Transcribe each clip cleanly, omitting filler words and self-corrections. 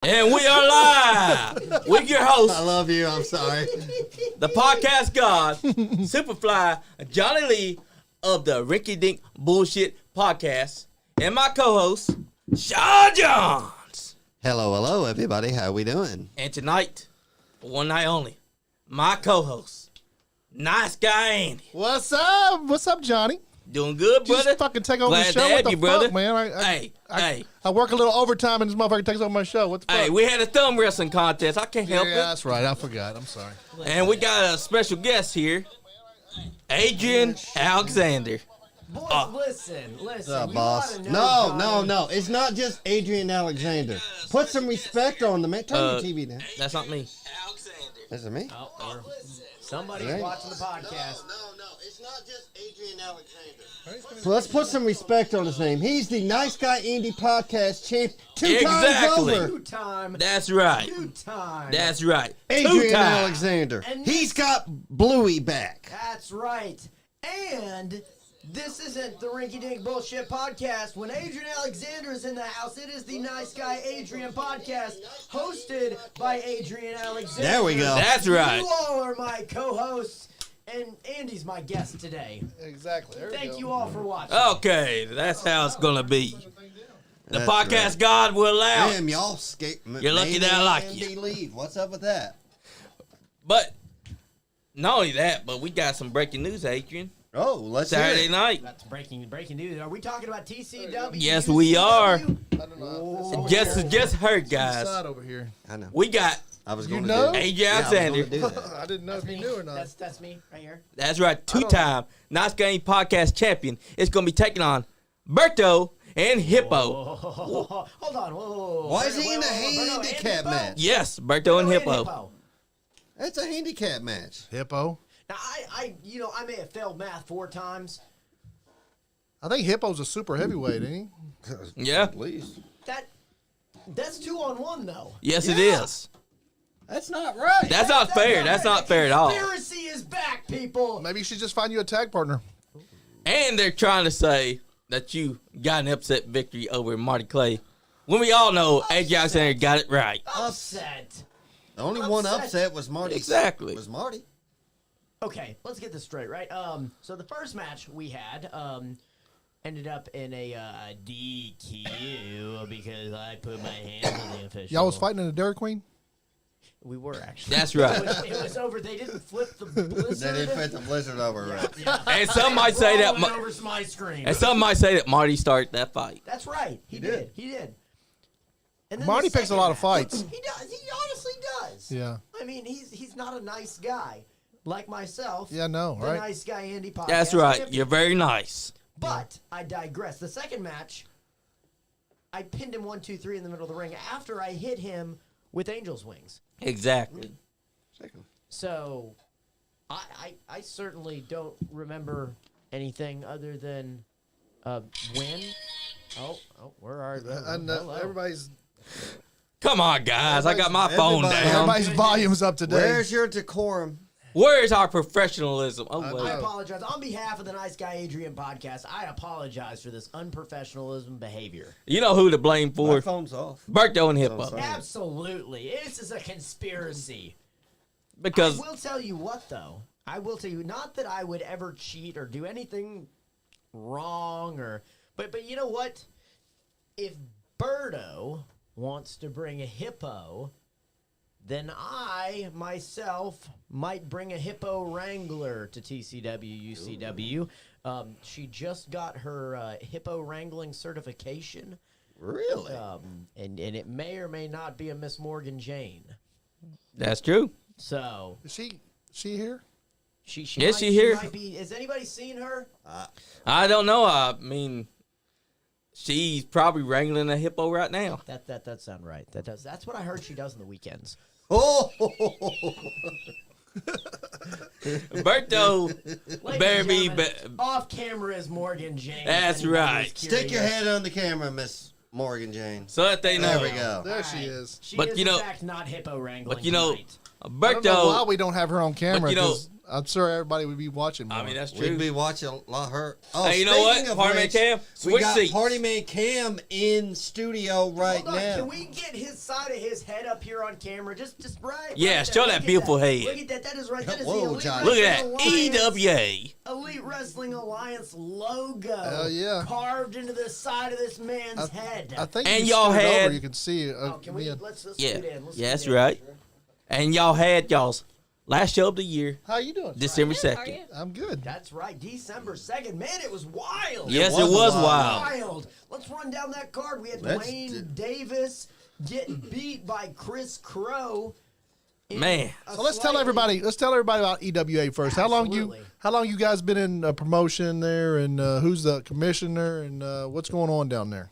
And we are live with your host. I love you. I'm sorry. The podcast god, SuperFly, Johnny Lee of the Rinky Dink Bullshit Podcast, and my co-host, Jahns. Hello, everybody. How we doing? And tonight, for one night only, my co-host, NiceGuyAndy. What's up? What's up, Johnny? Doing good, brother. Just fucking take over Glad the show. to What have the you, fuck, brother. man? Hey. I work a little overtime and this motherfucker takes over my show. What the fuck? Hey, we had a thumb wrestling contest. I can't help yeah, it. that's right. I forgot. I'm sorry. And we got a special guest here, Adrian Alexander. Boys, listen. What's up, You boss? oughta know, No. It's not just Adrian Alexander. Put some respect on the man. Turn your TV down. That's not me. Is it me? Oh, somebody's Right. watching the podcast. No. It's not just Adrian Alexander. So let's put some respect on his name. He's the NiceGuyAndy Podcast Champion. Two Exactly. times over. Two-time. That's right. Two-time. That's right. Adrian Two-time. Alexander. And He's got Bluey back. That's right. And this isn't the Rinky Dink Bullshit Podcast. When Adrian Alexander is in the house, it is the Nice Guy Adrian Podcast, hosted by Adrian Alexander. There we go. That's right. You all are my co-hosts, and Andy's my guest today. Exactly. There we Thank go. you all for watching. Okay, that's how it's gonna be. The That's podcast right. God will allow. Damn, y'all skate. You're lucky that I like you. Leave. What's up with that? But not only that, but we got some breaking news, Adrian. Oh, let's Saturday hear it. night. That's breaking news. Are we talking about TCW? Yes, we are. I don't know. Just heard, guys. Side over here. I know. We got I was You going know? to do it. Adrian Yeah, I was gonna Alexander. do that. I didn't know if you knew or not. That's me right here. That's right, two-time NiceGuyAndy Podcast Champion. It's gonna be taking on Berto and Hippo. Oh, hold on. Whoa. Why is he in a Whoa, whoa, whoa, whoa, handicap Hippo? match? Yes, Berto and Hippo. Hippo. It's a handicap match. Hippo. Now, I may have failed math 4 times. I think Hippo's a super heavyweight, ain't he? Yeah. At least. That's 2-on-1 though. Yes, it Yeah. is. That's not right. That's not fair. That's not fair at all. Conspiracy is back, people. Maybe you should just find you a tag partner. And they're trying to say that you got an upset victory over Marty Clay, when we all know Adrian Alexander got it right. Upset. The only one Upset. upset was Marty. Exactly. Was Marty. Okay, let's get this straight, right? So the first match we had, ended up in a DQ because I put my hands on the official. Y'all was fighting in the Dairy Queen? We were actually. That's right. It was over. They didn't flip the blizzard. They didn't put the blizzard over, right? Yeah. And some might say that. Rolling over my screen. And some might say that Marty started that fight. That's right. He did. did. And then Marty the picks a lot of second match- fights. He does. He honestly does. Yeah. I mean, he's not a nice guy like myself. Yeah, I know, the right? Nice Guy Andy Podcast That's right. Champion. You're very nice. But I digress. The second match, I pinned him 1, 2, 3 in the middle of the ring after I hit him with Angel's Wings. Exactly. So, I certainly don't remember anything other than win. Oh, where are they? And Hello. everybody's Come on, guys. I got my phone everybody- down. everybody's volume's up today. Where's your decorum? Where's our professionalism? Oh, I wait. I apologize. On behalf of the Nice Guy Adrian podcast, I apologize for this unprofessionalism behavior. You know who to blame My for? phone's off. Berto and Hippo. sorry. Absolutely. This is a conspiracy. Because I will tell you what, though. I will tell you, not that I would ever cheat or do anything wrong, but you know what? If Birdo wants to bring a hippo, then I, myself, might bring a hippo wrangler to TCW, UCW. She just got her hippo wrangling certification. Really? And it may or may not be a Miss Morgan Jane. that's true. So Is she here? she Is might, she here? might be. Has anybody seen her? I don't know. I mean, she's probably wrangling a hippo right now. That does sound right. That's what I heard she does on the weekends. Oh! Berto better be. Off camera is Morgan Jane. That's if anybody right. was Stick your curious. head on the camera, Miss Morgan Jane. So that they know. There we go. There All she right. is. She But is you know- in fact not hippo wrangling. But you know, tonight. I don't know Berto. why we don't have her on camera. you know- 'Cause I'm sure everybody would be watching more. I mean, that's We'd true. be watching a lot of her. Oh, Hey, you know what? speaking of Party Man which, Cam, we switch got seats. Party Man Cam in studio right Hold on, now. can we get his side of his head up here on camera? Just right. Yeah, right show there. that Look at beautiful head. Look at that. That is right. That is Whoa, the Elite Johnny. Look Wrestling at that. E Alliance. EWA. Elite Wrestling Alliance logo. Hell yeah. Carved into the side of this man's head. I think And if you y'all scoot had- over, you can see. Oh, can we? me. Let's Yeah. scoot in. Let's Yeah, that's scoot in. right. And y'all had y'all's last show of the year, How you doing? December How are 2nd. you? I'm good. That's right. December 2nd. Man, it was wild. Yes, It it was was wild. wild. Wild. Let's run down that card. We had Let's Dwayne Davis getting beat by Chris Crow. in Man. a So let's tell slightly- everybody. Let's tell everybody about EWA first. How long Absolutely. you guys been in promotion there, and who's the commissioner, and what's going on down there?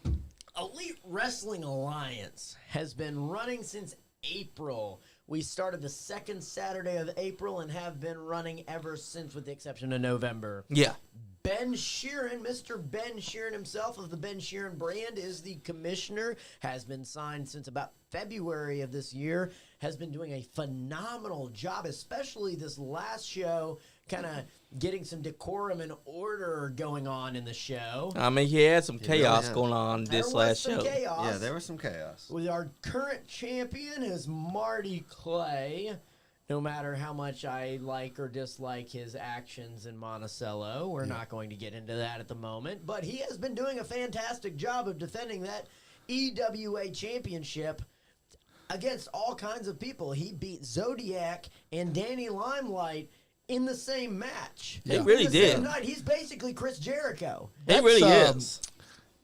Elite Wrestling Alliance has been running since April. We started the second Saturday of April and have been running ever since, with the exception of November. Yeah. Ben Sheeran, Mr. Ben Sheeran himself of the Ben Sheeran brand, is the commissioner, has been signed since about February of this year, has been doing a phenomenal job, especially this last show, kind of getting some decorum and order going on in the show. I mean, he had some chaos yeah. going on There this was last some show. chaos. Yeah, there was some chaos. With our current champion is Marty Clay. No matter how much I like or dislike his actions in Monticello, we're not going to get into that at the moment. But he has been doing a fantastic job of defending that EWA championship against all kinds of people. He beat Zodiac and Danny Limelight in the same match. He In really the did. same night. He's basically Chris Jericho. He That's, really is.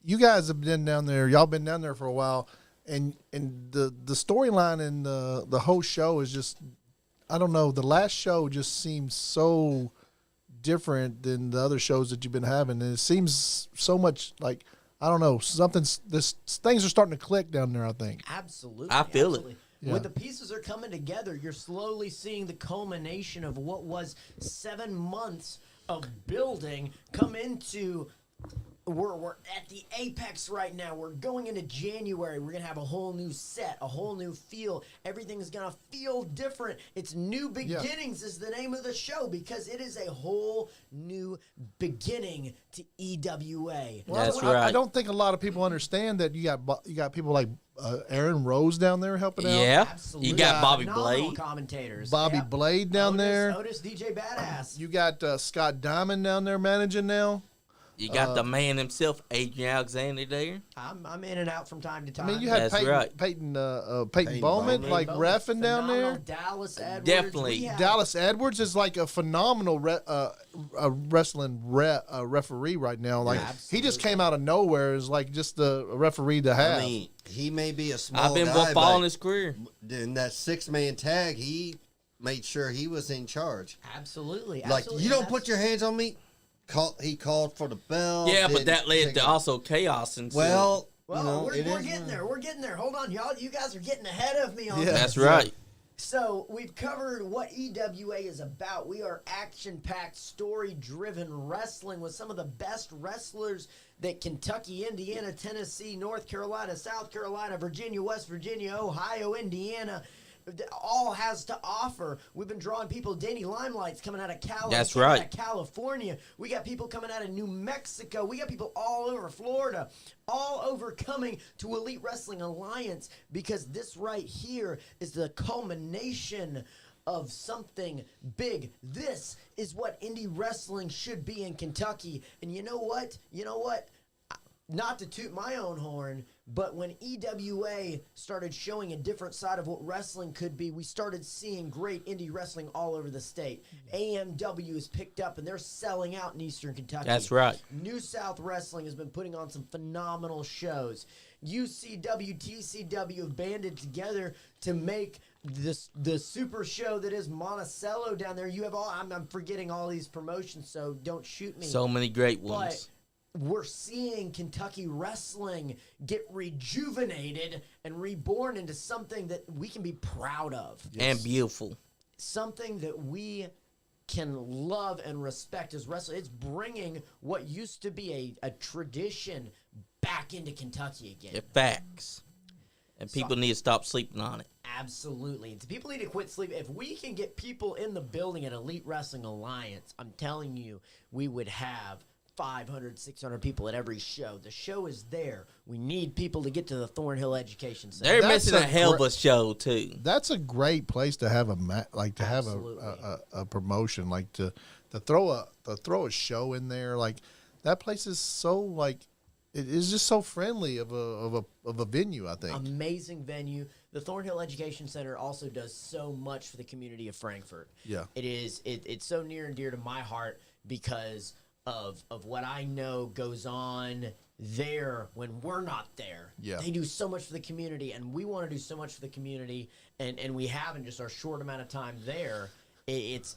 You guys have been down there. Y'all been down there for a while, and the storyline and the whole show is just, I don't know. The last show just seems so different than the other shows that you've been having, and it seems so much like, I don't know, things are starting to click down there, I think. Absolutely. I feel it. absolutely. Yeah. When the pieces are coming together, you're slowly seeing the culmination of what was 7 months of building come into. We're at the apex right now. We're going into January. We're going to have a whole new set, a whole new feel. Everything's going to feel different. It's New Beginnings is the name of the show, because it is a whole new beginning to EWA. That's I right. don't think a lot of people understand that you got people like Aaron Rose down there helping out. Yeah. Absolutely. You got Bobby Phenomenal Blade. commentators. Bobby Yep. Blade down there. Otis DJ Badass. You got Scott Diamond down there managing now. You got the man himself, Adrian Alexander, there. I'm in and out from time to I time. mean, you had That's Peyton, right. Peyton Peyton Bowman, Bowman. like Bowman, reffing down phenomenal. there. Dallas Edwards. Definitely. We have- Dallas Edwards is like a phenomenal wrestling referee right now. Like he just came out of nowhere as like just the referee to have. I mean, he may be a small I've been guy, following but his career. in that 6-man tag, he made sure he was in charge. Absolutely. Like, absolutely. you don't And put your hands on me. He called for the bell. Yeah, but didn't that led take to it. also chaos and Well, Well, you know, we're it is getting what- there. We're getting there. Hold on, y'all. You guys are getting ahead of me on Yeah. this. That's right. So we've covered what EWA is about. We are action-packed, story-driven wrestling with some of the best wrestlers that Kentucky, Indiana, Tennessee, North Carolina, South Carolina, Virginia, West Virginia, Ohio, Indiana, all has to offer. We've been drawing people. Danny Limelight's coming out of That's right. Out of California. We got people coming out of New Mexico. We got people all over Florida, all over coming to Elite Wrestling Alliance, because this right here is the culmination of something big. This is what indie wrestling should be in Kentucky. And you know what? Not to toot my own horn, but when EWA started showing a different side of what wrestling could be, we started seeing great indie wrestling all over the state. AMW is picked up, and they're selling out in Eastern Kentucky. That's right. New South Wrestling has been putting on some phenomenal shows. UCW, TCW have banded together to make the super show that is Monticello down there. You have all, I'm forgetting all these promotions, so don't shoot me. So many great But ones. we're seeing Kentucky wrestling get rejuvenated and reborn into something that we can be proud of. And beautiful. Something that we can love and respect as wrestling. It's bringing what used to be a tradition back into Kentucky again. They're facts. And people need to stop sleeping on it. Absolutely. People need to quit sleeping. If we can get people in the building at Elite Wrestling Alliance, I'm telling you, we would have 500, 600 people at every show. The show is there. We need people to get to the Thornhill Education Center. They're missing a hell of a show too. That's a great place to have have a promotion, like to throw a show in there. Like that place is so like it is just so friendly of a venue. I think amazing venue. The Thornhill Education Center also does so much for the community of Frankfort. Yeah, it's so near and dear to my heart because of what I know goes on there when we're not there. Yeah. They do so much for the community, and we want to do so much for the community, and we have in just our short amount of time there. It's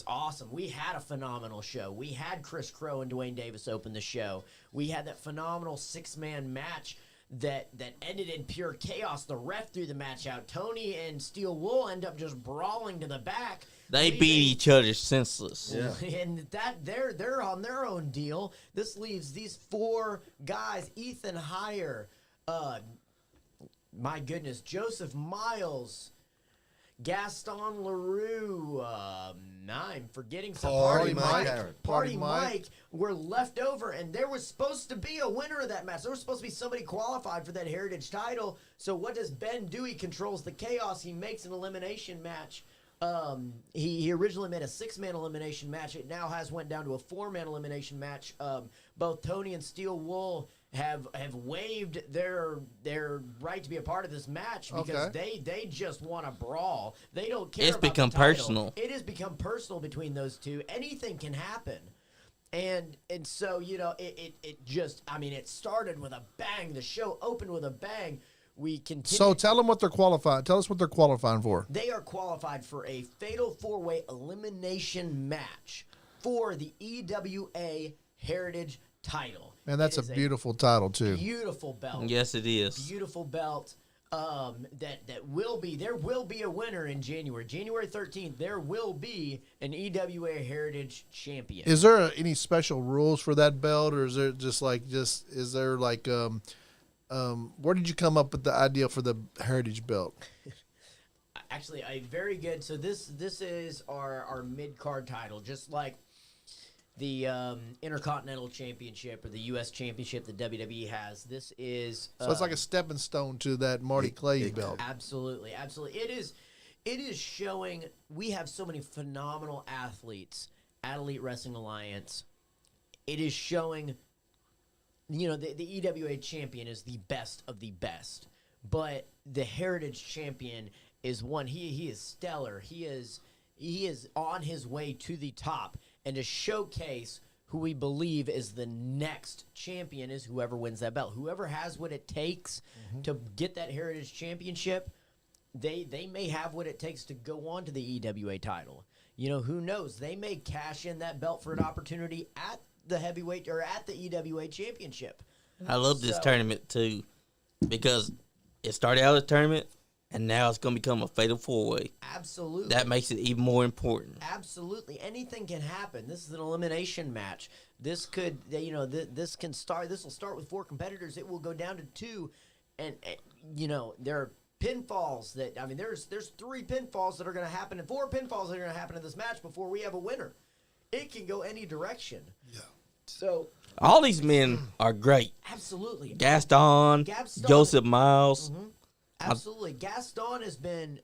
awesome. We had a phenomenal show. We had Chris Crow and Dwayne Davis open the show. We had that phenomenal 6-man match that ended in pure chaos. The ref threw the match out. Tony and Steel Wool end up just brawling to the back. They beat each other senseless. Yeah. And they're on their own deal. This leaves these 4 guys, Ethan Heyer, my goodness, Joseph Miles, Gaston LaRue, I'm forgetting some Party Mike were left over, and there was supposed to be a winner of that match. There was supposed to be somebody qualified for that Heritage title. So what does Ben do? He controls the chaos. He makes an elimination match. He originally made a 6-man elimination match. It now went down to a 4-man elimination match. Both Tony and Steel Wool have waived their right to be a part of this match because they just want to brawl. They don't care. It's about become the title. personal. It has become personal between those two. Anything can happen. And so, it just, it started with a bang. The show opened with a bang. We continue. So tell them what they're qualifying. Tell us what they're qualifying for. They are qualified for a fatal 4-way elimination match for the EWA Heritage title. And that's a beautiful title too. Beautiful belt. Yes, it is. Beautiful belt. There will be a winner in January. January 13th, there will be an EWA Heritage champion. Is there any special rules for that belt, or is there is there like where did you come up with the idea for the Heritage belt? Actually, very good. So this is our mid-card title, just like the Intercontinental Championship or the U.S. Championship that WWE has. This is so it's like a stepping stone to that Marty Clay belt. Absolutely. It is showing we have so many phenomenal athletes at Elite Wrestling Alliance. It is showing, the EWA champion is the best of the best, but the Heritage champion is one. He is stellar. He is on his way to the top. And to showcase who we believe is the next champion is whoever wins that belt. Whoever has what it takes to get that Heritage Championship, they may have what it takes to go on to the EWA title. Who knows? They may cash in that belt for an opportunity at the heavyweight or at the EWA Championship. I love this tournament too because it started out as a tournament. And now it's going to become a fatal 4-way. Absolutely. That makes it even more important. Absolutely. Anything can happen. This is an elimination match. This could, this can start. This will start with 4 competitors. It will go down to 2. And there are pinfalls that, there's 3 pinfalls that are going to happen and 4 pinfalls that are going to happen in this match before we have a winner. It can go any direction. Yeah. So. All these men are great. Absolutely. Gaston. Joseph Miles. Mm-hmm. Absolutely. Gaston has been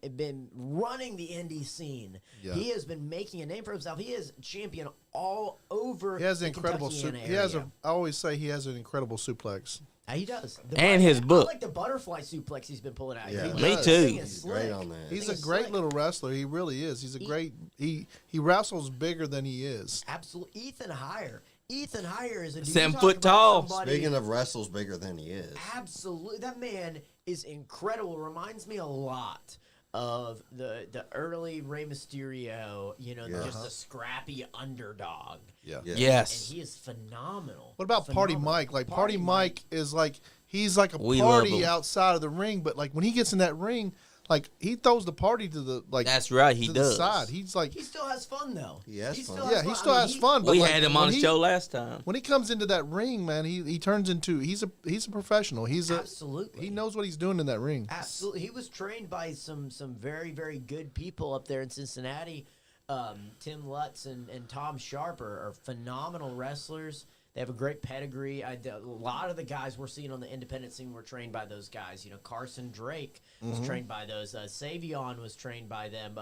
running the indie scene. Yeah. He has been making a name for himself. He is champion all over he has the incredible area. I always say he has an incredible suplex. He does. His book. I like the butterfly suplex he's been pulling out. Yeah. Me too. He's great on that. He's a great little wrestler. He really is. He's a great he wrestles bigger than he is. Absolutely. Ethan Heyer is a dude. 7 foot tall. Speaking of wrestles bigger than he is. Absolutely. That man is incredible. Reminds me a lot of the early Rey Mysterio, just a scrappy underdog. Yeah. Yes. And he is phenomenal. What about Party Mike? Like Party Mike is like he's like a We love party him. outside of the ring, but like when he gets in that ring, Like he throws the party to the That's right, he to does. The side. He's like He still has fun though. He has fun. he still has fun. But We like, had him on when the he- show last time. When he comes into that ring, man, he turns into he's a professional. Absolutely. He knows what he's doing in that ring. Absolutely. He was trained by some very, very good people up there in Cincinnati. Tim Lutz and Tom Sharp are phenomenal wrestlers. They have a great pedigree. A lot of the guys we're seeing on the independent scene were trained by those guys. You know, Carson Drake was trained by those. Savion was trained by them.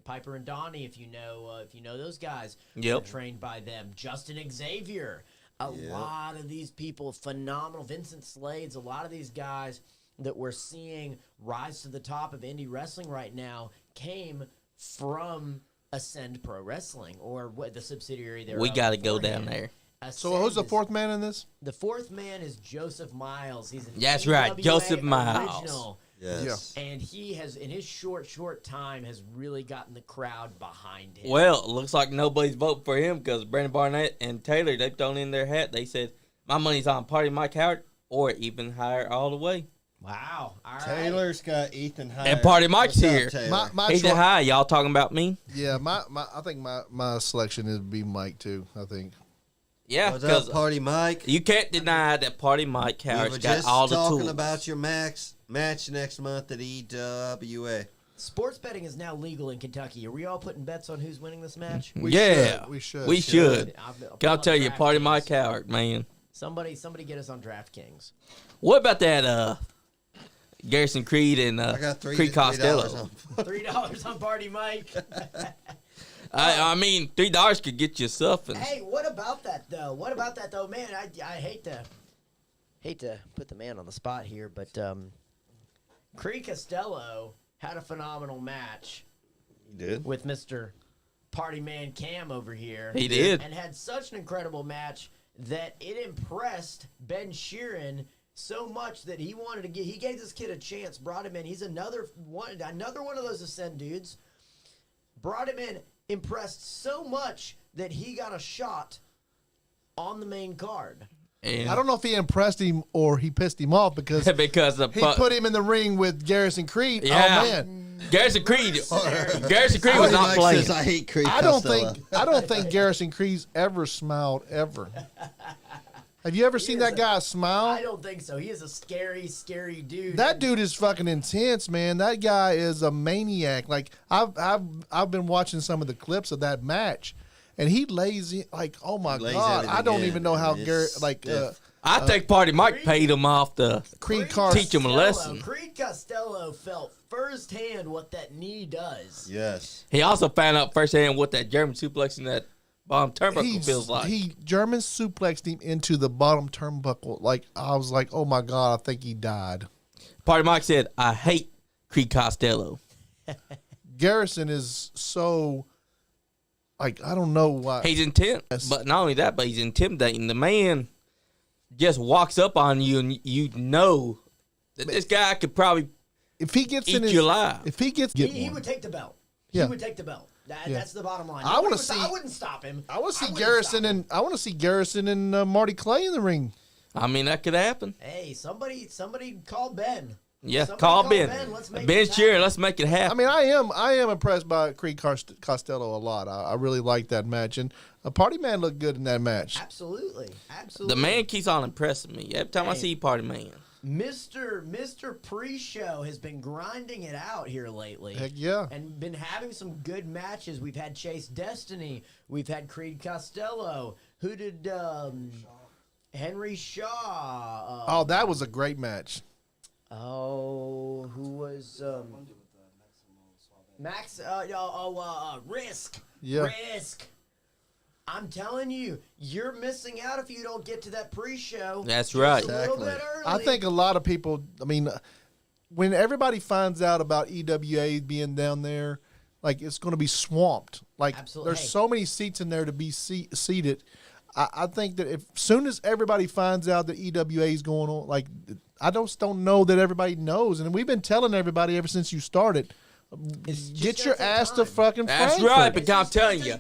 Piper and Donnie, if you know those guys, were trained by them. Justin Xavier. A lot of these people, phenomenal. Vincent Slades, a lot of these guys that we're seeing rise to the top of indie wrestling right now came from Ascend Pro Wrestling, or what the subsidiary there. We got to go down there. So who's the fourth man in this? The fourth man is Joseph Miles. He's an That's right, AWA Joseph Miles. original. Yes. And he has, in his short time, has really gotten the crowd behind him. Well, it looks like nobody's voting for him because Brandon Barnett and Taylor, they've thrown in their hat. They said, my money's on Party Mike Howard or even higher all the way. Wow. All right. Taylor's got Ethan High. And Party Mike's What's up, here. Taylor? My He said, hi, y'all talking about me? Yeah, I think my selection would be Mike too. I think. Yeah, What's because up, Party Mike? you can't deny that Party Mike We Howard's were got just all the talking tools. about your match next month at EWA. Sports betting is now legal in Kentucky. Are we all putting bets on who's winning this match? We Yeah, should. we should. I'll Can I tell you, Party DraftKings. Mike Howard, man. Somebody get us on DraftKings. What about that Garrison Creed and I got Creed Costello? $3 on Party Mike. I mean, $3 could get you something. Hey, what about that though? Man, I hate to put the man on the spot here, but Creed Costello had a phenomenal match You did? with Mr. Party Man Cam over here. He did. And had such an incredible match that it impressed Ben Sheeran so much that he gave this kid a chance, brought him in. He's another one of those Ascend dudes. Brought him in, impressed so much that he got a shot on the main card. And I don't know if he impressed him or he pissed him off because because the he put him in the ring with Garrison Creed. Yeah. Oh man, Garrison Creed was Party not Mike playing. says I hate Creed I don't Costello. think Garrison Creed's ever smiled ever. Have you ever seen that guy smile? I don't think so. He is a scary, scary dude. That dude is fucking intense, man. That guy is a maniac. Like I've been watching some of the clips of that match, and he lays in, like, oh my Lays god, I don't everything even in. know how It's Garrett like stiff. I think Party Mike paid him off the Creed Car. teach him a lesson. Creed Costello felt firsthand what that knee does. Yes. He also found out firsthand what that German suplex in that bottom turnbuckle feels like. He German suplexed him into the bottom turnbuckle. Like I was like, oh my god, I think he died. Party Mike said, I hate Creed Costello. Garrison is so, like, I don't know why. He's intense, but not only that, but he's intimidating. The man just walks up on you, and you know that this guy could probably If he gets eat in his, you alive. if he gets He would take the belt. Yeah. He would take the belt. Yeah. That's the bottom line. I wanna Nobody would see- I wouldn't stop him. I want to see wouldn't Garrison stop him. and Marty Clay in the ring. I mean, that could happen. Hey, somebody call Ben. Yeah, Somebody call call Ben. Ben. Let's make Ben this Sheeran, happen. let's make it happen. I mean, I am impressed by Creed Costello a lot. I really like that match, and Party Man looked good in that match. Absolutely. The man keeps on impressing me. Every time I Hey. see Party Man. Mr. Pre-Show has been grinding it out here lately. Heck yeah. And been having some good matches. We've had Chase Destiny. We've had Creed Costello. Who did Henry Shaw? Oh, that was a great match. Who was Max? Risk. Yeah. Risk. I'm telling you, you're missing out if you don't get to that pre-show. That's just right. A little Exactly. bit early. I think a lot of people, I mean, when everybody finds out about EWA being down there, like, it's going to be swamped. Like, Absolutely. there's Hey. so many seats in there to be seated. I think that if soon as everybody finds out that EWA is going on, like, I just don't know that everybody knows. And we've been telling everybody ever since you started, get your ass to fucking That's Frankfurt. right, because I'm telling you.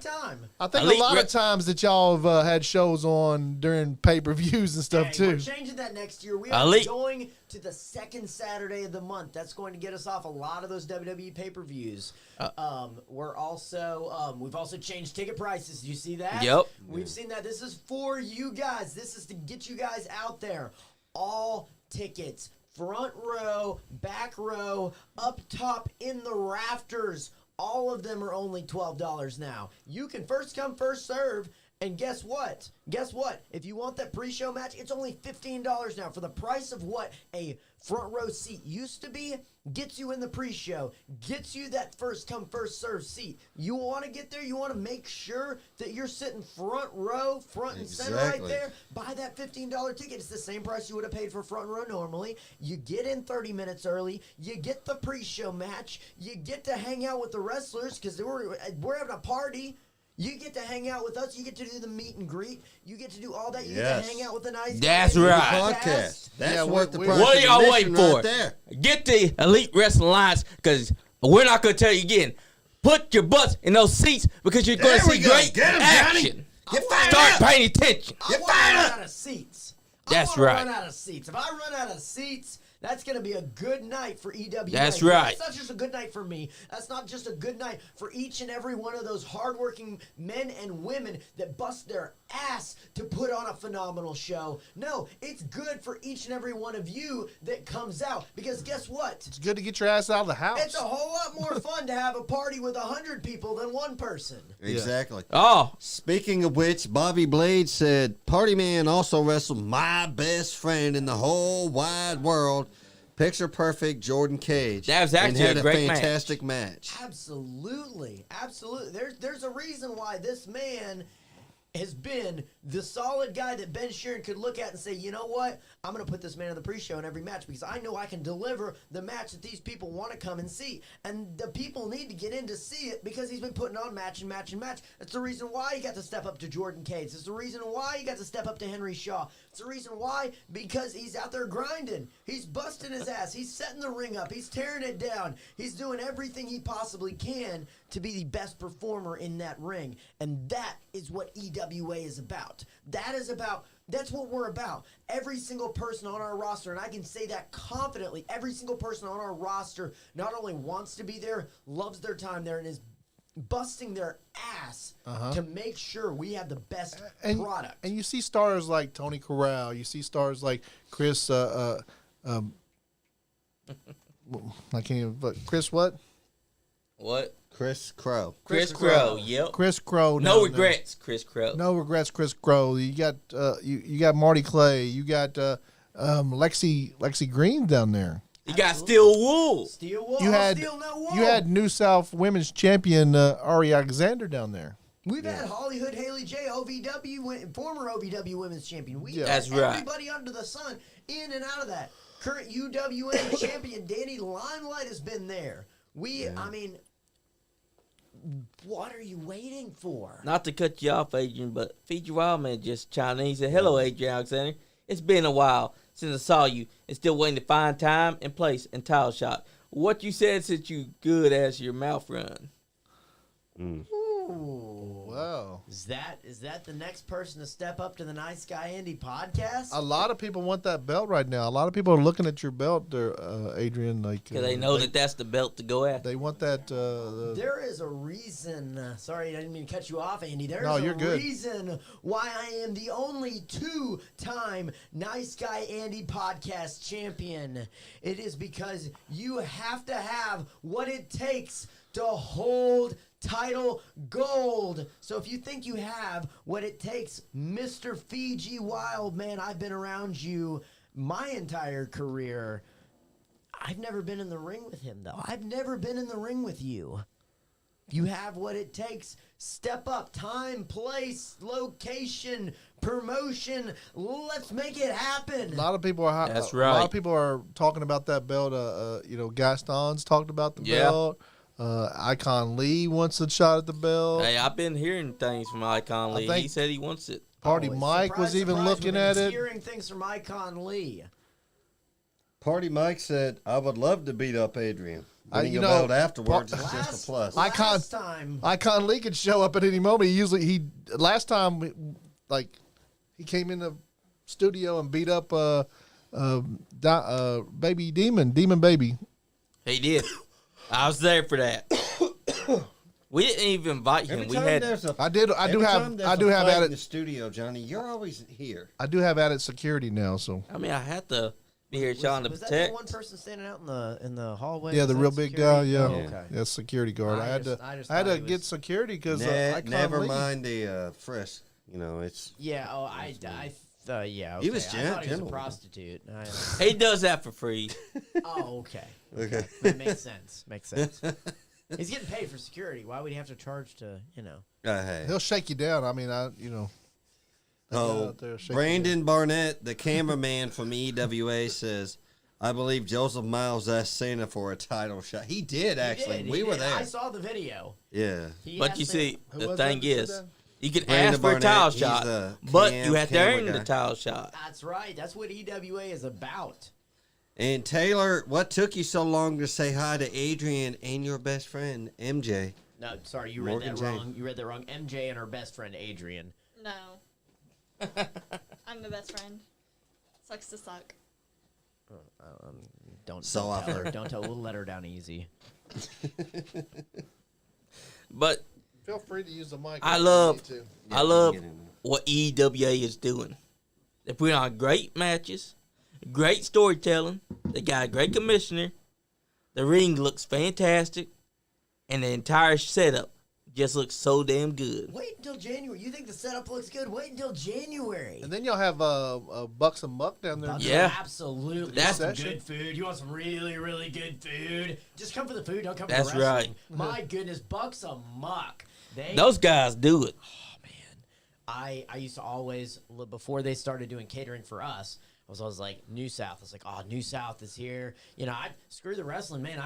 I think Elite a lot of times that y'all have had shows on during pay-per-views and stuff, too. We're changing that next year. We are Elite. going to the second Saturday of the month. That's going to get us off a lot of those WWE pay-per-views. We're also we've also changed ticket prices. You see that? Yep. We've seen that. This is for you guys. This is to get you guys out there. All tickets. Front row, back row, up top in the rafters. All of them are only $12 now. You can first come, first serve. And guess what? Guess what? If you want that pre-show match, it's only $15 now. For the price of what a front row seat used to be, gets you in the pre-show, gets you that first come, first serve seat. You want to get there, you want to make sure that you're sitting front row, front and center right there. Buy that $15 ticket. It's the same price you would have paid for front row normally. You get in 30 minutes early. You get the pre-show match. You get to hang out with the wrestlers because we're having a party. You get to hang out with us. You get to do the meet and greet. You get to do all that. You get to hang out with the nice That's guys. right. Podcast. That's worth the price. What are y'all waiting for? Right there. Get the Elite Wrestling Alliance, because we're not going to tell you again. Put your butts in those seats because you're going to see great action. Start paying attention. I want to run out of seats. That's I right. want to run out of seats. If I run out of seats, that's going to be a good night for EWA. That's right. That's not just a good night for me. That's not just a good night for each and every one of those hardworking men and women that bust their ass to put on a phenomenal show. No, it's good for each and every one of you that comes out. Because guess what? It's good to get your ass out of the house. It's a whole lot more fun to have a party with 100 people than one person. Exactly. Oh, Speaking of which, Bobby Blade said, Party Man also wrestled my best friend in the whole wide world, Picture Perfect Jordan Cage. That was actually and had a great fantastic match. Absolutely. Absolutely. There's a reason why this man has been the solid guy that Ben Sheeran could look at and say, you know what? I'm going to put this man in the pre-show in every match because I know I can deliver the match that these people want to come and see. And the people need to get in to see it because he's been putting on match and match and match. That's the reason why he got to step up to Jordan Cage. It's the reason why he got to step up to Henry Shaw. It's the reason why, because he's out there grinding. He's busting his ass. He's setting the ring up. He's tearing it down. He's doing everything he possibly can to be the best performer in that ring. And that is what EWA is about. That's what we're about. Every single person on our roster, and I can say that confidently, every single person on our roster not only wants to be there, loves their time there, and is busting their ass to make sure we have the best product. And you see stars like Tony Corral. You see stars like Chris. I can't even. But Chris what? what? Chris Crow. Chris Crow. Yep. Chris Crow. No regrets, Chris Crow. No regrets, Chris Crow. You got you got Marty Clay. You got Lexi Green down there. You got Steel Wool. Steel Wool. You had Steel No Wool. you had New South Women's Champion Ari Alexander down there. We've had Hollywood Haley J, former OVW Women's Champion. We That's had right. everybody under the sun in and out of that. Current UWA champion Danny Limelight has been there. I mean, what are you waiting for? Not to cut you off, Adrian, but Feature Wildman just chimed in. He said, hello, Adrian Alexander. It's been a while since I saw you and still waiting to find time and place and tile shot. What you said since you good as your mouth run. Ooh. Wow. Is that the next person to step up to the Nice Guy Andy podcast? A lot of people want that belt right now. A lot of people are looking at your belt there, Adrian. Because they know that's the belt to go after. They want that. There is a reason. Sorry, I didn't mean to cut you off, Andy. There's you're a good. reason why I am the only two-time Nice Guy Andy podcast champion. It is because you have to have what it takes to hold title gold. So if you think you have what it takes, Mr. Fiji Wild, man, I've been around you my entire career. I've never been in the ring with him, though. I've never been in the ring with you. If you have what it takes, step up. Time, place, location, promotion. Let's make it happen. A lot of people are. That's A right. lot of people are talking about that belt. Gaston's talked about the belt. Icon Lee wants a shot at the belt. Hey, I've been hearing things from Icon Lee. think- He said he wants it. Party Mike was even looking at it. Hearing things from Icon Lee. Party Mike said, I would love to beat up Adrian. Winning you a know, belt afterwards is just a plus. Last time. Icon Lee could show up at any moment. Last time, like, he came in the studio and beat up baby Demon Baby. He did. I was there for that. We didn't even invite him. We had. I do have added in the studio, Johnny. You're always here. I do have added security now, so. I mean, I had to be here trying to Was that protect. the one person standing out in the hallway? Yeah, Was the that real big guy. security? Yeah, Oh, okay. yeah, security guard. I I had just to thought he get was- security because Never mind the frisk. You know, it's. Yeah. Oh, yeah. Okay. He was I thought he was a gentleman. prostitute. He does that for free. Oh, okay. Okay. That makes sense. Makes sense. He's getting paid for security. Why would he have to charge to, Hey. he'll shake you down. I mean, Oh, out there shaking Brandon Barnett, the cameraman from EWA, says, I believe Joseph Miles asked Santa for a title shot. He did, actually. He We were did. there. I saw the video. Yeah. He But asked you Santa- see, Who the was thing that that is, said you can Brandon ask for a Barnett, tile he's shot, the but you have to camera earn the guy. tile shot. That's right. That's what EWA is about. And Taylor, what took you so long to say hi to Adrian and your best friend, MJ? No, sorry, you read Morgan that Jane. wrong. You read that wrong. MJ and her best friend Adrian. No. I'm the best friend. Sucks to suck. Don't So tell I've her. heard. Don't tell. We'll let her down easy. But Feel free to use the mic. I if you love, need to. I love get in there. what EWA is doing. They're putting on great matches, great storytelling. They got a great commissioner. The ring looks fantastic, and the entire setup just looks so damn good. Wait until January. You think the setup looks good? Wait until January. And then you'll have Bucks and Muck down there. Bucks, Yeah. absolutely. That's- You want some good food. You want some really, really good food. Just come for the food. Don't come That's for the wrestling. right. My goodness, Bucks a muck. They Those guys do it. I used to always, before they started doing catering for us, I was always like, New South. I was like, oh, New South is here. Screw the wrestling, man.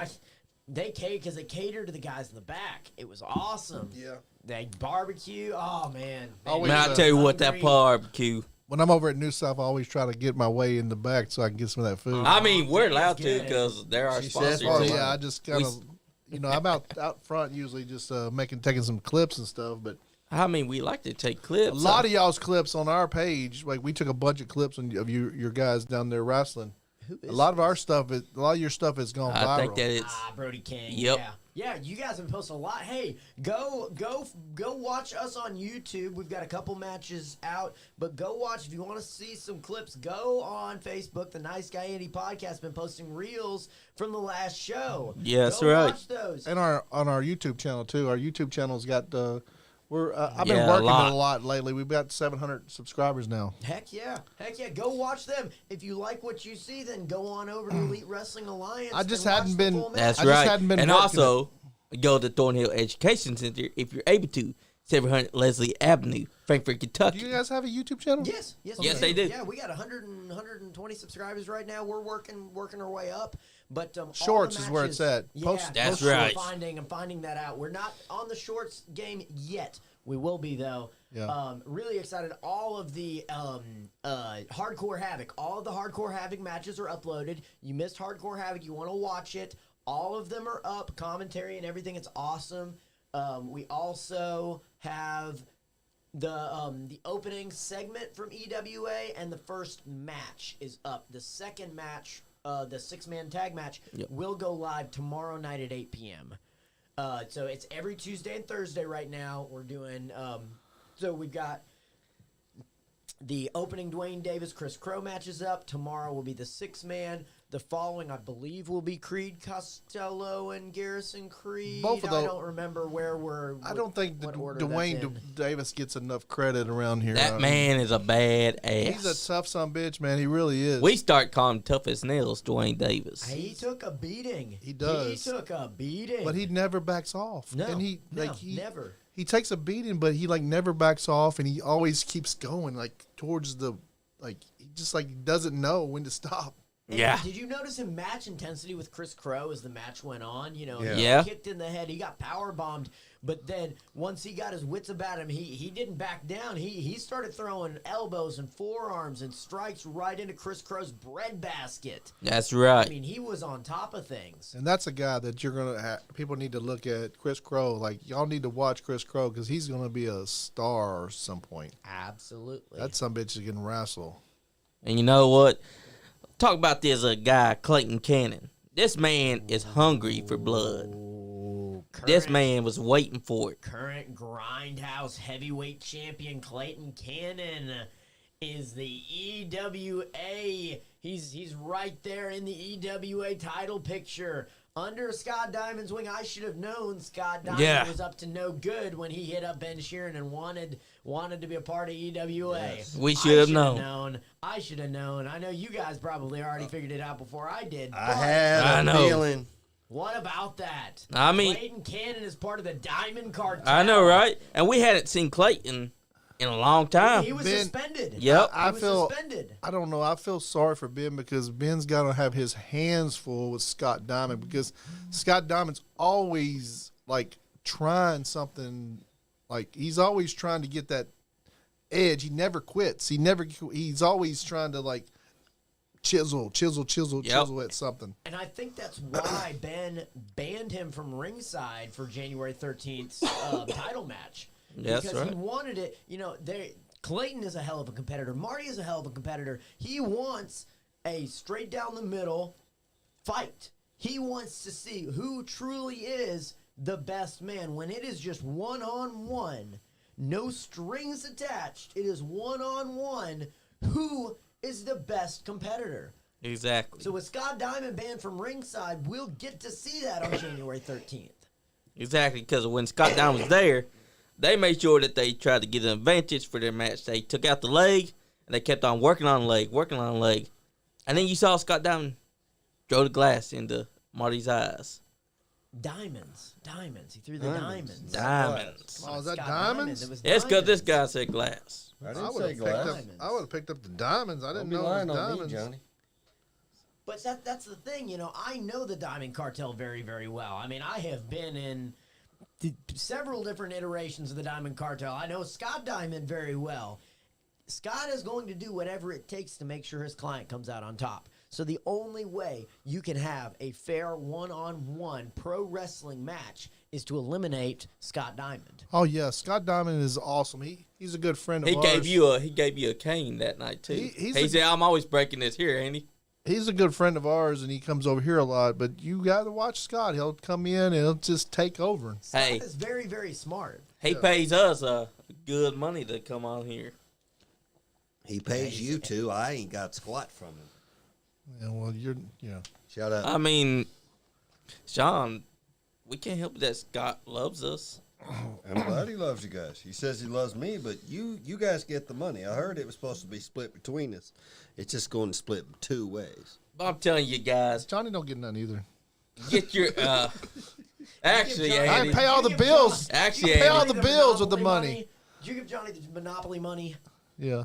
They cater to the guys in the back. It was awesome. Yeah. They barbecue. Oh, man. Always, Man, I'll tell you what, that hungry. barbecue. When I'm over at New South, I always try to get my way in the back so I can get some of that food. I mean, we're allowed to good. because they're our She says sponsors. Oh we're yeah, I just kind of, I'm out front usually, just taking some clips and stuff. But I mean, we like to take a clips. lot of y'all's clips on our page, like we took a bunch of clips of your guys down there wrestling. A lot of our stuff, a lot of your stuff has gone viral. I think that it's. Brody King. Yep. Yeah, you guys have posted a lot. Hey, go watch us on YouTube. We've got a couple matches out, but go watch if you want to see some clips. Go on Facebook. The Nice Guy Andy Podcast been posting reels from the last show. Yeah, that's Go right. Watch those. And on our YouTube channel too. Our YouTube channel's got I've been Yeah, a working lot. it a lot lately. We've got 700 subscribers now. Heck yeah. Go watch them. If you like what you see, then go on over to Elite Wrestling Alliance. I just and watch hadn't the been- full match. That's I just right. hadn't been And working also, go to Thornhill Education Center if you're able to. 700 Leslie Avenue, Frankfort, Do Kentucky. you guys have a YouTube channel? Yes, Yes, they do. Yeah, we got 120 subscribers right now. We're working our way up. But all the Shorts is where it's matches- at. Post- Yeah, That's I'm right. I'm finding that out. We're not on the shorts game yet. We will be though. Yeah. Really excited. All of the Hardcore Havoc. All of the Hardcore Havoc matches are uploaded. You missed Hardcore Havoc. You want to watch it. All of them are up. Commentary and everything. It's awesome. We also have the opening segment from EWA, and the first match is up. The second match, the 6-man tag match, will go live tomorrow night at 8 p.m. So it's every Tuesday and Thursday right now. We're doing, so we've got the opening Dwayne Davis, Chris Crow matches up. Tomorrow will be the 6-man. The following, I believe, will be Creed Costello and Garrison Creed. Both of I those- don't remember where we're. I don't think what order that's Dwayne in. Davis gets enough credit around here. That man is a bad He's a ass. tough son of a bitch, man. He really is. We start calling him tough as nails, Dwayne Davis. He took a beating. He does. He took a beating. But he never backs off. No, and he never. He takes a beating, but he never backs off, and he always keeps going towards the he just doesn't know when to stop. And Yeah. Did you notice him match intensity with Chris Crow as the match went on? You know, he Yeah. got kicked in the head. He got power bombed. But then once he got his wits about him, he didn't back down. He started throwing elbows and forearms and strikes right into Chris Crow's breadbasket. That's right. I mean, he was on top of things. And that's a guy that you're going to people need to look at, Chris Crow. Like, y'all need to watch Chris Crow because he's going to be a star at some point. Absolutely. That some bitch is getting wrestle. And you know what? Talk about this guy, Clayton Cannon. This man is hungry for blood. This man was waiting for it. Current Grindhouse heavyweight champion Clayton Cannon is the EWA. He's right there in the EWA title picture. Under Scott Diamond's wing, I should have known Scott Diamond was up to no good when he hit up Ben Sheeran and wanted to be a part of EWA. Yes. We should have known. I should have known. I know you guys probably already figured it out before I did. I had a feeling. What about that? I mean, Clayton Cannon is part of the Diamond Cartel. I know, right? And we hadn't seen Clayton in a long time. He was suspended. Yep. I feel suspended. I don't know. I feel sorry for Ben because Ben's got to have his hands full with Scott Diamond because Scott Diamond's always like trying something. Like he's always trying to get that edge. He never quits. He's always trying to like chisel at something. And I think that's why Ben banned him from ringside for January 13th's title match. That's because right. he wanted it. You know, Clayton is a hell of a competitor. Marty is a hell of a competitor. He wants a straight down the middle fight. He wants to see who truly is the best man. When it is just one-on-one, no strings attached, it is one-on-one, who is the best competitor. Exactly. So with Scott Diamond banned from ringside, we'll get to see that on January 13th. Exactly, because when Scott Diamond was there, they made sure that they tried to get an advantage for their match. They took out the leg, and they kept on working on the leg. And then you saw Scott Diamond throw the glass into Marty's eyes. Diamonds. He threw the diamonds. Oh, is that Scott diamonds? It was It's because this diamonds. guy said glass. I I didn't would say have glass. picked up. I would have picked up the diamonds. I Don't didn't be know it lying was on me, diamonds. Johnny. But that's the thing, you know. I know the Diamond Cartel very, very well. I mean, I have been in several different iterations of the Diamond Cartel. I know Scott Diamond very well. Scott is going to do whatever it takes to make sure his client comes out on top. So the only way you can have a fair one-on-one pro wrestling match is to eliminate Scott Diamond. Oh yeah, Scott Diamond is awesome. He's a good friend of He ours. gave you a cane that night too. He's He a- said, "I'm always breaking this here, ain't he?" He's a good friend of ours, and he comes over here a lot. But you got to watch Scott. He'll come in and he'll just take over. Scott Hey. is very, very smart. He pays us good money to come on here. He pays you to. I ain't got squat from him. Yeah, well, Shut up. I mean, Sean, we can't help that Scott loves us. I'm glad he loves you guys. He says he loves me, but you guys get the money. I heard it was supposed to be split between us. It's just going to split two ways. But I'm telling you guys, Johnny don't get none either. get your actually, Johnny- I Andy, pay all the You give bills. Johnny- Actually, you give Andy- Pay all Johnny the bills with the Monopoly money. Did you give Johnny the Monopoly money? Yeah,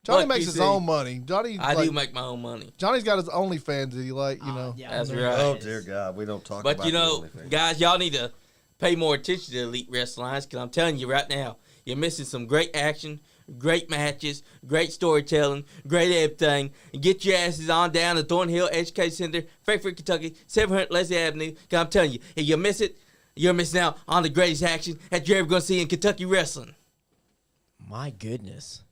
Johnny Look, makes you his see, own money. Johnny, I like, do make my own money. Johnny's got his OnlyFans that he like. You know, Yeah, That's there right. it Oh, is. dear God. We don't talk But about you know, the OnlyFans. guys, y'all need to pay more attention to Elite Wrestling because I'm telling you right now, you're missing some great action, great matches, great storytelling, great everything. And get your asses on down to Thornhill Education Center, Frankfort, Kentucky, 700 Leslie Avenue. Because I'm telling you, if you miss it, you're missing out on the greatest action that you're ever going to see in Kentucky wrestling. My goodness.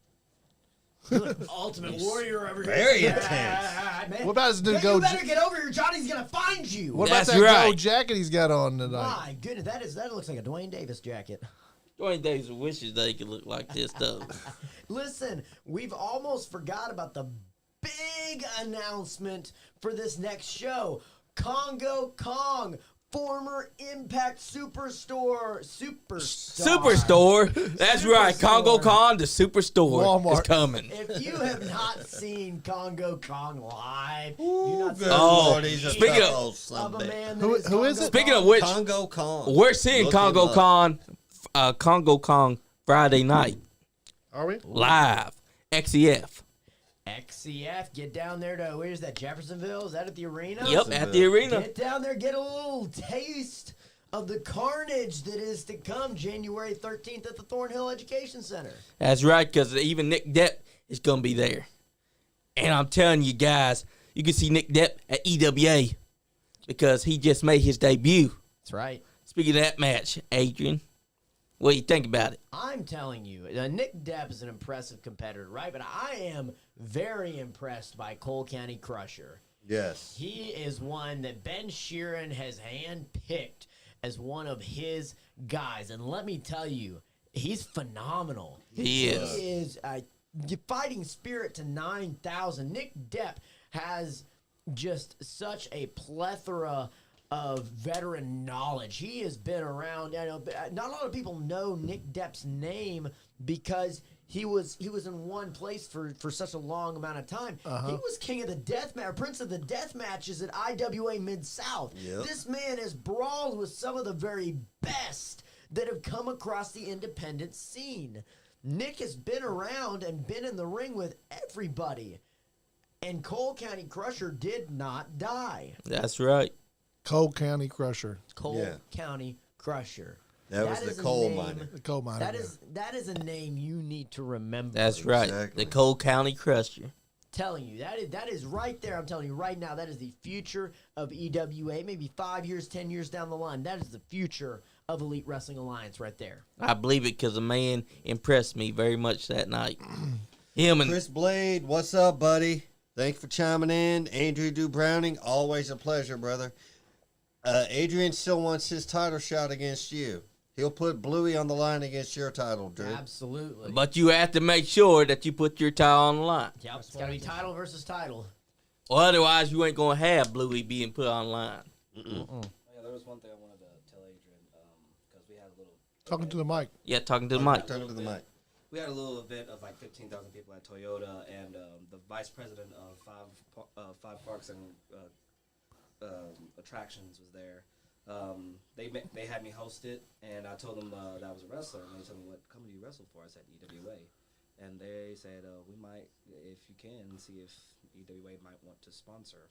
You're like Ultimate Warrior over here. Very Yeah, intense. man. What about his new Man, go? You better get over here. Johnny's going to find you. What That's about that right. gold jacket he's got on tonight? My goodness. That looks like a Dwayne Davis jacket. Dwayne Davis wishes they could look like this, though. Listen, we've almost forgot about the big announcement for this next show. Congo Kong, former Impact Superstore. Superstore. That's right. Superstore. Congo Con, the Superstore Walmart. is coming. If you have not seen Congo Kong live, Ooh, you're not good seeing Oh, Lord, he's a speaking tough of- old son of of a a bitch. man. Who- that who is Congo it? Speaking Kong. of which, Congo Kong. we're seeing Look him Congo up. Con Friday night Are we? live. XEF. XCF, get down there to, where's that, Jeffersonville? Is that at the arena? Yep, at the arena. Get down there, get a little taste of the carnage that is to come January 13th at the Thornhill Education Center. That's right, because even Nick Depp is going to be there. And I'm telling you guys, you can see Nick Depp at EWA because he just made his debut. That's right. Speaking of that match, Adrian, what do you think about it? I'm telling you, Nick Depp is an impressive competitor, right? But I am very impressed by Cole County Crusher. Yes. He is one that Ben Sheeran has handpicked as one of his guys. And let me tell you, he's phenomenal. He is. He is a fighting spirit to 9,000. Nick Depp has just such a plethora of veteran knowledge. He has been around. I know not a lot of people know Nick Depp's name because he was in one place for such a long amount of time. He was king of the death match, prince of the death matches at IWA Mid-South. Yep. This man has brawled with some of the very best that have come across the independent scene. Nick has been around and been in the ring with everybody. And Cole County Crusher did not die. That's right. Cole County Crusher. Cole County Crusher. That was is the a coal name- miner. The coal miner. That is a name you need to remember. That's right. Exactly. The Cole County Crusher. Telling you, that is right there. I'm telling you right now, that is the future of EWA. Maybe 5 years, 10 years down the line. That is the future of Elite Wrestling Alliance right there. I believe it because the man impressed me very much that night. Him and Chris Blade, what's up, buddy? Thanks for chiming in. Andrew Du Browning, always a pleasure, brother. Adrian still wants his title shot against you. He'll put Bluey on the line against your title, Drew. Absolutely. But you have to make sure that you put your title on the line. Yep, it's got to be title versus title. Or otherwise, you ain't going to have Bluey being put on the line. Yeah, there was one thing I wanted to tell Adrian because we had a little Talking to the mic. Yeah, talking to the mic. Turn to the mic. we had a little event of like 15,000 people at Toyota, and the vice president of five parks and attractions was there. They had me host it, and I told them that I was a wrestler, and they told me what company you wrestle for. I said EWA, and they said we might, if you can, see if EWA might want to sponsor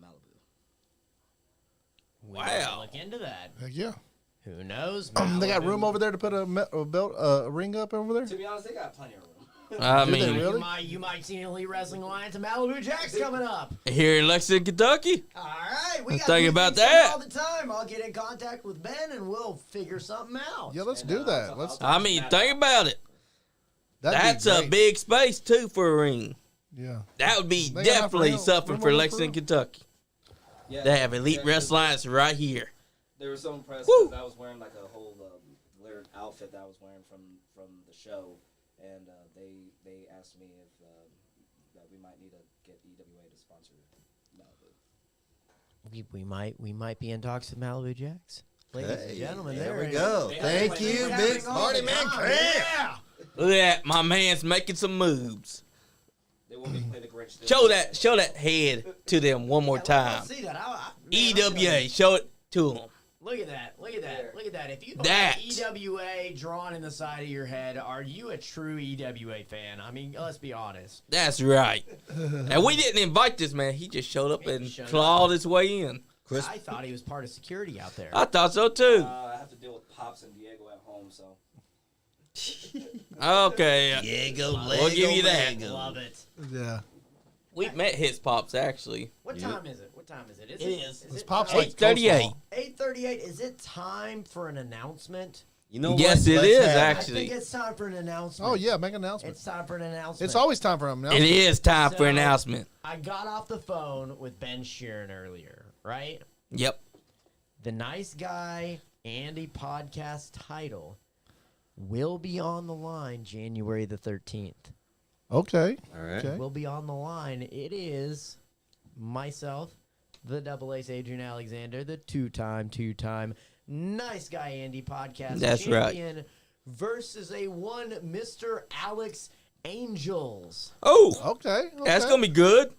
Malibu. We Wow. gotta look into that. Heck yeah. Who knows? They got Malibu. room over there to put a ring up over there? To be honest, they got plenty of room. I Do they mean, really? You might see an Elite Wrestling Alliance and Malibu Jacks coming up. here in Lexington, Kentucky. All right, we Let's got think to about do something that. all the time. I'll get in contact with Ben and we'll figure something out. Yeah, let's And, do that. Let's. I mean, think about it. that'd be That's a great. big space, too, for a ring. Yeah. That would be They got definitely room- something room for over Lexington, for Kentucky. Yeah, They have Elite yeah, Wrestling Alliance right here. They were so impressed Woo! because I was wearing like a whole layered outfit that I was wearing from the show, and they asked me if that we might need to get EWA to sponsor Malibu. We might be in talks with Malibu Jacks. Ladies and Hey, gentlemen, there there we it go. is. Thank you, It's big happening all party the man. time. Yeah. Look at that. My man's making some moves. They want me to play the Grinch. this Show that head to them one more I'll time. see that. Man, EWA, show it to them. Look at that. Look at that. Look at that. If you don't That. have EWA drawn in the side of your head, are you a true EWA fan? I mean, let's be honest. That's right. And we didn't invite this man. He just showed up He and showed clawed his way in. Chris, I thought he was part of security out there. I thought so too. I have to deal with Pops and Diego at home, so Okay. Diego, We'll give you that. Love it. Yeah. We met his pops actually. What time is it? What time is it? It is. It's it Pop's time- like 8:38. 8:38. Is it time for an announcement? you know Yes, what? it Let's is, have it. actually. I think it's time for an announcement. Oh yeah, make an announcement. It's time for an announcement. It's always time for an It announcement. is time for So- announcement. I got off the phone with Ben Sheeran earlier, right? Yep. The Nice Guy Andy podcast title will be on the line January the 13th. Okay. All right. Okay. Will be on the line. It is myself, the Double Ace Adrian Alexander, the two-time Nice Guy Andy podcast That's right. champion versus a one Mr. Alex Angels. Oh, Okay. that's gonna be good.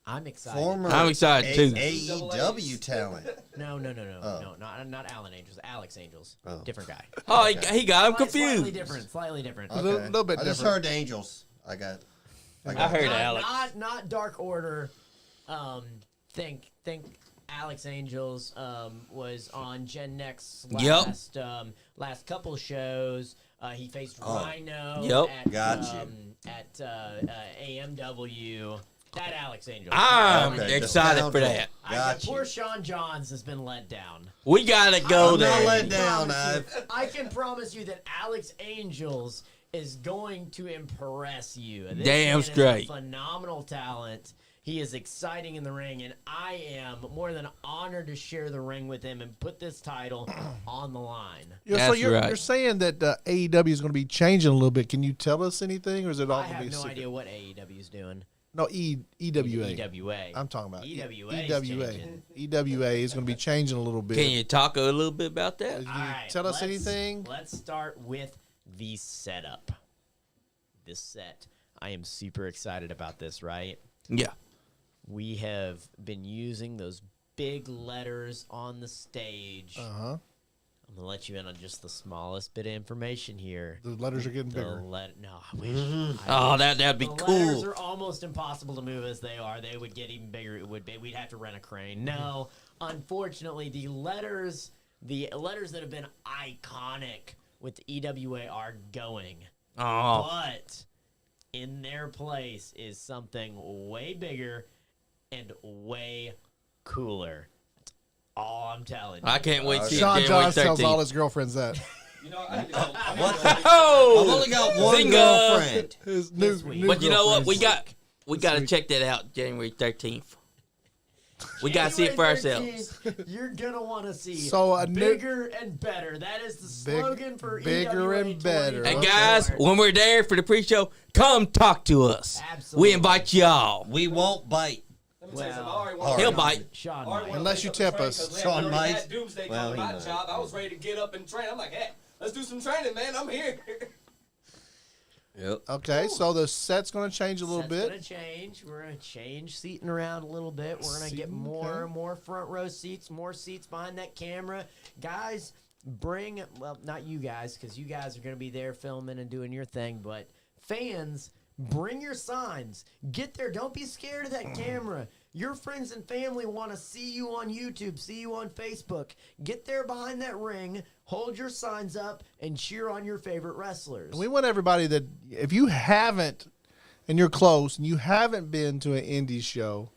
I'm excited. Former I'm excited, too. AEW talent. No, Oh. not Alan Angels. Alex Angels. Oh. Different guy. Oh, he got him Slightly confused. different. Slightly different. A little bit I just different. heard the Angels. I got I heard Alex. Not Dark Order. Think Alex Angels was on Gen Next last couple shows. He faced Rhino at AMW. That Alex Angels. I'm excited for that. Poor Sean Jahns has been let down. We gotta go there. Not let down. I can promise you that Alex Angels is going to impress you. This Damn man straight. is a phenomenal talent. He is exciting in the ring, and I am more than honored to share the ring with him and put this title on the line. So you're saying that AEW is going to be changing a little bit. Can you tell us anything, or is it all I going to be have no secret? idea what AEW is doing. No, EWA. EWA. I'm talking about EWA. EWA is going to be changing a little bit. Can you talk a little bit about that? Can you All right, tell us anything? Let's start with the setup. This set. I am super excited about this, right? Yeah. We have been using those big letters on the stage. Uh-huh. I'm going to let you in on just the smallest bit of information here. The letters are getting bigger. No, I wish. Oh, that'd be the cool. letters are almost impossible to move as they are. They would get even bigger. We'd have to rent a crane. No, unfortunately, the letters that have been iconic with the EWA are going. Oh. But in their place is something way bigger and way cooler. That's all I'm telling you. I can't wait to see it Sean January Jones tells 13th. all his girlfriends that. You know, I need to go. Oh! I've only got one Zinga. girlfriend. His This week. But you know what? girlfriends. We got to check that out January 13th. We got to see it for January ourselves. 13th, You're going to want to see So a new- bigger and better. That is the slogan for bigger EWA and better. And Okay. guys, when we're there for the pre-show, come talk to us. Absolutely. We invite y'all. We won't bite. Let me tell you something. I Well, already wanted He'll to- bite. Sean I already might. wanted to Unless wake you up and tip train us. 'cause we Sean already might. had Doomsday Well, coming he my might. job. I was ready to get up and train. I'm like, hey, let's do some training, man. I'm here. Yep. Okay, so the set's going to change a little Set's bit. gonna change. We're gonna change seating around a little bit. We're gonna get Seating, more okay. and more front row seats, more seats behind that camera. Guys, not you guys, because you guys are gonna be there filming and doing your thing, but fans, bring your signs. Get there. Don't be scared of that camera. Your friends and family want to see you on YouTube, see you on Facebook. Get there behind that ring, hold your signs up, and cheer on your favorite wrestlers. And we want everybody that if you haven't, and you're close, and you haven't been to an indie show,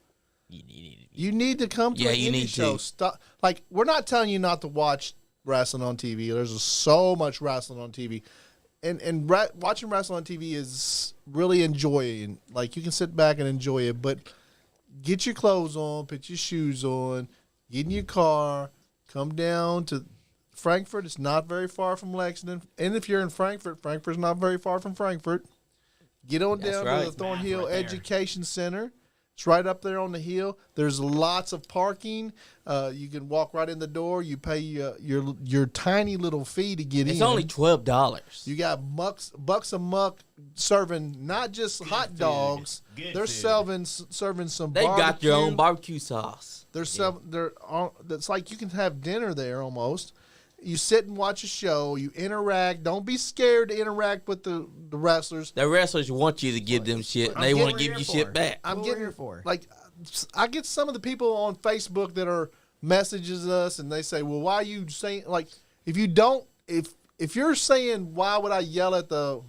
you need to come to Yeah, an you indie need show. to. Stop. Like, we're not telling you not to watch wrestling on TV. There's so much wrestling on TV. And watching wrestling on TV is really enjoying. Like, you can sit back and enjoy it, but get your clothes on, put your shoes on, get in your car, come down to Frankfurt. It's not very far from Lexington. And if you're in Frankfurt, Frankfurt's not very far from Frankfurt. Get on That's down right. to the Thornhill Math right there. Education Center. It's right up there on the hill. There's lots of parking. You can walk right in the door. You pay your tiny little fee to get in. It's only $12. You got Bucks a Muck serving not just hot dogs. Good They're food. serving some They barbecue. got their own barbecue sauce. It's like you can have dinner there almost. You sit and watch a show. You interact. Don't be scared to interact with the wrestlers. The wrestlers want you to give them shit, and they getting- want to give you shit back. I'm What we're getting here for. like I get some of the people on Facebook that are messages us and they say, "Well, why are you saying like if you're saying why would I yell at the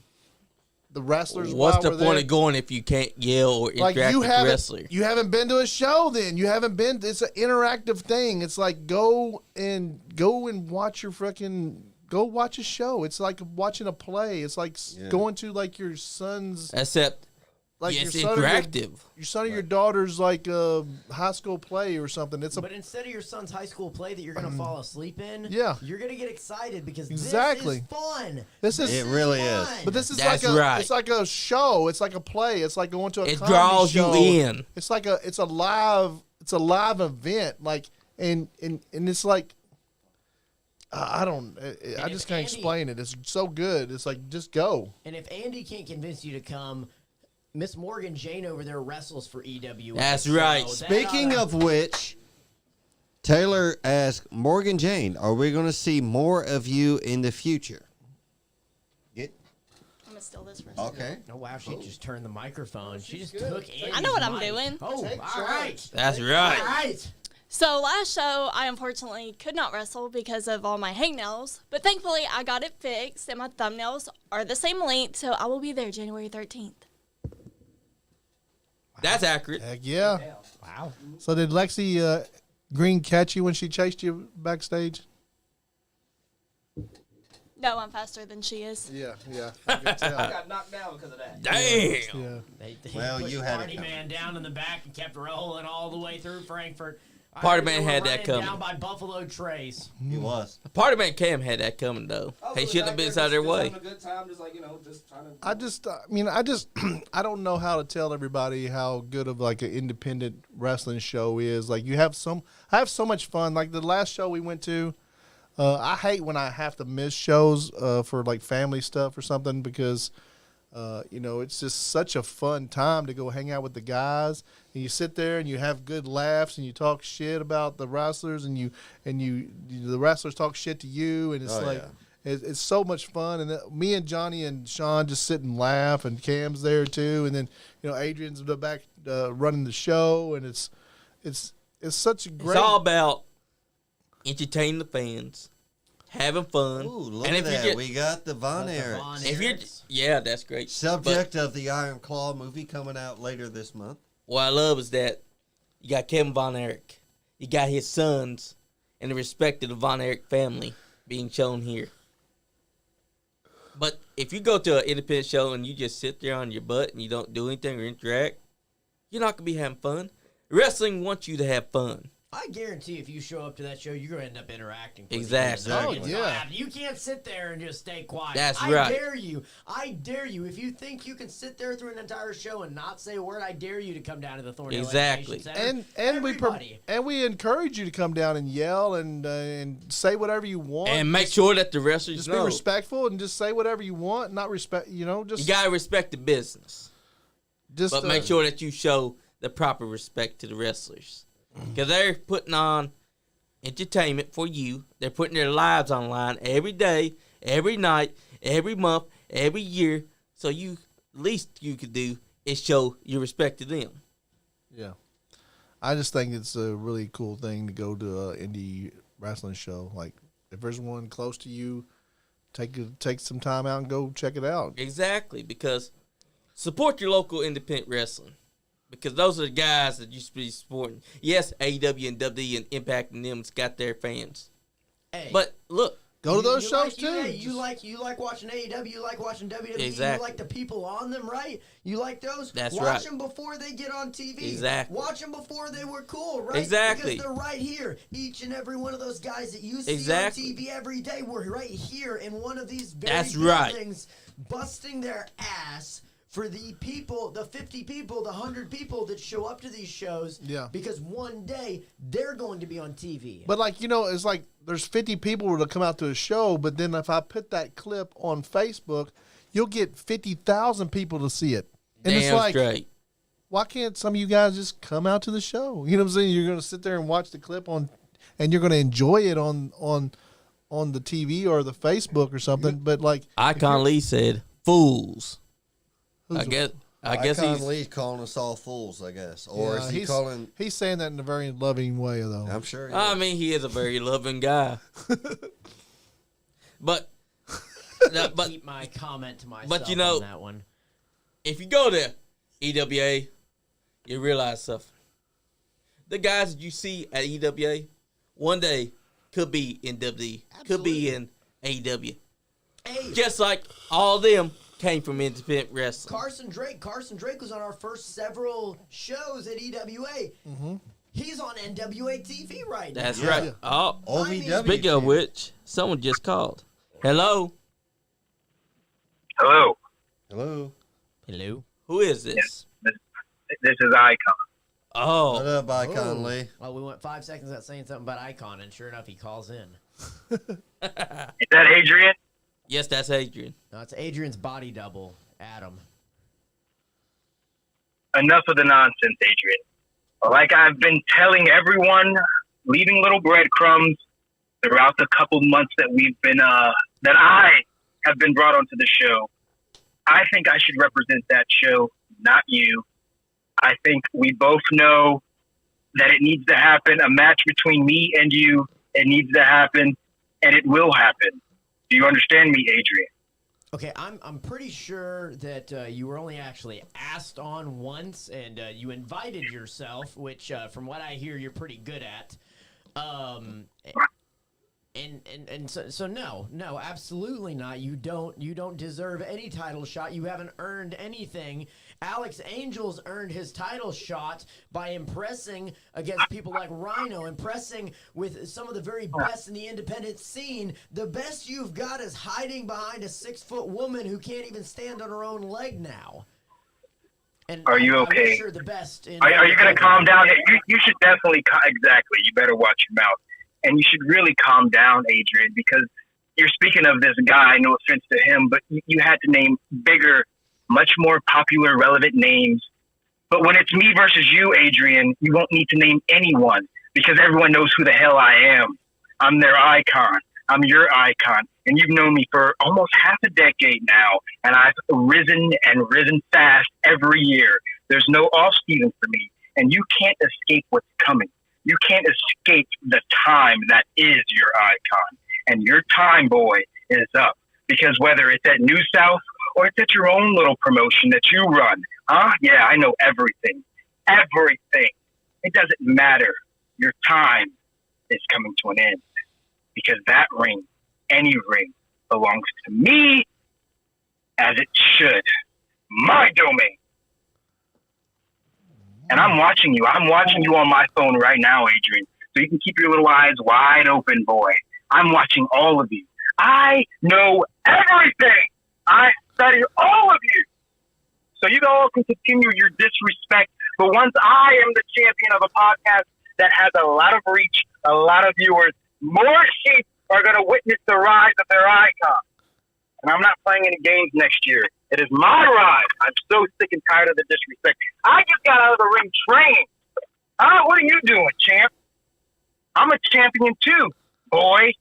wrestlers? What's while the we're point there?" of going if you can't yell or Like interact you with the wrestler? haven't been to a show then. You haven't been. It's an interactive thing. It's like go and watch watch a show. It's like watching a play. It's like going to like your son's Except, like it's your son or interactive. your son or your daughter's like a high school play or something. It's a But instead of your son's high school play that you're going to fall asleep in, Yeah. you're going to get excited because Exactly. this is fun. this is It really is. fun. but this is That's like a right. it's like a show. It's like a play. It's like going to a It comedy draws show. you in. It's like it's a live event. Like and it's like I just can't Andy- explain it. It's so good. It's like just go. And if Andy can't convince you to come, Miss Morgan Jane over there wrestles for EWA. That's right. that Speaking oughta- of which, Taylor asked Morgan Jane, "Are we going to see more of you in the future?" I'm gonna stay steal this for a second. Okay. Oh wow, she just turned the microphone. She just took Andy's I know what I'm mic. doing. Oh, Take all charge. right. That's All right. right. So last show, I unfortunately could not wrestle because of all my hangnails, but thankfully I got it fixed and my thumbnails are the same length, so I will be there January 13th. That's accurate. Heck yeah. Wow. So did Lexi Green catch you when she chased you backstage? No, I'm faster than she is. Yeah. I can tell. I got knocked down because of that. Damn. Yeah. They Well, pushed you had it Party coming. Man down in the back and kept rolling all the way through Frankfurt. Party They Man were had that running coming. Down by Buffalo Trace. He was. Party Man Cam had that coming though. He shouldn't have been out of their way. Having a good time, just just trying to. I don't know how to tell everybody how good of like an independent wrestling show is. Like I have so much fun. Like the last show we went to, I hate when I have to miss shows for like family stuff or something because, it's just such a fun time to go hang out with the guys and you sit there and you have good laughs and you talk shit about the wrestlers and the wrestlers talk shit to you and it's it's so much fun. And me and Johnny and Sean just sit and laugh and Cam's there too. And then, Adrian's in the back running the show and it's such a great. It's all about entertaining the fans, having fun. Ooh, look and at if you that. get, We got the Von Erichs. Von if you're, Erichs. yeah, that's great. Subject of the Iron Claw movie coming out later this month. What I love is that you got Kevin Von Erich, you got his sons, and the respect of the Von Erich family being shown here. But if you go to an independent show and you just sit there on your butt and you don't do anything or interact, you're not going to be having fun. Wrestling wants you to have fun. I guarantee if you show up to that show, you're going to end up interacting. with Exactly. the Oh, audience. yeah. You can't sit there and just stay quiet. That's I right. dare you. I dare you. If you think you can sit there through an entire show and not say a word, I dare you to come down to the Thornhill Exactly. Education Center. And we encourage you to come down and yell and say whatever you want. And make sure that the wrestlers just know. be respectful and just say whatever you want. Not respect, just You got to respect the business. just But make sure that you show the proper respect to the wrestlers. Because they're putting on entertainment for you. They're putting their lives online every day, every night, every month, every year. So least you could do is show your respect to them. Yeah, I just think it's a really cool thing to go to an indie wrestling show. Like if there's one close to you, take some time out and go check it out. Exactly, because support your local independent wrestling. Because those are the guys that you should be supporting. Yes, AEW and WWE and Impact and them's got their fans. Hey, But look, Go to those you shows like, too. Hey, you like watching AEW, you like watching WWE, Exactly. you like the people on them, right? You like those? That's Watch right. them before they get on TV. Exactly. Watch them before they were cool, right? Exactly. Because they're right here. Each and every one of those guys that you see Exactly. on TV every day were right here in one of these very That's right. buildings, busting their ass for the people, the 50 people, the 100 people that show up to these shows. Yeah. Because one day they're going to be on TV. But it's like there's 50 people to come out to a show, but then if I put that clip on Facebook, you'll get 50,000 people to see it. And it's damn like, straight. why can't some of you guys just come out to the show? You know what I'm saying? You're going to sit there and watch the clip and you're going to enjoy it on the TV or the Facebook or something. But like Icon Lee said, fools. I guess Icon he's Lee's calling us all fools, I guess. Or is he he's calling... He's saying that in a very loving way, though. I'm sure he I is. mean, he is a very loving guy. but Keep my comment to myself but you know- on that one. if you go to EWA, you realize something. The guys that you see at EWA, one day could be in WWE, could be in AEW. Hey, Just like all them came from independent wrestling. Carson Drake was on our first several shows at EWA. Mm-hmm. He's on NWA TV right now. That's Yeah. right. Oh, OVW. speaking of which, someone just called. Hello? Hello, Hello. Hello. Who is this? this is Icon. What Oh, up, Icon Oh. Lee? Well, we went 5 seconds without saying something about Icon, and sure enough, he calls in. Is that Adrian? yes, that's Adrian. No, it's Adrian's body double, Adam. Enough of the nonsense, Adrian. Like I've been telling everyone, leaving little breadcrumbs throughout the couple months that we've been, that I have been brought onto the show. I think I should represent that show, not you. I think we both know that it needs to happen. A match between me and you, it needs to happen, and it will happen. Do you understand me, Adrian? Okay, I'm pretty sure that you were only actually asked on once, and you invited yourself, which, from what I hear, you're pretty good at. So no, absolutely not. You don't deserve any title shot. You haven't earned anything. Alex Angel's earned his title shot by impressing against people like Rhino, impressing with some of the very best in the independent scene. The best you've got is hiding behind a 6-foot woman who can't even stand on her own leg now. And are you okay? I wish her the best. Are you going to calm down? You should definitely, exactly. You better watch your mouth. And you should really calm down, Adrian, because you're speaking of this guy, no offense to him, but you had to name bigger, much more popular, relevant names. But when it's me versus you, Adrian, you won't need to name anyone because everyone knows who the hell I am. I'm their icon. I'm your icon. And you've known me for almost half a decade now, and I've risen and risen fast every year. There's no off-season for me, and you can't escape what's coming. You can't escape the time that is your icon. And your time, boy, is up. Because whether it's at New South or it's at your own little promotion that you run, yeah, I know everything. Everything. It doesn't matter. Your time is coming to an end. Because that ring, any ring, belongs to me as it should. My domain. And I'm watching you. I'm watching you on my phone right now, Adrian. So you can keep your little eyes wide open, boy. I'm watching all of you. I know everything. I study all of you. So you all can continue your disrespect. But once I am the champion of a podcast that has a lot of reach, a lot of viewers, more sheep are going to witness the rise of their icon. And I'm not playing any games next year. It is my rise. I'm so sick and tired of the disrespect. I just got out of the ring training. What are you doing, champ? I'm a champion too, boy.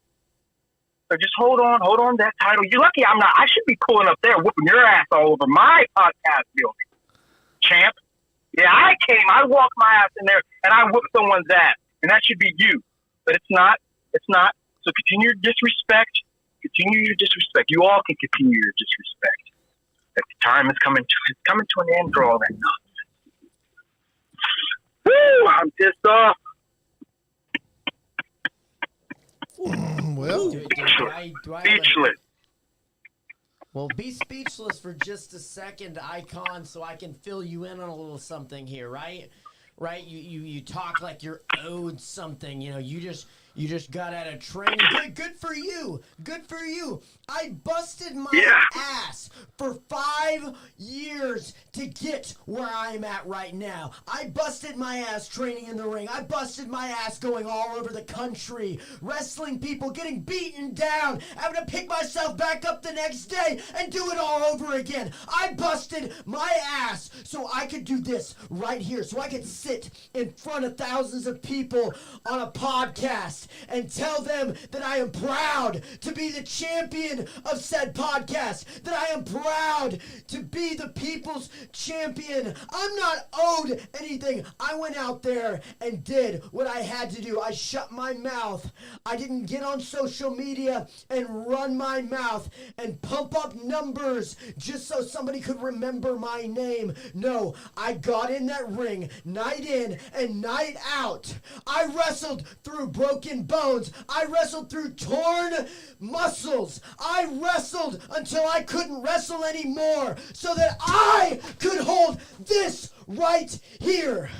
So just hold on to that title. You're lucky I'm not. I should be pulling up there, whooping your ass all over my podcast building, champ. Yeah, I walked my ass in there, and I whooped someone's ass, and that should be you. But it's not. It's not. So continue your disrespect. Continue your disrespect. You all can continue your disrespect. The time is coming to an end for all that nonsense. Woo! I'm pissed off. Well, Speechless. Well, be speechless for just a second, Icon, so I can fill you in on a little something here, right? Right? You talk like you're owed something. You know, you just got out of training. Good for you. Good for you. I busted my ass for 5 years to get where I'm at right now. I busted my ass training in the ring. I busted my ass going all over the country, wrestling people, getting beaten down, having to pick myself back up the next day and do it all over again. I busted my ass so I could do this right here, so I could sit in front of thousands of people on a podcast and tell them that I am proud to be the champion of said podcast, that I am proud to be the people's champion. I'm not owed anything. I went out there and did what I had to do. I shut my mouth. I didn't get on social media and run my mouth and pump up numbers just so somebody could remember my name. No, I got in that ring night in and night out. I wrestled through broken bones. I wrestled through torn muscles. I wrestled until I couldn't wrestle anymore so that I could hold this right here.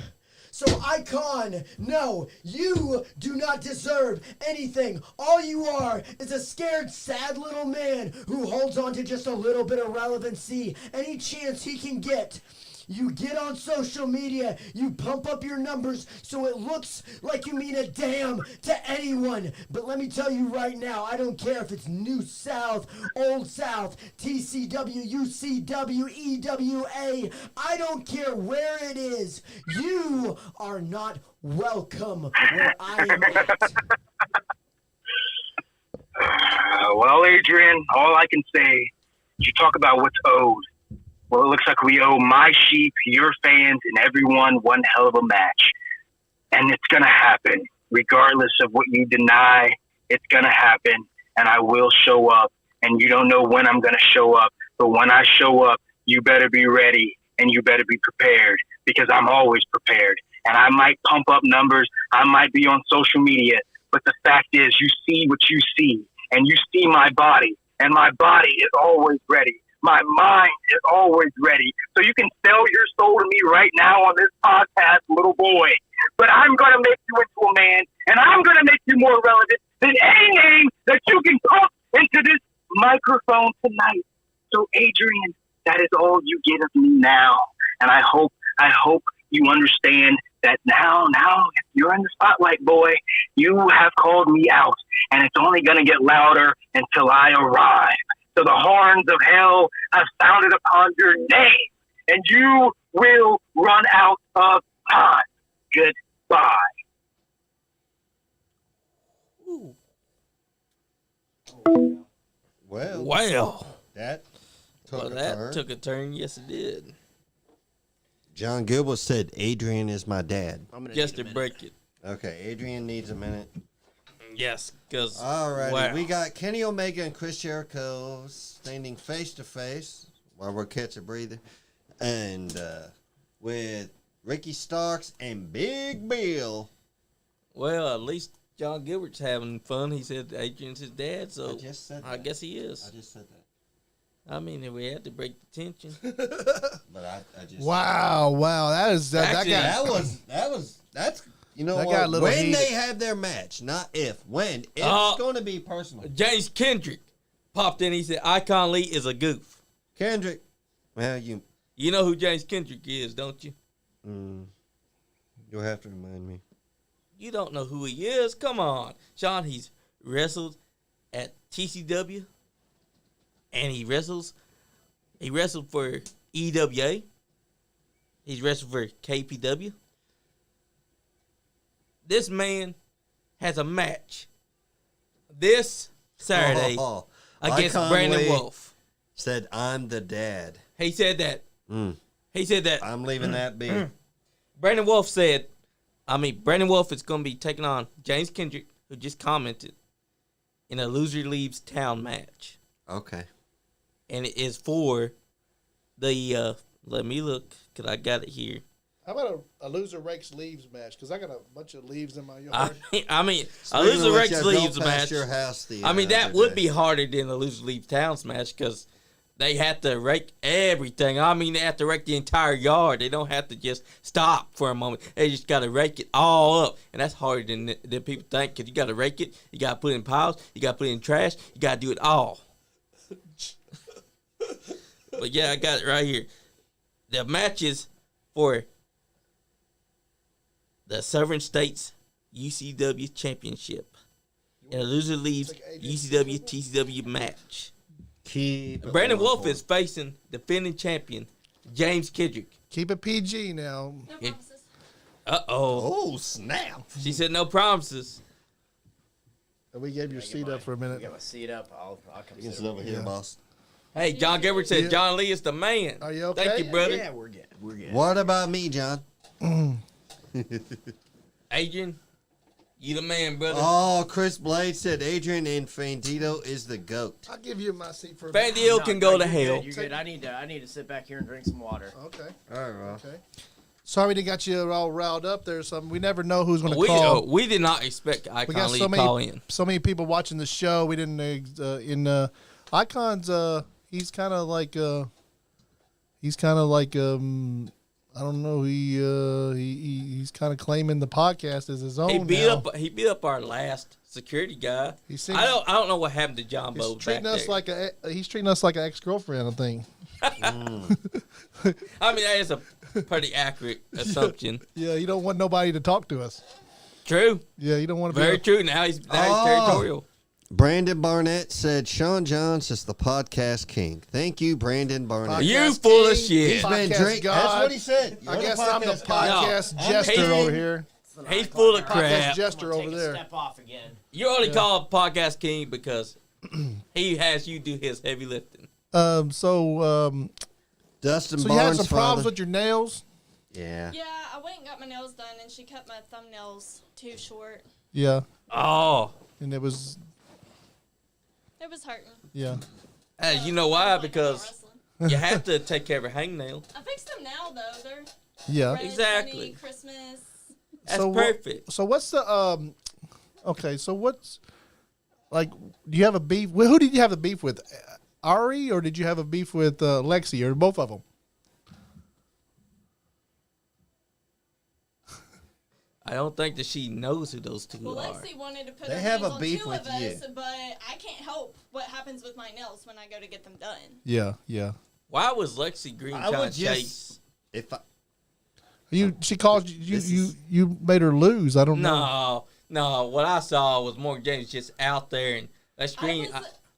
So, Icon, no, you do not deserve anything. All you are is a scared, sad little man who holds on to just a little bit of relevancy any chance he can get. You get on social media, you pump up your numbers so it looks like you mean a damn to anyone. But let me tell you right now, I don't care if it's New South, Old South, TCW, UCW, EWA. I don't care where it is. You are not welcome where I am at. Well, Adrian, all I can say is you talk about what's owed. Well, it looks like we owe my sheep, your fans, and everyone one hell of a match. And it's going to happen. Regardless of what you deny, it's going to happen. And I will show up. And you don't know when I'm going to show up. But when I show up, you better be ready and you better be prepared, because I'm always prepared. And I might pump up numbers. I might be on social media. But the fact is, you see what you see. And you see my body. And my body is always ready. My mind is always ready. So you can sell your soul to me right now on this podcast, little boy. But I'm going to make you into a man, and I'm going to make you more relevant than any name that you can pump into this microphone tonight. So, Adrian, that is all you get of me now. And I hope you understand that now you're in the spotlight, boy. You have called me out, and it's only going to get louder until I arrive. So the horns of hell have sounded upon your name, and you will run out of time. Goodbye. Well, that took a turn. Yes, it did. John Gilbert said, Adrian is my dad. Just to break it. Okay, Adrian needs a minute. Yes, because... Alrighty, we got Kenny Omega and Chris Jericho standing face to face while we're catching a breather. And with Ricky Starks and Big Bill. Well, at least John Gilbert's having fun. He said Adrian's his dad, so I just said that. I guess he is. I just said that. I mean, we had to break the tension. But I just Wow, that's you know that what? got a little when heated. they have their match, not if. When. It's going to be personal. James Kendrick popped in. He said, Icon Lee is a goof. Kendrick. Well, You know who James Kendrick is, don't you? You'll have to remind me. You don't know who he is? Come on. Sean, he's wrestled at TCW. And he wrestled for EWA. He's wrestled for KPW. This man has a match this Saturday against Icon Brandon Lee Wolf. Said, I'm the dad. He said that. He said that. I'm leaving that be. Brandon Wolf said, Brandon Wolf is going to be taking on James Kendrick, who just commented, in a loser leaves town match. Okay. And it is for the, let me look, because I got it here. How about a loser rakes leaves match? Because I got a bunch of leaves in my yard. A loser rakes leaves match. Your house that would be harder than a loser leaves towns match, because they have to rake everything. They have to rake the entire yard. They don't have to just stop for a moment. They just got to rake it all up. And that's harder than people think, because you got to rake it. You got to put it in piles. You got to put it in trash. You got to do it all. But yeah, I got it right here. The matches for the Southern States UCW Championship. And a loser leaves UCW TCW match. Brandon Wolf is facing defending champion James Kendrick. Keep it PG now. No promises. Oh, snap. She said no promises. We gave your seat up for a minute. Get my seat up. I'll come You can sit sit over here, boss. Hey, John Gilbert said John Lee is the man. Are you okay? Thank you, brother. Yeah, we're good. We're good. What about me, John? Adrian, you the man, brother. Oh, Chris Blade said Adrian Infantino is the GOAT. I'll give you my seat for a minute. Fandil can go to hell. You're good. I need to sit back here and drink some water. Okay. All right, Rob. Okay. Sorry they got you all riled up there. We never know who's going to call. We did not expect We Icon got Lee to call in. so many people watching the show. We didn't Icon's. He's kind of like I don't know. He's kind of claiming the podcast as his own. He beat up our last security guy. I don't know what happened to John Bo. He's treating us like an ex-girlfriend, I think. That is a pretty accurate assumption. Yeah, you don't want nobody to talk to us. True. Yeah, you don't want to Very true. Now he's territorial. Brandon Barnett said Sean Johns is the podcast king. Thank you, Brandon Barnett. You full of shit. He's been drinking. That's what he said. I guess I'm the podcast No. jester over here. He's full of Podcast crap. jester over there. Step off again. You only call him podcast king because he has you do his heavy lifting. Does Dustin So Barnes' you had some problems father. with your nails? Yeah. Yeah, I went and got my nails done, and she cut my thumbnails too short. Yeah. Oh. And it was, It was hurting. yeah. Hey, you know why? Like, Because wrestling. you have to take care of your hangnail. I fixed them now, though. They're Yeah. red, Exactly. sunny, Christmas. That's So what- perfect. So what's the okay, so what's like do you have a beef who did you have the beef with? Ari, or did you have a beef with Lexi, or both of them? I don't think that she knows who those two Well, are. Lexi wanted to put They her have hands a on beef two with of us, you. but I can't help what happens with my nails when I go to get them done. Yeah, yeah. Why was Lexi Green I trying would to just- chase? If I, She caused you This you is- you made her lose. I don't know. No. What I saw was Morgan James just out there and Lex Green.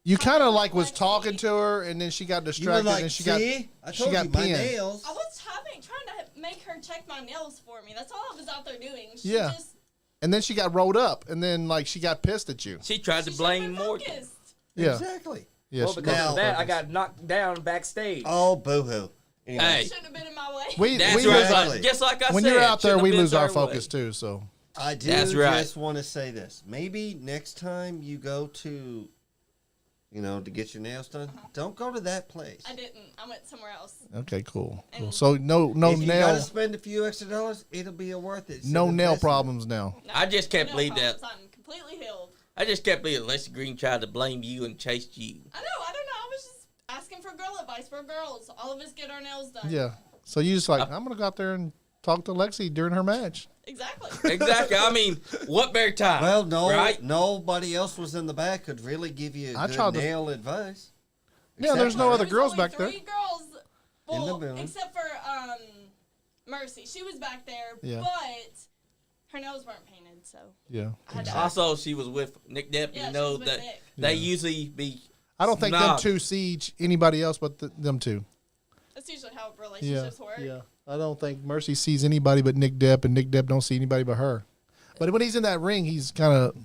You kind of like I was Lexi. talking to her, and then she got you were distracted, like, and she see, I she told got you my pinned. nails. I was trying to make her check my nails for me. That's all I was out there doing. She Yeah. just, and then she got rolled up, and then like she got pissed at you. she tried she to should've blame been Morgan. focused. Yeah, Exactly. yeah. Well, she because Now- of that, I got knocked down backstage. Oh, boo-hoo. Anyway, Hey, Shouldn't have been in my way. we that's we right. lose- Exactly. Just like I when said, you're out there, shouldn't we have been lose our her focus way. too. So I do That's right. just want to say this. Maybe next time you go to, to get your nails done, don't go to that place. I didn't. I went somewhere else. okay, cool. And- So no if you gotta nail spend a few extra dollars, it'll be worth it. It's no an nail investment. problems now. No, I just can't no believe that. problems. I'm completely healed. I just can't believe that Lexi Green tried to blame you and chased you. I know. I don't know. I was just asking for girl advice for girls. All of us get our nails done. Yeah. So you just like I'm gonna go out there and talk to Lexi during her match. Exactly. Exactly. I mean, what better time? Well, no, right? nobody else was in the back could really give you I good tried to- nail advice. Yeah, there's no Except other There was girls only back there. 3 girls. In the Well, building. except for Mercy. She was back there, Yeah. but her nails weren't painted, so Yeah. I had to Also, she was with Nick Depp. Yeah, You she know was with that Nick. they Yeah. usually be. I don't think them snob. two see anybody else but them two. That's usually how Yeah. relationships work. Yeah. I don't think Mercy sees anybody but Nick Depp, and Nick Depp don't see anybody but her. But when he's in that ring, he's kind of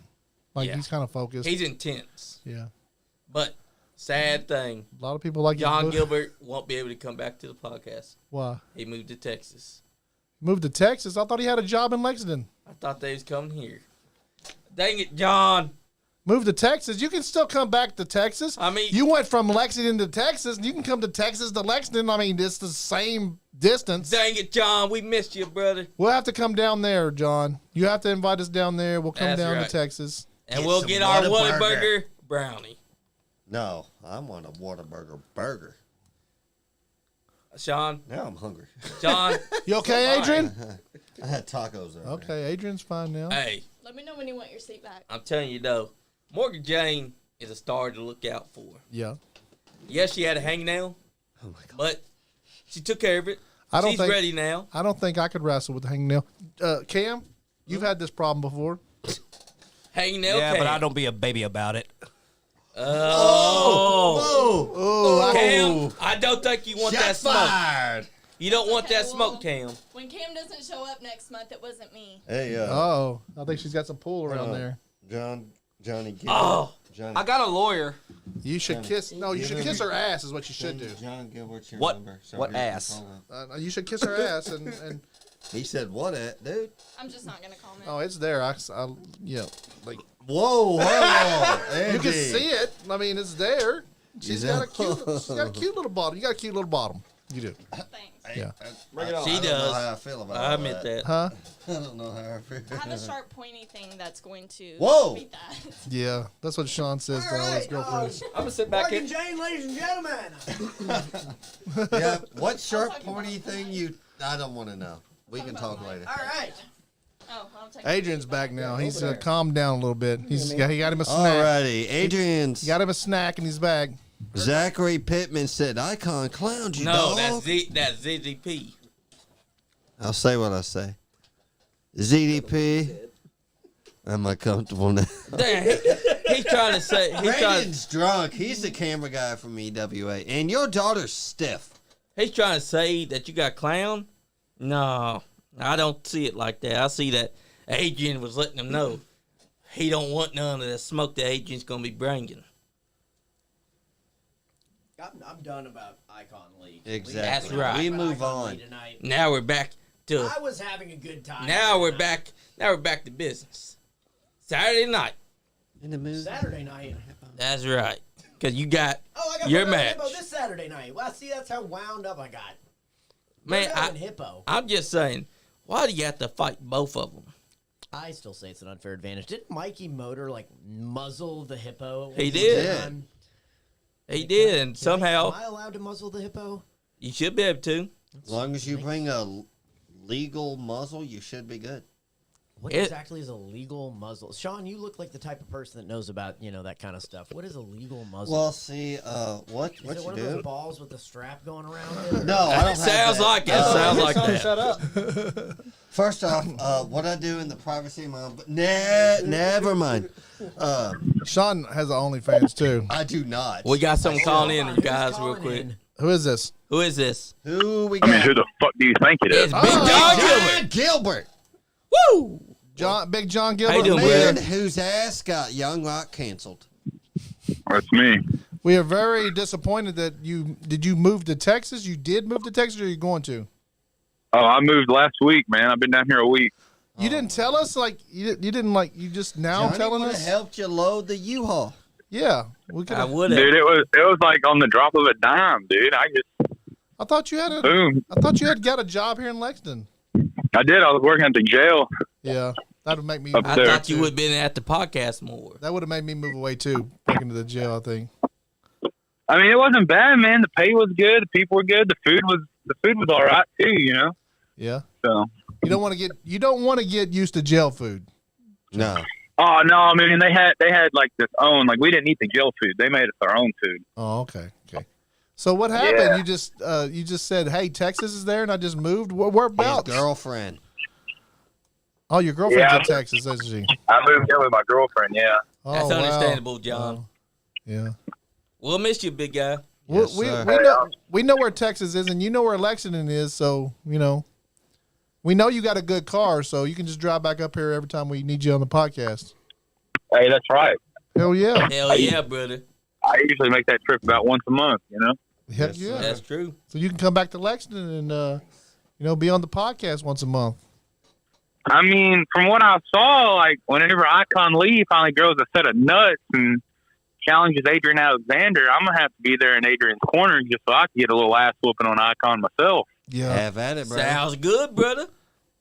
Yeah. he's kind of focused. He's intense. Yeah. But sad thing, A lot of people like John his- Gilbert won't be able to come back to the podcast. Why? He moved to Texas. Moved to Texas. I thought he had a job in Lexington. I thought they was coming here. Dang it, John. Moved to Texas. You can still come back to Texas. I mean- you went from Lexington to Texas. You can come to Texas to Lexington. I mean, it's the same distance. Dang it, John. We missed you, brother. We'll have to come down there, John. You have to invite us down there. We'll come That's down right. to Texas. And Get we'll some get our Whataburger. Whataburger brownie. No, I want a Whataburger burger. Sean, Now I'm hungry. John. You okay, Fine. Adrian? I had tacos earlier. Okay, Adrian's fine now. Hey, Let me know when you want your seat back. I'm telling you though, Morgan Jane is a star to look out for. Yeah. Yes, she had a hangnail, Oh my god. but she took care of it. I don't She's think- ready now. I don't think I could wrestle with the hangnail. Cam, you've had this problem before. Hangnail. yeah, but Cam. I don't be a baby about it. Oh, Oh, Cam, I don't think you want that shots smoke. fired. You don't want Okay, that well- smoke, Cam. When Cam doesn't show up next month, it wasn't me. Hey, Oh, I think she's got some pull around there. Johnny. Gilbert. Oh. Johnny. I got a lawyer. You should kiss. No, you should kiss her ass. Is what you should do. John Gilbert's your What- number. So what here's your ass? phone. You should kiss her ass, and He said, "What at, dude?" I'm just not gonna comment. oh, it's there. Yeah, like Whoa, you can see it. I mean, it's there. She's You got know? a cute little bottom. You got a cute little bottom. You do, Thanks. yeah. Bring it on. She I don't know does. how I feel about I all admit that. Huh? I don't know how I feel. I have a sharp, pointy thing that's going to Whoa! beat that. Yeah, that's what Sean says to all his girlfriends. I'm gonna sit back Morgan here. Jane, ladies and gentlemen. Yeah, what sharp talking pointy about thing you? I don't want to know. We can talk later. All right. Oh, I'll take Adrian's back now. He's calmed down a little bit. He got him a snack. Alrighty, Adrian's. He got him a snack and he's back. Zachary Pittman said, "Icon clowned you, No, dog." that's ZZP. I'll say what I say. ZDP. Am I comfortable now? Damn, he's trying to say. Brandon's drunk. He's the camera guy from EWA, and your daughter's stiff. He's trying to say that you got clown. No, I don't see it like that. I see that Adrian was letting him know he don't want none of the smoke that Adrian's gonna be bringing. I'm done about Icon League. Exactly. That's right. We About move Icon on. League tonight. Now we're back to. I was having a good time. Now we're tonight. back. Now we're back to business. Saturday night. In the mood. Saturday night. That's right. Because you got Oh, I got your Burdo and match. Hippo this Saturday night. Well, see, that's how wound up I got. Man, Burdo and Hippo. I'm just saying, why do you have to fight both of them? I still say it's an unfair advantage. Didn't Mikey Motor like muzzle the hippo? He did. Yeah. He did, and somehow Am I allowed to muzzle the hippo? you should be able to. As long as you bring a legal muzzle, you should be good. What It- exactly is a legal muzzle? Sean, you look like the type of person that knows about, that kind of stuff. What is a legal muzzle? Well, see, what is you it one of those do? balls with the strap going around it? No, I don't. Sounds have that. like it. Sounds like that. Shut up. First off, what I do in the privacy of my own, but never mind. Sean has an OnlyFans too. I do not. We got someone calling in, Hold you on, guys, who's real calling quick. in? Who is this? Who is this? Who we I got? mean, who the fuck do you think it is? It's Big John Gilbert. Gilbert. Woo! Big John Gilbert. How you doing, Man brother? whose ass got Young Rock canceled. That's me. We are very disappointed that did you move to Texas? You did move to Texas, or are you going to? Oh, I moved last week, man. I've been down here a week. You didn't tell us, like you didn't like you just now Johnny telling would've us. helped you load the U-Haul. Yeah, we could. I have would Dude, have. it was like on the drop of a dime, dude. I just, I thought you had boom. got a job here in Lexington. I did. I was working at the jail. Yeah, that would make me. Up I there. thought you would have been at the podcast more. That would have made me move away too, working to the jail. I think. I mean, it wasn't bad, man. The pay was good. The people were good. The food was all right too, Yeah. So. You don't want to get used to jail food. No. Oh no! I mean, they had like this own, like we didn't eat the jail food. They made us our own food. Oh, okay. So what happened? Yeah. You just said, "Hey, Texas is there," and I just moved. His Whereabouts? girlfriend. Oh, your girlfriend's Yeah. in Texas, isn't she? I moved in with my girlfriend. Yeah. Oh, That's wow. understandable, John. Yeah. We'll miss you, big guy. Yes, we sir. we know where Texas is, and you know where Lexington is, so we know you got a good car, so you can just drive back up here every time we need you on the podcast. Hey, that's right. Hell yeah. Hell yeah, brother. I usually make that trip about once a month. Heck yeah. That's true. So you can come back to Lexington and be on the podcast once a month. I mean, from what I saw, like whenever Icon Lee finally grows a set of nuts and challenges Adrian Alexander, I'm gonna have to be there in Adrian's corner just so I can get a little ass whooping on Icon myself. Yeah. Have at it, bro. Sounds good, brother.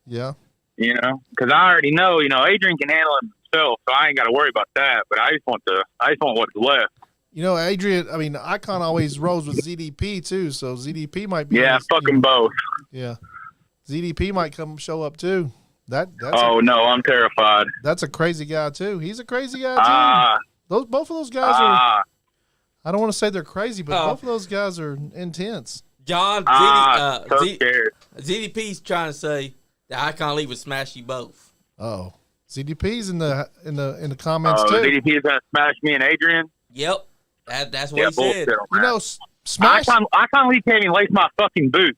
Yeah. Because I already know, Adrian can handle it himself, so I ain't got to worry about that. But I just want what's left. Adrian, Icon always rolls with ZDP too, so ZDP might be. Yeah, fucking both. Yeah. ZDP might come show up too. That's No, I'm terrified. that's a crazy guy too. He's a crazy guy too. Both of those guys are. I don't want to say they're crazy, but both of those guys are intense. John, so scared. ZDP's trying to say that Icon Lee would smash you both. Oh, ZDP's in the comments too. ZDP is gonna smash me and Adrian. Yep. That's what Yeah, he said. bullshit on that. Smash. Icon Lee can't even lace my fucking boots.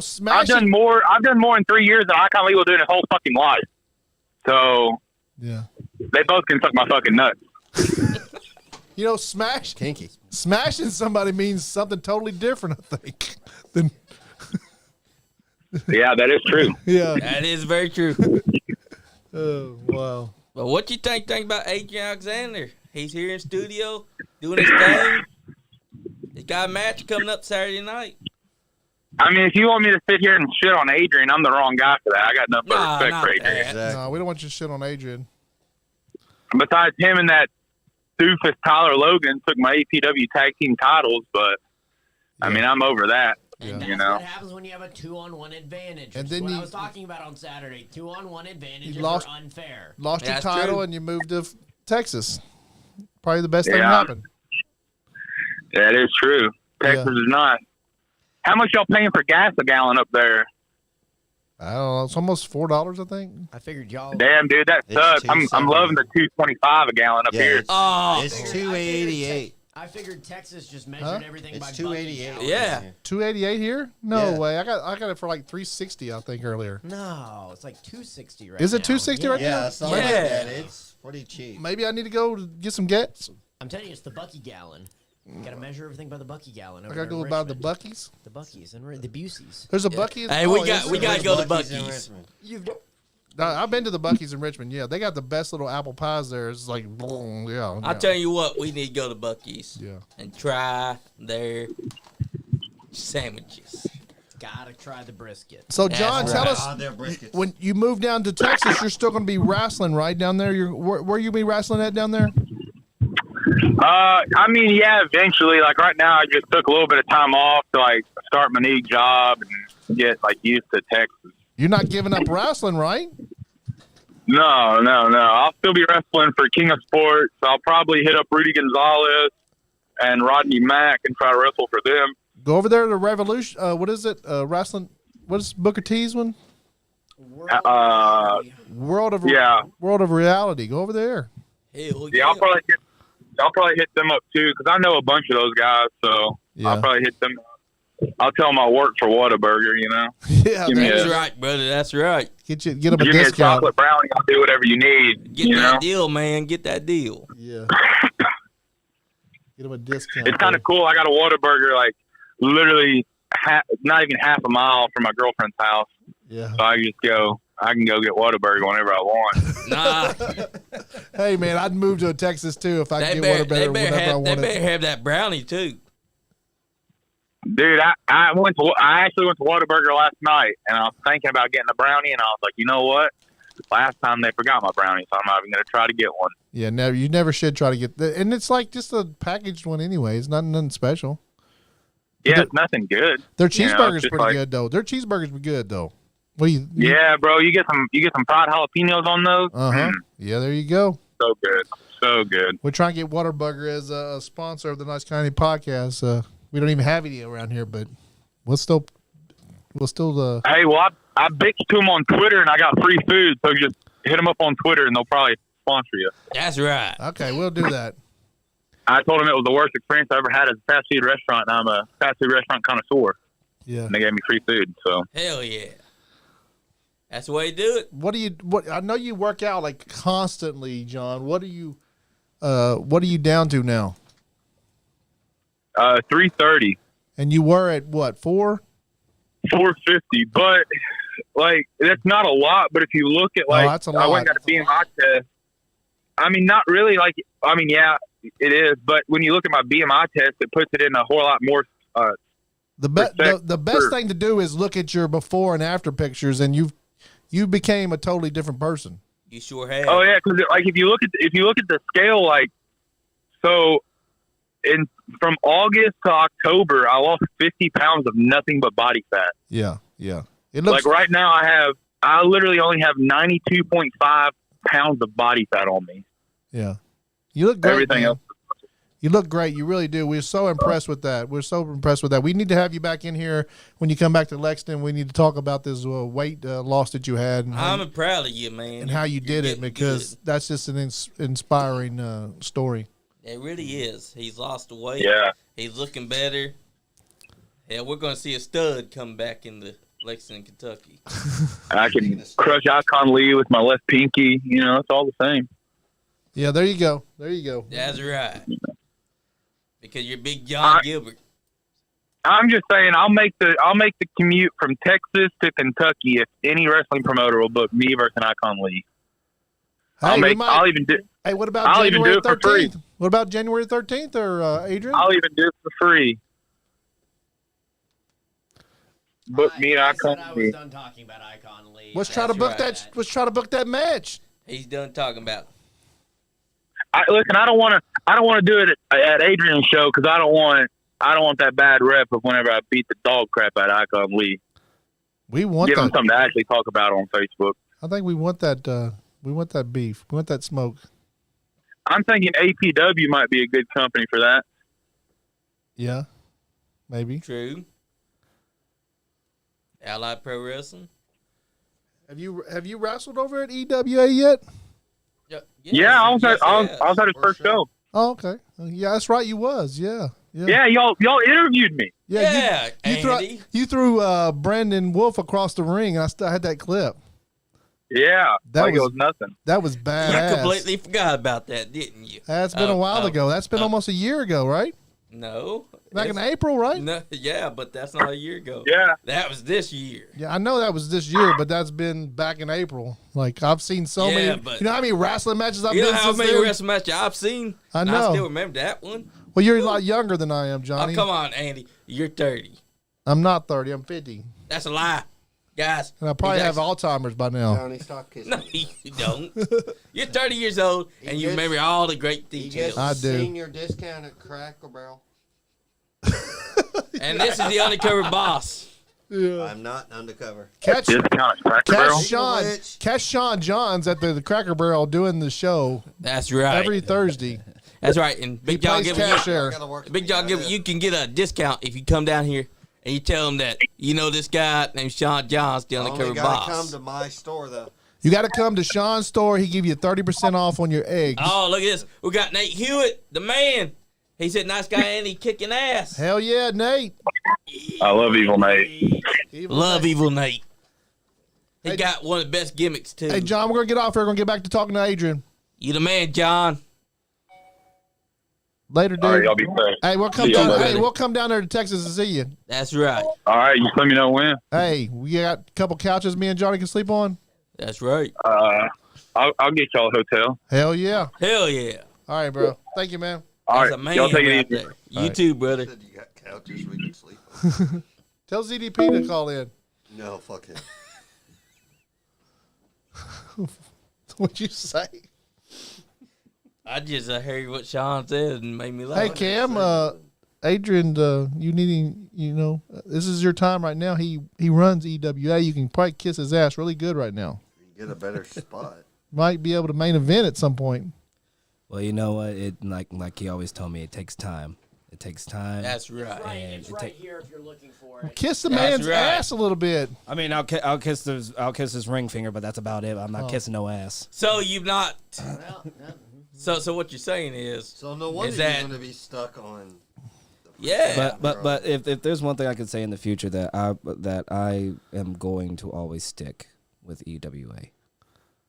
Smash. I've done more in 3 years than Icon Lee will do in his whole fucking life. So Yeah. they both can suck my fucking nuts. Smash. Kinky. Smashing somebody means something totally different, I think. Than Yeah, that is true. yeah. That is very true. Oh wow. But what you think about Adrian Alexander? He's here in studio doing his thing. He's got a match coming up Saturday night. I mean, if you want me to sit here and shit on Adrian, I'm the wrong guy for that. I got nothing but Nah, respect not for Adrian. that. Exactly. No, we don't want you to shit on Adrian. Besides him and that doofus Tyler Logan took my APW tag team titles, but I mean, I'm over that. And Yeah. that's what happens when you have a 2-on-1 advantage. And And then what I you- was talking about on Saturday. 2-on-1 advantages lost- are unfair. Lost your That's title true. and you moved to Texas. Probably the best thing Yeah. that happened. That is true. Texas is not. How much y'all paying for gas a gallon up there? I don't know. It's almost $4, I think. I figured y'all. Damn, dude, that It's sucks. I'm $2.70. loving the $2.25 a gallon up Yeah, here. Oh, It's 288. I figured Texas just measured everything by It's bucket 288. gallons. Yeah. 288 here? No Yeah. way. I got it for like 360, I think, earlier. No, it's like 260 right Is it now. 260 right now? Yeah, something like Yeah. that. It's pretty cheap. Maybe I need to go to get some gas. I'm telling you, it's the Bucky gallon. Got to measure everything by the Bucky gallon. I gotta go by the Bucky's. The Bucky's and the Buseys. There's a Bucky's. Hey, we gotta go to Bucky's. I've been to the Bucky's in Richmond. Yeah, they got the best little apple pies there. It's like, yeah. I'll tell you what, we need to go to Bucky's. Yeah. And try their sandwiches. Gotta try the brisket. So, John, tell us, when you move down to Texas, you're still going to be wrestling, right, down there? Where you be wrestling at down there? I mean, yeah, eventually. Like right now, I just took a little bit of time off to like start my new job and get like used to Texas. You're not giving up wrestling, right? No. I'll still be wrestling for King of Sports. I'll probably hit up Rudy Gonzalez and Rodney Mack and try to wrestle for them. Go over there to Revolution. What is it? Wrestling. What is Booker T's one? World of Reality. Go over there. Hell yeah, I'll probably hit them up too because I know a bunch of those guys. So yeah. I'll probably hit them. I'll tell them I work for Whataburger. You know. Yeah, that's right, brother. That's right. Get them a discount. Give me a chocolate brownie. I'll do whatever you need. Get that deal, man. Get that deal. Yeah. Get them a discount. It's kind of cool. I got a Whataburger like literally not even half a mile from my girlfriend's house. Yeah. So I can go get Whataburger whenever I want. Nah. Hey man, I'd move to Texas too if I could get Whataburger whenever I wanted. They better have that brownie too. Dude, I actually went to Whataburger last night, and I was thinking about getting a brownie, and I was like, you know what? Last time they forgot my brownie, so I'm not even going to try to get one. Yeah, you never should try to get and it's like just a packaged one anyway. It's nothing special. Yeah, it's nothing good. Their cheeseburger's pretty good though. Their cheeseburgers be good though. What do you? Yeah, bro, you get some fried jalapenos on those. Yeah, there you go. So good. We're trying to get Whataburger as a sponsor of the NiceGuyAndy Podcast. We don't even have any around here, but we'll still. Hey, well, I bitched to them on Twitter, and I got free food. So just hit them up on Twitter, and they'll probably sponsor you. That's right. Okay, we'll do that. I told them it was the worst experience I ever had at a fast food restaurant, and I'm a fast food restaurant connoisseur. Yeah, and they gave me free food. So hell yeah, that's the way to do it. What I know you work out like constantly, John. What are you down to now? 330. And you were at what, 450, but like that's not a lot. But if you look at like, that's a lot. I went and got a BMI test. I mean, not really. Like, I mean, yeah, it is. But when you look at my BMI test, it puts it in a whole lot more. The best thing to do is look at your before and after pictures, and you became a totally different person. You sure have. Oh yeah, because like if you look at the scale, like so. From August to October, I lost 50 pounds of nothing but body fat. Yeah. It looks like right now I literally only have 92.5 pounds of body fat on me. Yeah. You look great. Everything else. You look great. You really do. We're so impressed with that. We need to have you back in here when you come back to Lexington. We need to talk about this weight loss that you had. I'm proud of you, man. And how you did it, because that's just an inspiring story. It really is. He's lost the weight. Yeah. He's looking better. Yeah, we're going to see a stud come back into Lexington, Kentucky. I can crush Icon Lee with my left pinky. You know, it's all the same. Yeah, there you go. That's right. Because you're big John Gilbert. I'm just saying, I'll make the commute from Texas to Kentucky if any wrestling promoter will book me versus Icon Lee. Hey, I'll even do. Hey, what about I'll January even do it 13th? for free. What about January 13th or Adrian? I'll even do it for free. Book me Icon I Lee. was done talking about Icon Lee. Let's try to book that match. He's done talking about. Listen, I don't want to do it at Adrian's show because I don't want that bad rep of whenever I beat the dog crap out of Icon Lee. We want give him something to actually talk about on Facebook. I think we want that. We want that beef. We want that smoke. I'm thinking APW might be a good company for that. Yeah, maybe. True. Allied Pro Wrestling. Have you wrestled over at EWA yet? Yeah, I was at his first show. Oh, okay. Yeah, that's right. You was. Yeah. Yeah, y'all interviewed me. Yeah, you threw Brandon Wolf across the ring, and I had that clip. Yeah, it was nothing. That was badass. You completely forgot about that, didn't you? That's been a while ago. That's been almost a year ago, right? No. Back in It's- April, right? No, yeah, but that's not a year ago. Yeah. That was this year. Yeah, I know that was this year, but that's been back in April. Like I've seen so Yeah, many. but- You know how many wrestling matches I've You know been how since many then? wrestling matches I've seen? I And know. I still remember that one. Well, you're a lot younger than I am, Oh, Johnny. come on, Andy. You're 30. I'm not 30. I'm 50, That's a lie. Guys. and I probably he's have Alzheimer's by now. Johnny, stop kissing. No, you don't. You're 30 years old, and you gets- remember all the great You details. get I do. senior discount at Cracker Barrel. And this is the undercover boss. I'm not undercover. Catch Discount Cracker Barrel. Catch Sean Johns at the Cracker Barrel doing the show That's right. every Thursday. That's right. And Big John plays Giver, cashier. I gotta work Big John Giver, you can get a discount if you come down here and you tell them that you know this guy named Sean Johns, the Only undercover gotta boss. come to my store though. You got to come to Sean's store. He give you 30% off on your eggs. Oh, look at this. We got Nate Hewitt, the man. He said, nice guy, Andy, kicking ass. Hell yeah, Nate. I love Evil Nate. Love Evil Nate. He Hey, got one of the best gimmicks, too. Hey, John, we're going to get off here. We're going to get back to talking to Adrian. You the man, John. Later, dude. All right, y'all be safe. Hey, we'll come See y'all down. later. Hey, we'll come down there to Texas to see you. That's right. All right, you let me know when. Hey, we got a couple couches me and Johnny can sleep on. That's right. I'll get y'all a hotel. Hell yeah. Hell yeah. All right, bro. Thank you, man. All That's right, a man y'all take right it easy. there. You too, brother. Said you got couches we can sleep on. Tell ZDP to call in. No, fuck him. What'd you say? I just heard what Sean said and made me laugh. Hey, Cam, Adrian, you needing, this is your time right now. He runs EWA. You can probably kiss his ass really good right now. You get a better spot. Might be able to main event at some point. Well, you know what? It like he always told me, it takes time. It takes time. That's right. It's right here if you're looking for it. Kiss the That's man's right. ass a little bit. I mean, I'll kiss his ring finger, but that's about it. I'm not kissing no ass. So you've not. Well, So what you're saying is, So no wonder Is you're that- going to be stuck on. yeah. But if there's one thing I could say in the future that I am going to always stick with EWA.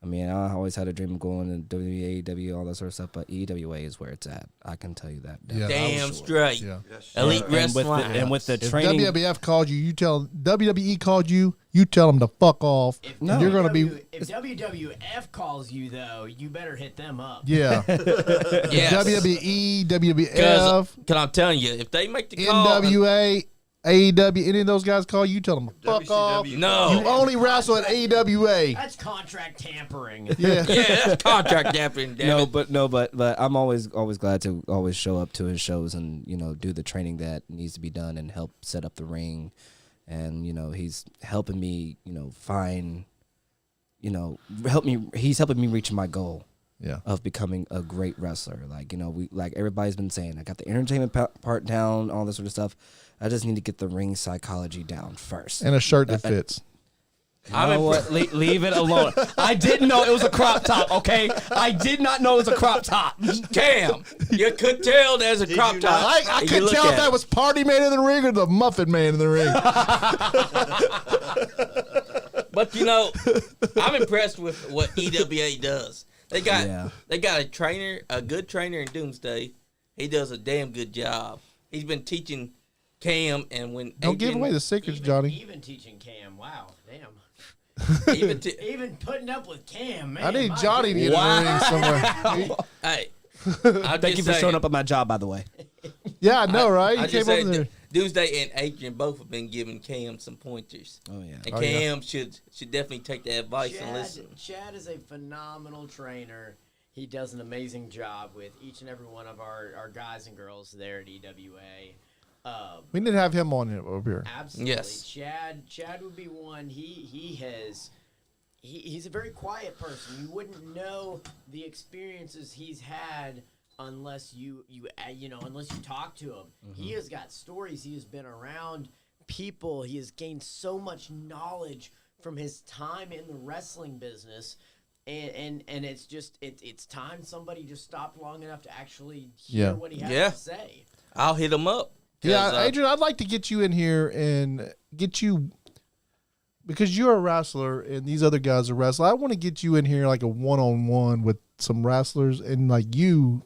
I mean, I always had a dream of going to WWE, AEW, all that sort of stuff, but EWA is where it's at. I can tell you that. Yeah. Damn straight. Yeah. Yes, Elite And with wrestling. the, and with the If training, WWF called you, you tell WWE called you tell them to fuck off. If You're going to be, If WWF calls you though, you better hit them up. yeah. Yes. WWE, Because WWF, I'm telling you, if they make the call, NWA, AEW, any of those guys call you, tell them to fuck off. no, You only wrestle at AWA. That's contract tampering. Yeah. yeah, that's contract dapping. but I'm always glad to always show up to his shows and do the training that needs to be done and help set up the ring, and he's helping me find he's helping me reach my goal. Yeah. Of becoming a great wrestler. Like everybody's been saying, I got the entertainment part down, all this sort of stuff. I just need to get the ring psychology down first. And a shirt that fits. You know what? Leave it alone. I didn't know it was a crop top, okay? I did not know it was a crop top. Cam, you could tell there's a crop you top. I You couldn't look tell if at that it. was Party Man in the ring or the Muffin Man in the ring. But I'm impressed with what EWA does. They got a trainer, a good trainer in Doomsday. He does a damn good job. He's been teaching Cam, and when Don't give away the secrets, Johnny. Even teaching Cam. Wow, damn. even putting up with Cam, man. I need my Johnny to get goodness. in the ring somewhere. hey, Thank you for showing up at my job, by the way. Yeah, I know, right? I He just came say over there. Doomsday and Adrian both have been giving Cam some pointers. Oh, yeah. And Oh, yeah. Cam should definitely take that advice and listen. Chad is a phenomenal trainer. He does an amazing job with each and every one of our guys and girls there at EWA. We need to have him on over here. Absolutely. Yes. Chad would be one. He's a very quiet person. You wouldn't know the experiences he's had unless you talk to him. He has got stories. He has been around people. He has gained so much knowledge from his time in the wrestling business. And it's just it's time somebody just stopped long enough to actually hear what he has Yeah. to say. I'll hit him up. 'Cause, Yeah, Adrian, I'd like to get you in here and get you, because you're a wrestler and these other guys are wrestlers. I want to get you in here like a one-on-one with some wrestlers and like you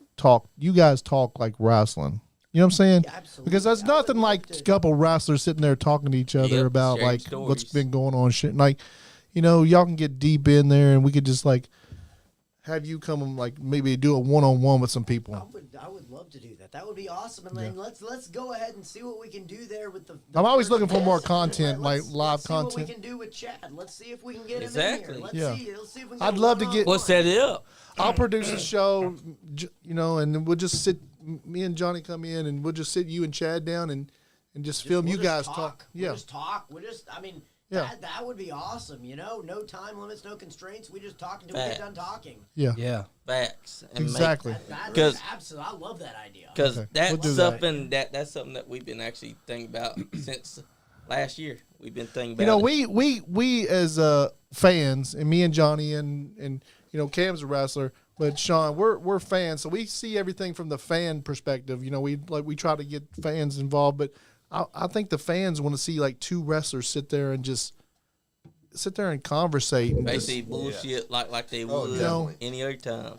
guys talk like wrestling. You know what I'm saying? Yeah, absolutely. Because there's I would nothing love like to- a couple wrestlers sitting there talking to each other Yep, about sharing like what's stories. been going on. Shit, like, you know, y'all can get deep in there, and we could just like have you come and like maybe do a one-on-one with some people. I would love to do that. That would be awesome. And then let's go ahead and see what we can do there with the. I'm always first looking for more guest. content, like Let's live see what content. we can do with Chad. Let's see if we can get Exactly. him in Yeah. here. Let's see if we can. I'd love to get- We'll set it up. I'll produce a show, you know, and then we'll just sit. Me and Johnny come in, and we'll just sit you and Chad down and just film we'll you just guys talk. Yeah, We'll just talk. We'll just. I mean. Yeah. That would be awesome, you know? No time limits, no constraints. We just talk until we get done talking. yeah, Yeah. Facts. And exactly. That's 'Cause- absolutely. I love that idea. Because Okay, that's we'll do that. something that's something that we've been actually thinking about since last year. We've been thinking about You know, it. we as fans, and me and Johnny and you know, Cam's a wrestler, but Sean, we're fans, so we see everything from the fan perspective. You know, we try to get fans involved, but I think the fans want to see like two wrestlers sit there and conversate and just, Basically bullshit like they Oh, would definitely. any other time.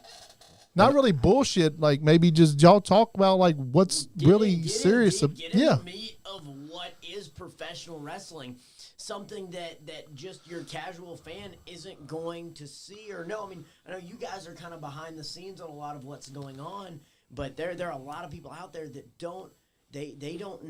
not really bullshit. Like maybe just y'all talk about like what's really serious. Get in Yeah, the meat of what is professional wrestling. Something that just your casual fan isn't going to see or know. I mean, I know you guys are kind of behind the scenes on a lot of what's going on, but there are a lot of people out there that don't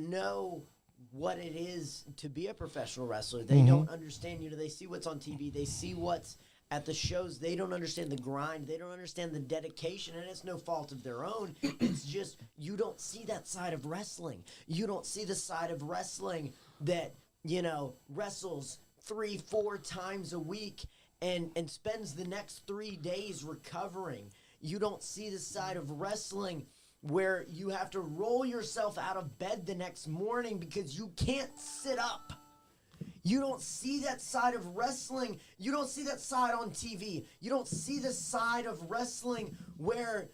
know what it is to be a professional wrestler. They don't understand, you know, they see what's on TV, they see what's at the shows, they don't understand the grind, they don't understand the dedication, and it's no fault of their own. It's just you don't see that side of wrestling. You don't see the side of wrestling that, you know, wrestles 3-4 times a week and spends the next 3 days recovering. You don't see the side of wrestling where you have to roll yourself out of bed the next morning because you can't sit up. You don't see that side of wrestling. You don't see that side on TV. You don't see the side of wrestling where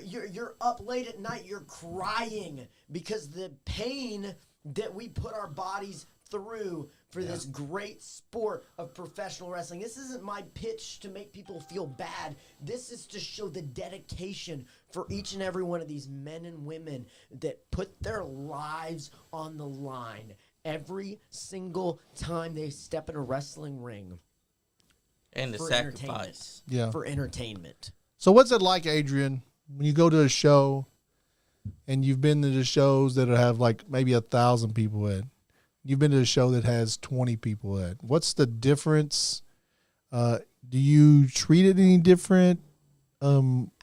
you're up late at night, you're crying because the pain that we put our bodies through for this great sport of professional wrestling. This isn't my pitch to make people feel bad. This is to show the dedication for each and every one of these men and women that put their lives on the line every single time they step in a wrestling ring And the for sacrifice. yeah. for entertainment. So what's it like, Adrian, when you go to a show and you've been to the shows that have like maybe 1,000 people at? You've been to a show that has 20 people at. What's the difference? Do you treat it any different?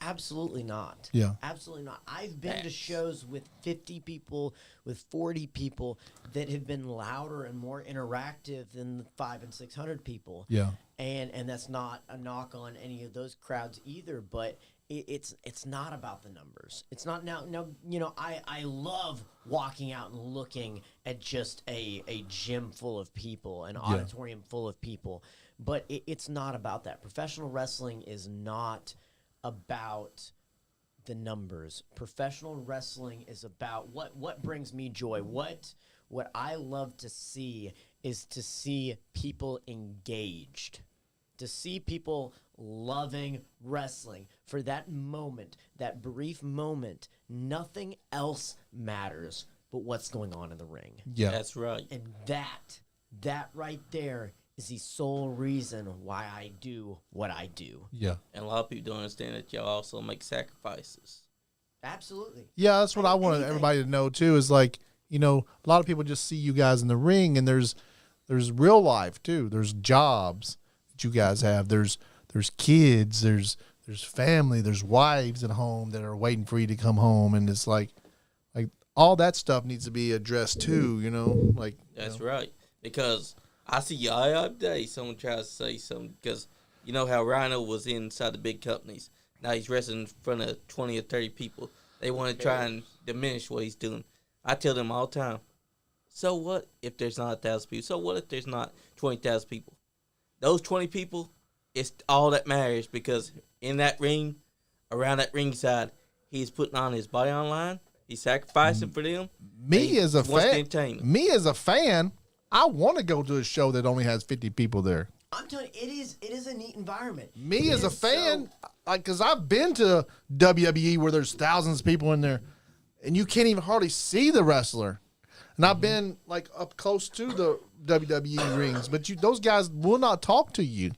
Absolutely not. Yeah. Absolutely not. I've been to shows with 50 people, with 40 people that have been louder and more interactive than the 500 and 600 people. Yeah. And that's not a knock on any of those crowds either, but it's not about the numbers. It's not now you know, I love walking out and looking at just a gym full of people, an auditorium full of people, but it's not about that. Professional wrestling is not about the numbers. Professional wrestling is about what brings me joy. What I love to see is to see people engaged, to see people loving wrestling for that moment, that brief moment. Nothing else matters but what's going on in the ring. Yeah. That's right. And that right there is the sole reason why I do what I do. Yeah. And a lot of people don't understand that y'all also make sacrifices. Absolutely. Yeah, that's what I wanted everybody to know too. Is like, you know, a lot of people just see you guys in the ring, and there's real life too. There's jobs that you guys have. There's kids. There's family. There's wives at home that are waiting for you to come home, and it's like all that stuff needs to be addressed too. You know, like That's right. Because I see y'all every day. Someone tries to say something because you know how Rhino was inside the big companies. Now he's wrestling in front of 20 or 30 people. They want to try and diminish what he's doing. I tell them all the time, so what if there's not 1,000 people? So what if there's not 20,000 people? Those 20 people, it's all that matters because in that ring, around that ringside, he's putting on his body on line. He's sacrificing for them. me as a wants the fan. entertainment. Me as a fan, I want to go to a show that only has 50 people there. I'm telling you, it is a neat environment. Me It as a is fan, so- like, because I've been to WWE where there's thousands of people in there, and you can't even hardly see the wrestler. And I've been like up close to the WWE rings, but those guys will not talk to you.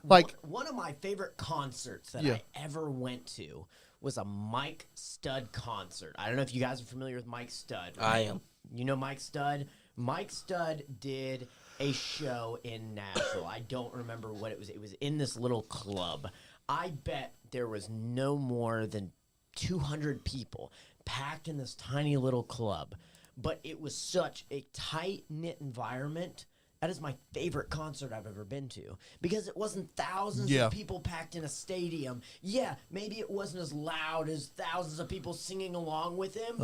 Like one of my favorite concerts that I ever went to was a Mike Stud concert. I don't know if you guys are familiar with Mike Stud. Right? I am. You know Mike Stud? Mike Stud did a show in Nashville. I don't remember what it was. It was in this little club. I bet there was no more than 200 people packed in this tiny little club. But it was such a tight-knit environment. That is my favorite concert I've ever been to because it wasn't thousands of people packed in a stadium. Yeah, maybe it wasn't as loud as thousands of people singing along with him,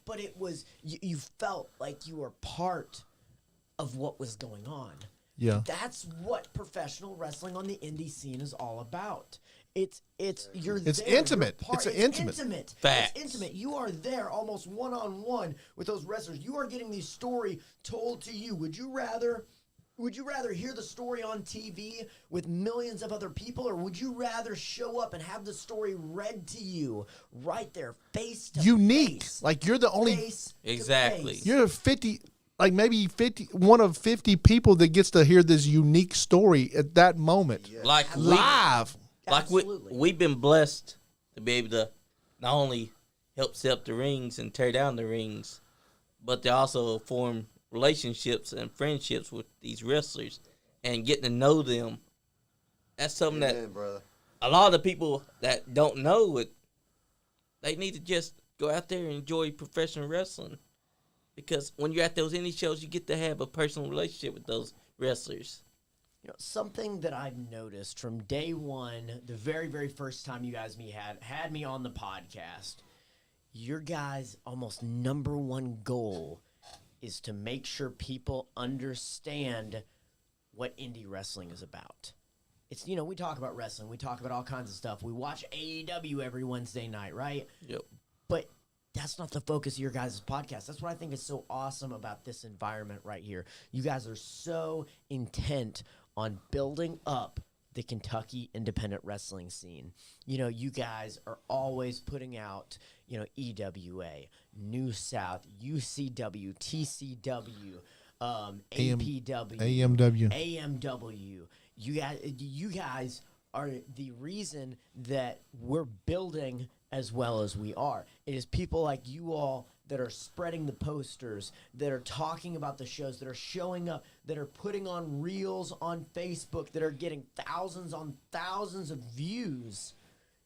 but it was you felt like you were part of what was going on. Yeah. That's what professional wrestling on the indie scene is all about. It's intimate. You're It's intimate. Facts. It's intimate. You are there almost one-on-one with those wrestlers. You are getting the story told to you. Would you rather hear the story on TV with millions of other people, or would you rather show up and have the story read to you right there, face to unique. face? Like you're the only Face to Exactly. face. you're 50 like maybe one of 50 people that gets to hear this unique story at that moment. Like Live. Absolutely. We've been blessed to be able to not only help set up the rings and tear down the rings, but to also form relationships and friendships with these wrestlers and getting to know them. That's something that brother. a lot of the people that don't know it, they need to just go out there and enjoy professional wrestling. Because when you're at those indie shows, you get to have a personal relationship with those wrestlers. You know, something that I've noticed from day one, the very, very first time you guys had me on the podcast, your guys' almost number one goal is to make sure people understand what indie wrestling is about. It's, you know, we talk about wrestling. We talk about all kinds of stuff. We watch AEW every Wednesday night, right? Yep. But that's not the focus of your guys' podcast. That's what I think is so awesome about this environment right here. You guys are so intent on building up the Kentucky independent wrestling scene. You know, you guys are always putting out, you know, EWA, New South, UCW, TCW, APW, AMW. You guys are the reason that we're building as well as we are. It is people like you all that are spreading the posters, that are talking about the shows, that are showing up, that are putting on reels on Facebook, that are getting thousands on thousands of views.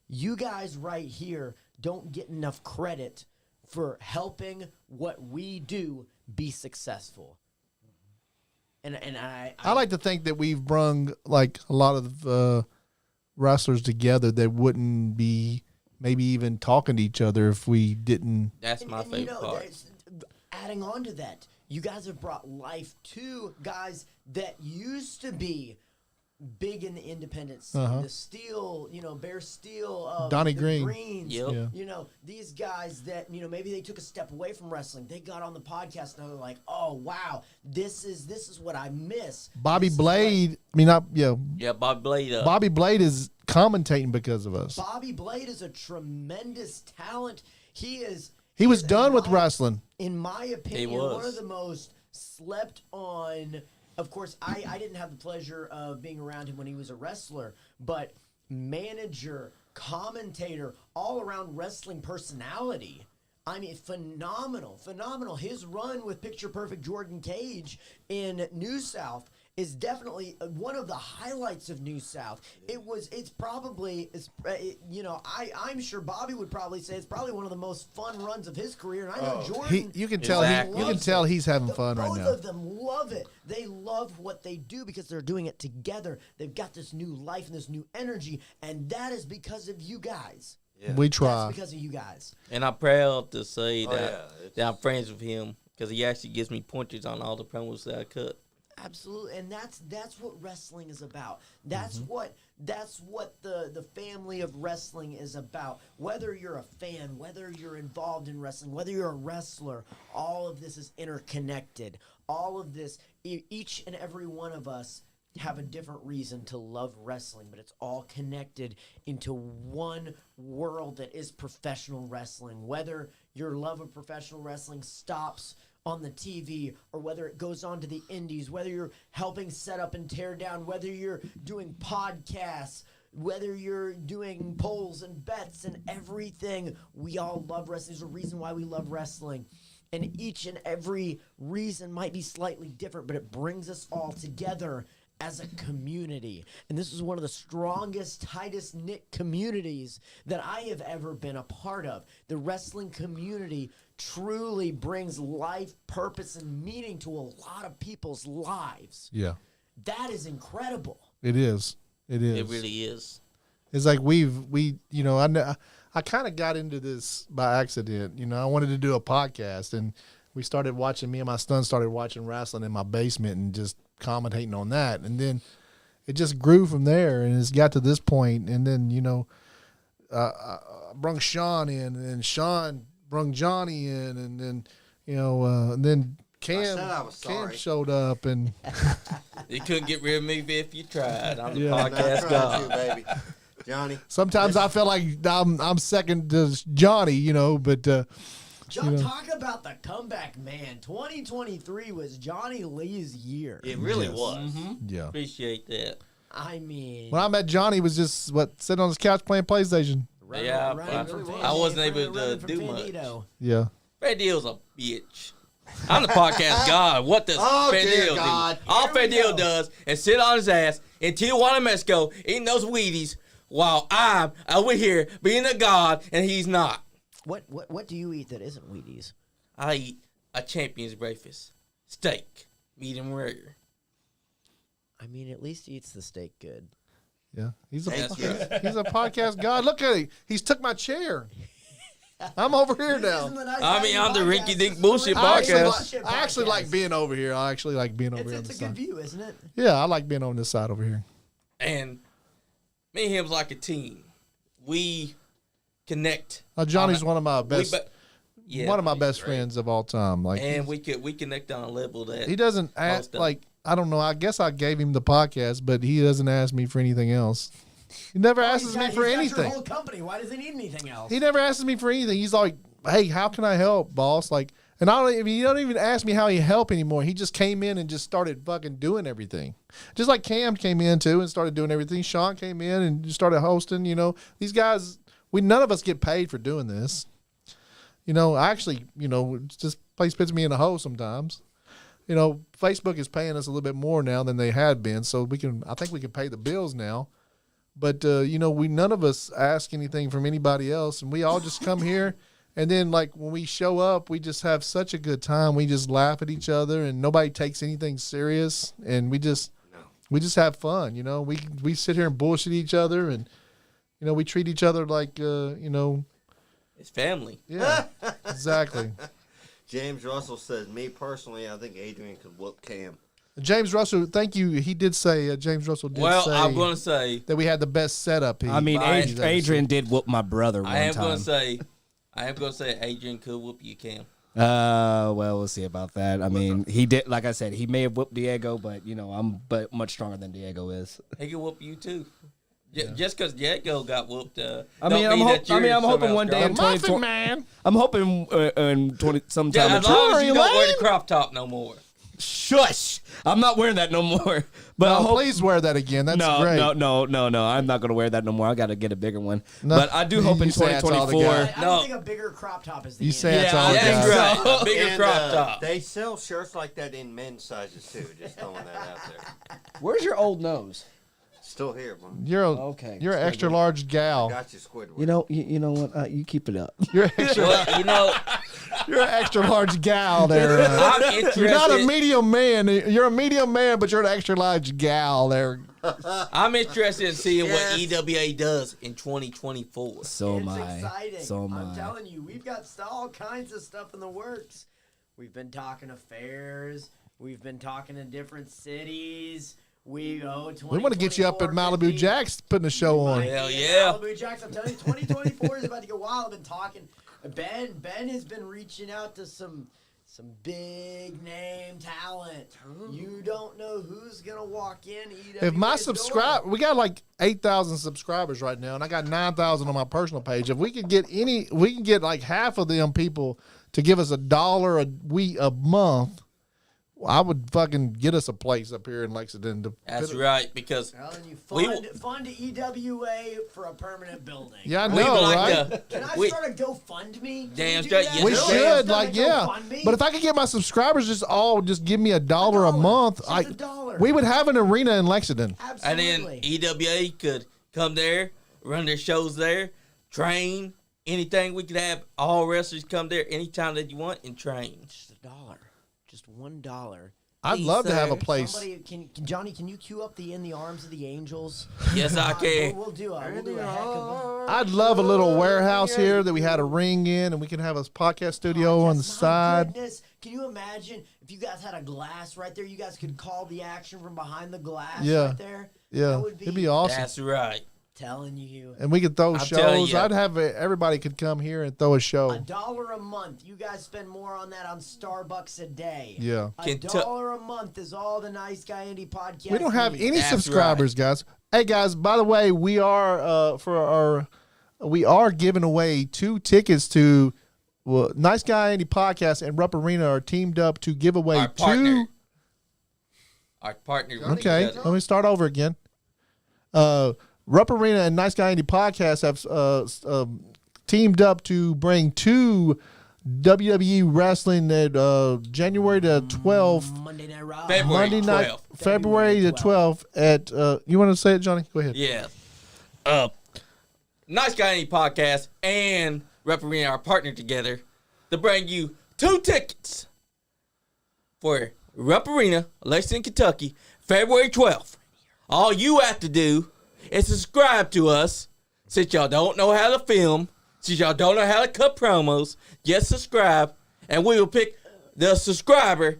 You guys right here don't get enough credit for helping what we do be successful. And I like to think that we've brung like a lot of wrestlers together that wouldn't be maybe even talking to each other if we didn't. That's my favorite part. Adding on to that, you guys have brought life to guys that used to be big in the independent scene. The Steel, you know, Bear Steel, Donnie the Green. Greens, Yep. you know, these guys that, you know, maybe they took a step away from wrestling. They got on the podcast and they're like, oh wow, this is what I miss. Bobby This is Blade. I mean, not yeah. Yeah, Bobby Blade. Bobby Blade is commentating because of us. Bobby Blade is a tremendous talent. He was done in with my- wrestling. In my opinion, was. one of the most slept on. Of course, I didn't have the pleasure of being around him when he was a wrestler, but manager, commentator, all around wrestling personality. I mean, phenomenal. His run with Picture Perfect Jordan Cage in New South is definitely one of the highlights of New South. I'm sure Bobby would probably say it's probably one of the most fun runs of his career. And I know Jordan. You can tell Exactly. you can tell he's having fun right Both now. of them love it. They love what they do because they're doing it together. They've got this new life and this new energy, and that is because of you guys. We try. That's because of you guys. And I'm proud to say that yeah. I'm friends with him because he actually gives me pointers on all the promos that I cut. Absolutely, and that's what wrestling is about. That's what the family of wrestling is about. Whether you're a fan, whether you're involved in wrestling, whether you're a wrestler, all of this is interconnected. All of this, each and every one of us have a different reason to love wrestling, but it's all connected into one world that is professional wrestling. Whether your love of professional wrestling stops on the TV or whether it goes on to the indies, whether you're helping set up and tear down, whether you're doing podcasts, whether you're doing polls and bets and everything, we all love wrestling. There's a reason why we love wrestling. And each and every reason might be slightly different, but it brings us all together as a community. And this is one of the strongest, tightest knit communities that I have ever been a part of. The wrestling community truly brings life, purpose, and meaning to a lot of people's lives. Yeah. That is incredible. It is. It is. It really is. It's like we I kind of got into this by accident. I wanted to do a podcast, and we started watching. Me and my son started watching wrestling in my basement and just commentating on that, and then it just grew from there, and it's got to this point. And then I brung Sean in, and then Sean brung Johnny in, and then and then Cam showed up, and You couldn't get rid of me if you tried. I'm the Yeah. podcast god. baby. Johnny. sometimes I feel like I'm second to Johnny, but John, talk about the comeback man. 2023 was Johnny Lee's year. It really was. yeah. Appreciate that. I mean, When I met Johnny, he was just sitting on his couch playing PlayStation. Yeah, I wasn't able to running from do much. Bandito. Yeah. Fedil's a bitch. I'm the podcast god. What does Oh, dear Fedil do? God. All Here we Fedil go. does is sit on his ass in Tijuana, Mexico, eating those Wheaties, while I'm over here being a god, and he's not. What do you eat that isn't Wheaties? I eat a champion's breakfast. Steak. Medium rare. I mean, at least he eats the steak good. Yeah. He's a Thank you. he's a podcast god. Look at him. He's took my chair. I'm over here now. I'm the Rinky Dink bullshit I podcast. actually like being over here. I actually like being over here on It's this a good side. view, isn't it? Yeah, I like being on this side over here. And me and him's like a team. We connect. Johnny's one of my best Yeah, one of my he's best great. friends of all time. Like, And we connect on a level that he doesn't ask, most of- like, I don't know. I guess I gave him the podcast, but he doesn't ask me for anything else. He never asks me for He's got anything. your whole company. Why does he need anything else? He never asks me for anything. He's like, "Hey, how can I help, boss?" Like, and he don't even ask me how he help anymore. He just came in and just started fucking doing everything. Just like Cam came in too and started doing everything. Sean came in and just started hosting. These guys, none of us get paid for doing this. I actually, just place puts me in a hole sometimes. Facebook is paying us a little bit more now than they had been, so I think we can pay the bills now. But we none of us ask anything from anybody else, and we all just come here. And then, like, when we show up, we just have such a good time. We just laugh at each other, and nobody takes anything serious. And we just have fun. We sit here and bullshit each other, and we treat each other like it's family. yeah, exactly. James Russell says, me personally, I think Adrian could whoop Cam. James Russell, thank you. He did say James Russell did Well, say I'm going to say that we had the best setup. I mean, Adrian did whoop my brother one I am time. going to say Adrian could whoop you, Cam. Well, we'll see about that. I mean, he did, like I said, he may have whooped Diego, but I'm much stronger than Diego is. He could whoop you too. Just because Diego got whooped, I'm hoping one day in Muffin 2020. Man. I'm hoping in 20 sometime. Yeah, in as long as you 20 don't wear the crop top no more. Shush! I'm not wearing that no more. But I No, hope. please wear that again. That's great. No. I'm not gonna wear that no more. I got to get a bigger one. No. But I do hope in You say that's all the 2024. guy. I No. don't think a bigger crop top is the You answer. say it's all the That's guys. right. A bigger And, crop top. They sell shirts like that in men's sizes too. Just throwing that out there. Where's your old nose? Still here, bro. You're Okay. an extra large gal. Got you, Squidward. You know what? You keep it up. You're extra. Well, You're an extra large gal there. I'm interested. You're not a medium man. You're a medium man, but you're an extra large gal there. I'm interested in seeing Yes. what EWA does in 2024. So It's am I. exciting. So am I'm I. telling you, we've got all kinds of stuff in the works. We've been talking to fairs. We've been talking to different cities. We We want to get you up at Malibu 2024, Jacks putting a show on. Hell yeah. Malibu Jacks, I'm telling you, 2024 is about to go wild. I've been talking. Ben has been reaching out to some Some big name talent. You don't know who's gonna walk in. If my subscribe, we got like 8,000 subscribers right now, and I got 9,000 on my personal page. If we can get like half of them people to give us $1 a month, I would fucking get us a place up here in Lexington. That's right, because fund EWA for a permanent building. Yeah, I we know, would like right? to. Can I start a GoFundMe? Damn Can straight, do yes, that? We sir. should, like, yeah. GoFundMe? But if I could get my subscribers just give me $1 a month, Just $1. we would have an arena in Lexington. And then Absolutely. EWA could come there, run their shows there, train, anything. We could have all wrestlers come there anytime that you want and train. Just $1. Just $1. I'd Please, love to have a sir. place. Somebody, can Johnny? Can you cue up the "In the Arms of the Angels"? Yes, I can. We'll do a heck of I'd love a little warehouse here that we had a ring in, and we can have a podcast studio on the My side. goodness. Can you imagine if you guys had a glass right there? You guys could call the action from behind the glass Yeah. right there. Yeah, That would it'd be awesome. That's right. Telling you. And we could throw I'm telling shows. you. I'd have everybody could come here and throw a show. $1 a month. You guys spend more on that on Starbucks a day. Yeah. $1 a month is all the Nice Guy Indie podcast. We don't have needs. any That's subscribers, guys. Hey, guys. By the way, we are giving away 2 tickets to Nice Guy Indie Podcast and Rupp Arena are teamed up to give away Our partner. Our partner. Okay, let me start over again. Rupp Arena and Nice Guy Indie Podcast have teamed up to bring 2 WWE wrestling at January the 12th. Monday Night Raw. February Monday night, 12th. February the 12th at. You want to say it, Johnny? Go ahead. Yeah. Nice Guy Any Podcast and Rupp Arena are partnered together to bring you 2 tickets for Rupp Arena, Lexington, Kentucky, February 12th. All you have to do is subscribe to us. Since y'all don't know how to film, since y'all don't know how to cut promos, just subscribe, and we will pick the subscriber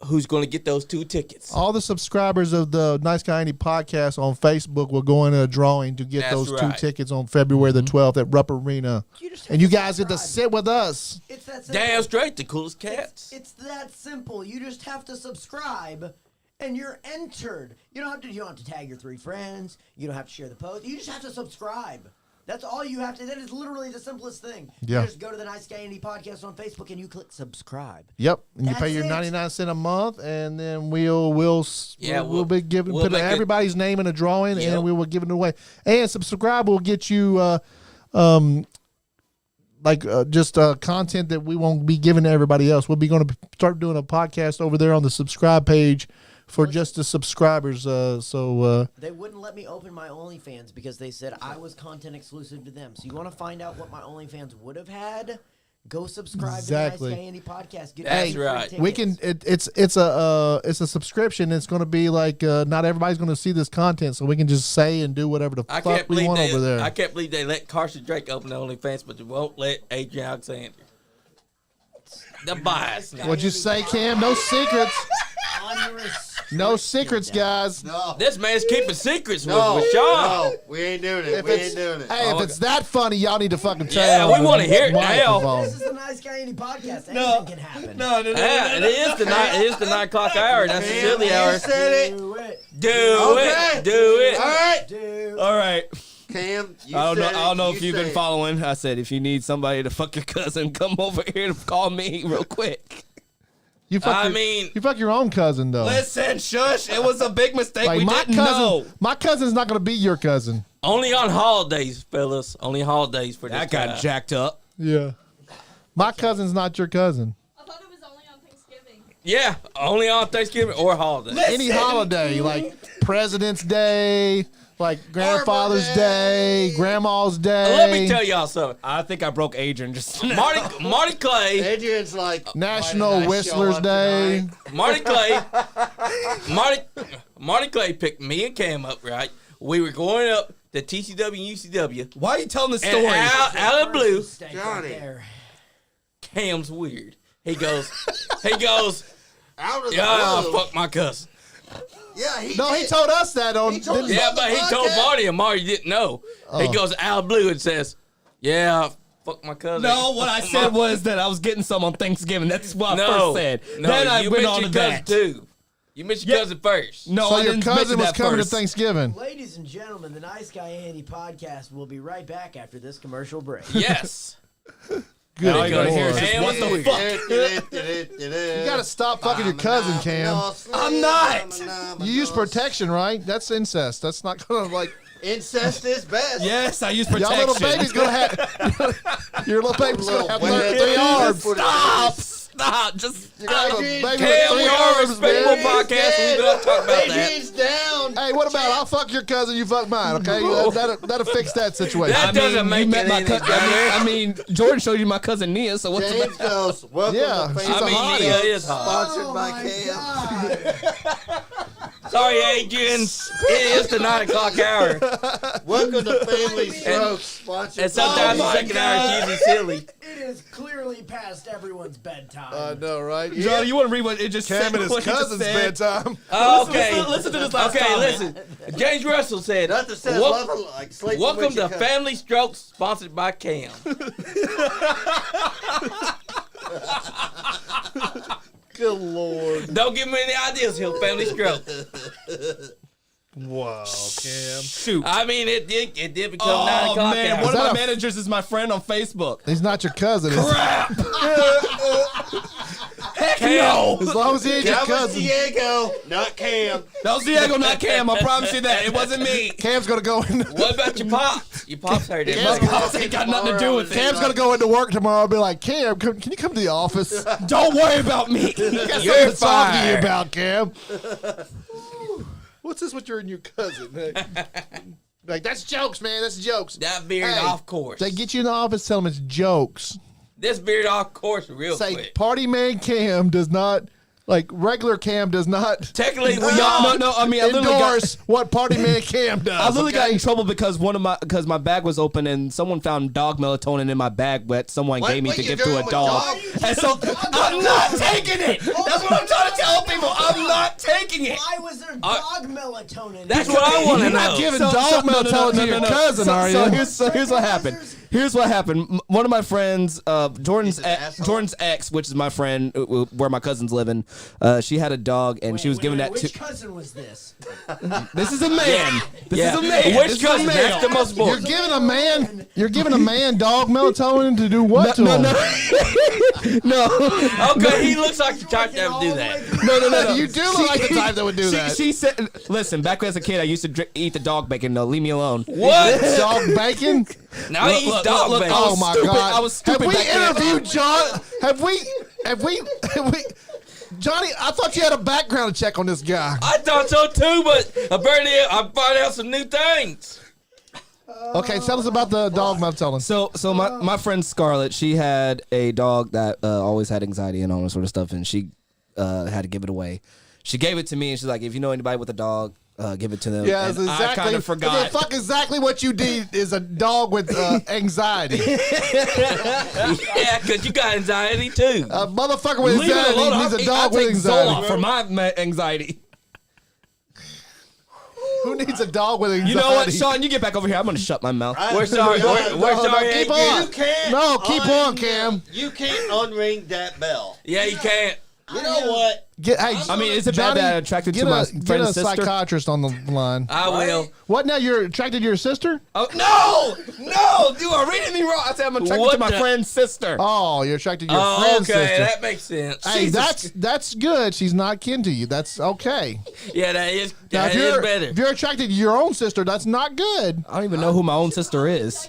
who's going to get those 2 tickets. All the subscribers of the Nice Guy Indie Podcast on Facebook will go into a drawing to get That's those 2 right. tickets on February the 12th at Rupp Arena. And you guys get to sit with us. It's that simple. Damn straight, the coolest cats. It's that simple. You just have to subscribe, and you're entered. You don't have to tag your 3 friends. You don't have to share the post. You just have to subscribe. That's all you have to. That is literally the simplest thing. Yeah. You just go to the Nice Guy Indie Podcast on Facebook and you click subscribe. Yep, and you That's pay your it. 99 cents a month, and then we'll be giving we'll put make it- everybody's name in a drawing, Yep. and we will give it away. And subscribe will get you content that we won't be giving to everybody else. We'll be going to start doing a podcast over there on the subscribe page for just the subscribers. They wouldn't let me open my OnlyFans because they said I was content exclusive to them. So you want to find out what my OnlyFans would have had? Go subscribe Exactly. to the Nice Guy Indie Podcast. Get That's free right. tickets. we can. It's a subscription. It's going to be like not everybody's going to see this content, so we can just say and do whatever the I fuck can't we believe want over there. I can't believe they let Carson Drake open the OnlyFans, but they won't let Adrian Alexander. The bias. What'd you say, Cam? No secrets. No secrets, guys. No. This man's keeping secrets No. with Sean. No. We ain't doing it. We ain't doing it. Hey, if it's that funny, y'all need to fucking tell. Yeah, we wanna hear it now. microphone. This is the Nice Guy Indie Podcast. Anything can happen. Yeah, it is the 9 o'clock hour. That's the silly hour. You said it. Do it. Do Okay. it. Do it. All right. Do All right. Cam, you I don't know. said it. I don't know You if you've said been it. following. I said if you need somebody to fuck your cousin, come over here to call me real quick. You fuck I your, mean- you fuck your own cousin though. Listen, shush. It was a big mistake. Like we my didn't cousin, know. my cousin's not gonna be your cousin. Only on holidays, fellas. Only holidays for this That got guy. jacked up. Yeah, my cousin's not your cousin. I thought it was only on Thanksgiving. Yeah, only on Thanksgiving or holidays. Any holiday, like President's Day, like Grandfather's Day, Grandma's Day. Let me tell y'all something. I think I broke Adrian just now. Marty Clay, Adrian's like National why did I show Whistler's up Day. tonight? Marty Clay picked me and Cam up, right? We were going up to TCW and UCW. Why are you telling the And story? out of the blue, Steak Johnny. right there. Cam's weird. He goes, Out of the yeah, blue. fuck my cousin. Yeah, he No, did. he told us that on. He told didn't us he? Yeah, on the but he told podcast? Marty and Marty didn't know. He goes out of the blue and says, yeah, fuck my cousin. No, what I said was that I was getting some on Thanksgiving. That's what I first said. No, then I you went mentioned on to cousin that. too. You mentioned cousin first. No, So I your didn't cousin mention was that coming first. to Thanksgiving. Ladies and gentlemen, the Nice Guy Andy podcast will be right back after this commercial break. Yes. Good Now you're gonna hear Lord. just what the fuck. You got to stop fucking your cousin, Cam. I'm not. You use protection, right? That's incest. That's not going to, like... Incest is best. Yes, I use Y'all protection. little baby's going to have... your little baby's going to have Little 3 arms. Stop. Just You got a baby with Cam, 3 we are a arms, respectable man. podcast. We do not talk about that. Adrian's down. Hey, what about I'll fuck your cousin, you fuck mine, okay? That'll fix that situation. That doesn't you make met it my any cousin. better. I mean, Jordan showed you my cousin Nia, so what's James the goes, welcome Yeah, to she's Family a hottie. Nia is hot. Sponsored by Cam. Sorry, Adrian. It is the 9 o'clock hour. Welcome to Family Strokes, sponsored And sometimes by the second hour is usually silly. It is clearly past everyone's bedtime. I know, right? Johnny, you want to read what it just Cam said? and his what he just cousin's said? bedtime. Oh, okay. Listen to this last Okay, comment. listen. James Russell said, Nothing says "Wel- love like sleeping welcome with your to cousin." Family Strokes, sponsored by Cam." Good Lord. Don't give him any ideas, he'll Family Stroke. Wow, Cam. Shoot. I mean, it did become 9 Oh, o'clock man. hour. One of that my a- managers is my friend on Facebook. He's not your cousin. Heck Cam. no. As long as he ain't your That was cousin. Diego, not Cam. That was Diego, not Cam. I promise you that. It wasn't me. Cam's going to go in. What about your pops? Your pops heard it. My pops ain't got nothing to do with it. Cam's going to go into work tomorrow and be like, Cam, can you come to the office? Don't worry about me. Got You're something to talk to you fired. about, Cam. What's this with you and your cousin? Like, that's jokes, man. That's jokes. That beard Hey, off course. They get you in the office, tell them it's jokes. This beard off course real Say, quick. party man Cam does not, like, regular Cam does not Technically, we No, all no. I mean, I literally endorse what party man Cam does. I literally got okay? in trouble because my bag was open and someone found dog melatonin in my bag that someone What- gave me what to you give to doing a with dog. dogs? And so I'm not taking it. That's what I'm trying to tell people. I'm not taking it. Why was there dog melatonin? That's what I want to You're know. not giving dog melatonin to your cousin, are you? So here's what happened. Here's what happened. One of my friends, Jordan's He's an asshole. Jordan's ex, which is my friend, where my cousin's living. She had a dog, and she was giving that Which to. cousin was this? This is a man. This Yeah. is a man. Which This is a cousin? man. That's the most You're important. giving a man dog melatonin to do what to him? No. Okay, he looks like the type that would do that. No. You do look like the type that would do that. She said, "Listen, back as a kid, I used to eat the dog bacon. No, leave me alone." What? Dog bacon? Now he eats dog bacon. Oh my God! I was stupid Have we back then. interviewed John? Have we? Johnny, I thought you had a background check on this guy. I thought so too, but apparently I find out some new things. Okay, tell us about the dog melatonin. So my friend Scarlett, she had a dog that always had anxiety and all that sort of stuff, and she had to give it away. She gave it to me, and she's like, "If you know anybody with a dog, give it to them." Yeah, and it's exactly. I kind of forgot. The fuck exactly what you need is a dog with anxiety. Yeah, because you got anxiety too. A motherfucker with Leave it anxiety alone. needs a I dog with take anxiety. Zoloft for my anxiety. Who needs a dog with anxiety? You know what, Sean? You get back over here. I'm gonna shut my mouth. We're sorry. We're sorry. keep Adrian. on. You can't. No, keep on, Cam. You can't unring that bell. Yeah, you can't. You know what? I mean, is it bad Johnny, that I'm attracted to get my a friend's sister? psychiatrist on the line. I will. What now? You're attracted to your sister? Oh no! You are reading me wrong. I said I'm attracted What to my the- friend's sister. Oh, you're attracted to your Oh, friend's okay, sister. that makes sense. Hey, that's good. She's not kin to you. That's okay. Yeah, that is Now, that if is you're better. if you're attracted to your own sister, that's not good. I don't even know who my own sister is.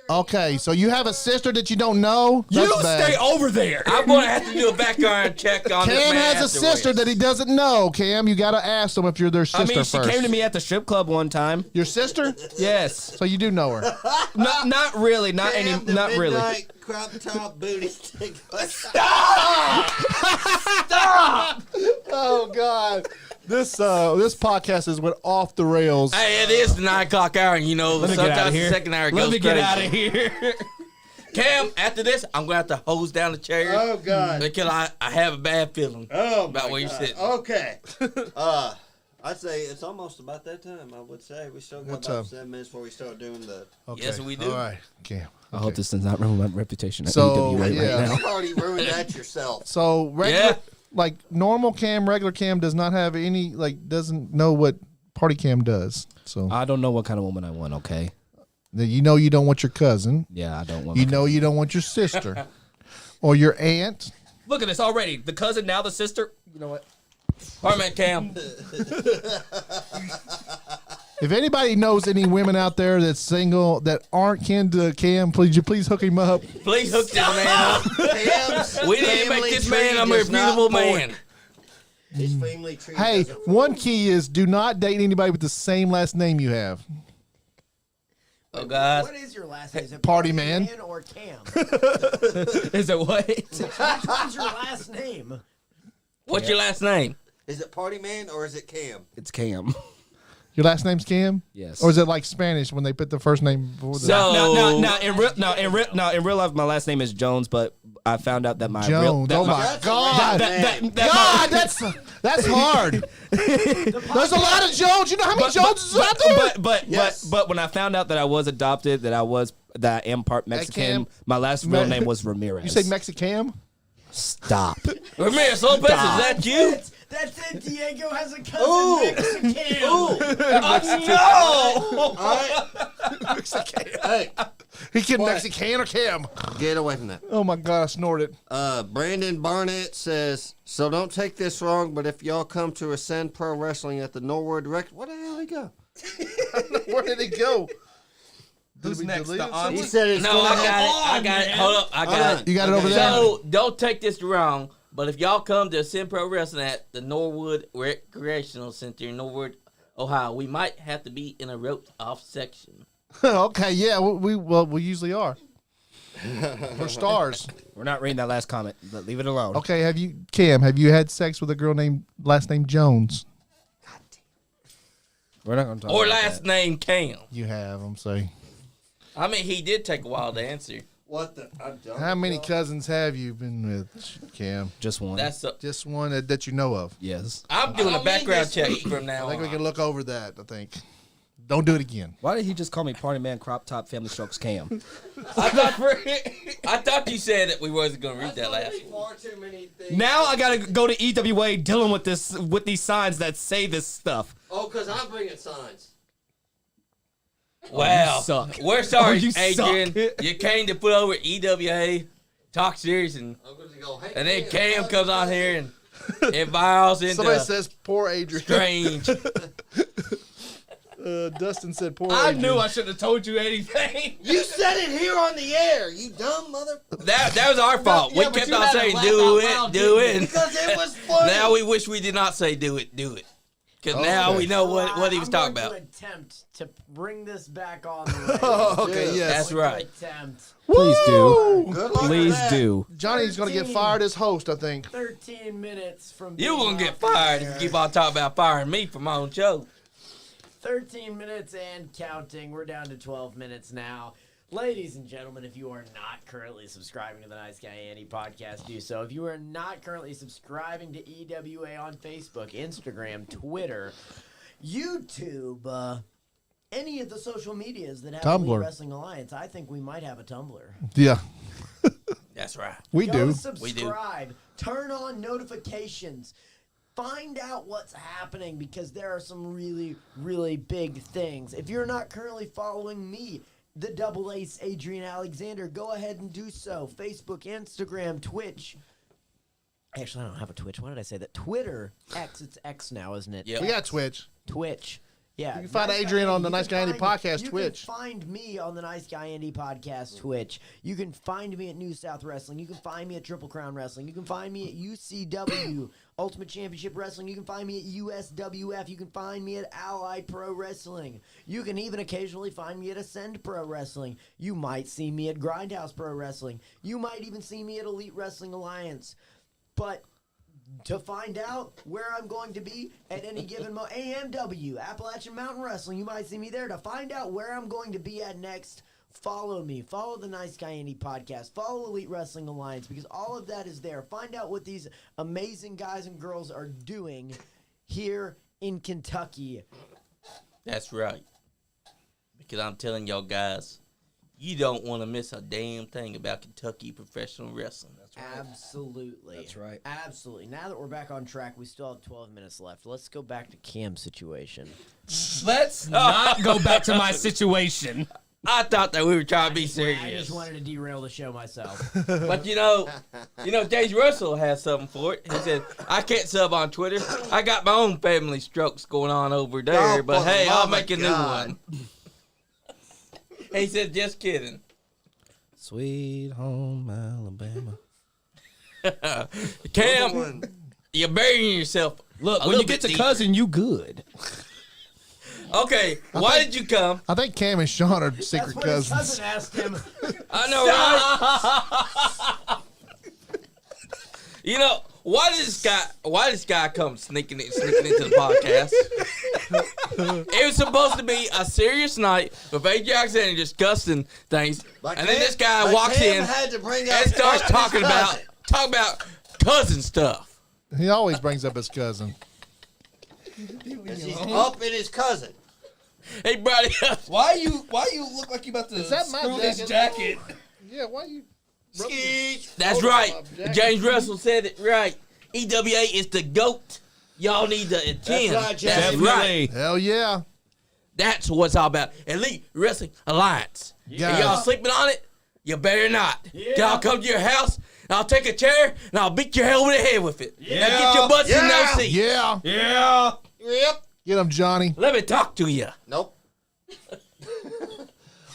Okay, so you have a sister that you don't know. You That's bad. stay over there. I'm gonna have to do a background check on this Cam man has a afterwards. sister that he doesn't know. Cam, you gotta ask them if you're their sister I mean, she first. came to me at the strip club one time. Your sister? Yes. So you do know her. Not really. Not really. Midnight crop top booty stick. Oh God, this podcast has went off the rails. Hey, it is the 9 o'clock hour, and you know Let me get out sometimes of the here. second hour Let goes me get crazy. out of here. Cam, after this, I'm gonna have to hose down the chair. Oh God. Because I have a bad feeling Oh about my where you're God. sitting. Okay. I'd say it's almost about that time. I would say we still got What about time? 7 minutes before we start doing the. Okay. Yes, we do. All right, Cam. I hope this does not ruin my reputation at So, EWA yeah. right now. You already ruined that yourself. So regular, Yeah. like normal cam, regular cam does not have any, like doesn't know what party cam does. So I don't know what kind of woman I want, okay? you know you don't want your cousin. Yeah, I don't want You know you don't want your sister or your aunt. Look at this already. The cousin, now the sister. You know what? Apartment cam. If anybody knows any women out there that's single that aren't kin to Cam, please hook him up. Please hook this man up. Cam's We need to family make this tree man a does not reputable point. man. His family tree. Hey, doesn't one key is do not date anybody with the same last name you have. Oh, God. What is your last name? Is it Party man. or Cam? Is it what? What's your last name? What's your last name? Is it Party Man or is it Cam? It's Cam. Your last name's Cam? Yes. Or is it like Spanish when they put the first name before the So, In real life, my last name is Jones, but I found out that my Jones? real, Oh my That's a God! right name. God, that's hard. There's a lot of Jones. You know how many Joneses out there? But when I found out that I was adopted, that I am part Mexican, Cam- my last real name was Ramirez. You say Mexicam? Stop. Ramirez Lopez, is that you? That's it. Diego has a cousin Mexican. Oh, All right. Hey, He kid What? Mexican or Cam? get away from that. Oh my God, I snorted. Brandon Barnett says, so don't take this wrong, but if y'all come to Ascend Pro Wrestling at the Norwood Rec, what the hell he go? Where did it go? Who's Did we next? delete The it aunt? He somewhere? said it's no, going I got it. Hold up. I got it. You got it over there? So, don't take this wrong, but if y'all come to Ascend Pro Wrestling at the Norwood Recreational Center in Norwood, Ohio, we might have to be in a roped-off section. Okay, yeah, we usually are. We're stars. We're not reading that last comment, but leave it alone. Okay, have you had sex with a girl named last name Jones? We're not going to talk Or about last that. name Cam. You have, I'm saying. I mean, he did take a while to answer. What the? I'm done. How many cousins have you been with, Cam? Just one. Just one that you know of. Yes. I'm doing a background check from now I think we on. can look over that, I think. Don't do it again. Why did he just call me Party Man Crop Top Family Strokes Cam? I thought you said that we wasn't going to read that last one. Far too many things. Now I gotta go to EWA dealing with these signs that say this stuff. Oh, because I'm bringing signs. Wow. suck. We're sorry, You Adrian. suck. You came to put over EWA, talk serious, and I'm going to go, hey, then Cam comes on here and it vials Somebody into says poor Adrian. strange. Dustin said poor I Adrian. knew I shouldn't have told you anything. You said it here on the air, you dumb mother. That was our fault. Yeah, We but kept you on had to saying laugh do out loud, it, do didn't it. Because it was funny. Now we wish we did not say do it. Because now Okay. we know what he was talking I'm about. going to attempt to bring this back on the radio. Okay, yes. That's right. Attempt. Please do. Good luck with Please that. do. Johnny's going to get 13. fired as host, I think. 13 minutes from You being gonna get off the fired if air. you keep on talking about firing me from my own show. 13 minutes and counting. We're down to 12 minutes now. Ladies and gentlemen, if you are not currently subscribing to the Nice Guy Andy podcast, do so. If you are not currently subscribing to EWA on Facebook, Instagram, Twitter, YouTube, any of the social medias that have Tumblr. Elite Wrestling Alliance, I think we might have a Tumblr. Yeah, That's right. we Go do. subscribe. Turn on notifications. Find out what's happening because there are some really, really big things. If you're not currently following me, the Double Ace Adrian Alexander, go ahead and do so. Facebook, Instagram, Twitch. Actually, I don't have a Twitch. Why did I say that? Twitter. X. It's X now, isn't it? Yep. We got Twitch. Twitch. Yeah. You can find Nice Guy Adrian on Andy. the You Nice can Guy Andy find- Podcast you Twitch. can find me on the Nice Guy Andy Podcast Twitch. You can find me at New South Wrestling. You can find me at Triple Crown Wrestling. You can find me at UCW Ultimate Championship Wrestling. You can find me at USWF. You can find me at Allied Pro Wrestling. You can even occasionally find me at Ascend Pro Wrestling. You might see me at Grindhouse Pro Wrestling. You might even see me at Elite Wrestling Alliance. But to find out where I'm going to be at any given AMW, Appalachian Mountain Wrestling, you might see me there. To find out where I'm going to be at next, follow me. Follow the Nice Guy Andy podcast. Follow Elite Wrestling Alliance because all of that is there. Find out what these amazing guys and girls are doing here in Kentucky. That's right. Because I'm telling y'all guys, You don't want to miss a damn thing about Kentucky professional wrestling. That's right. Absolutely. That's right. Absolutely. Now that we're back on track, we still have 12 minutes left. Let's go back to Cam's situation. Let's not go back to my situation. I thought that we were trying to be I serious. just wanted to derail the show myself. But James Russell has something for it. He said, I can't sub on Twitter. I got my own family strokes going on over there, Oh, but for hey, the I'll love make a of new God. one. He said, just kidding. Sweet home Alabama. Cam, you're burying yourself. Look, a when you little get to bit cousin, you good. Okay, why did you come? I think Cam and Sean are That's secret what his cousins. cousin asked him. I know, right? Why did this guy come sneaking into the podcast? It was supposed to be a serious night with Adrian Alexander discussing things, and then this guy walks in had to bring and starts talking about cousin stuff. He always brings up his cousin. He's up in his cousin. Hey, buddy. Why you look like you about to Is that my screw this jacket? jacket? Yeah, why you? That's right. James Russell said it right. EWA is the GOAT. Y'all need to attend. right, James. That's right. Hell yeah. That's what it's all about. Elite Wrestling Alliance. Yeah. And y'all sleeping on it? You better not. I'll come to your house, and I'll take a chair, and I'll beat your head over the head with it. Now get your butts in those seats. Yeah. Yeah. Yep. Get him, Johnny. Let me talk to you. Nope.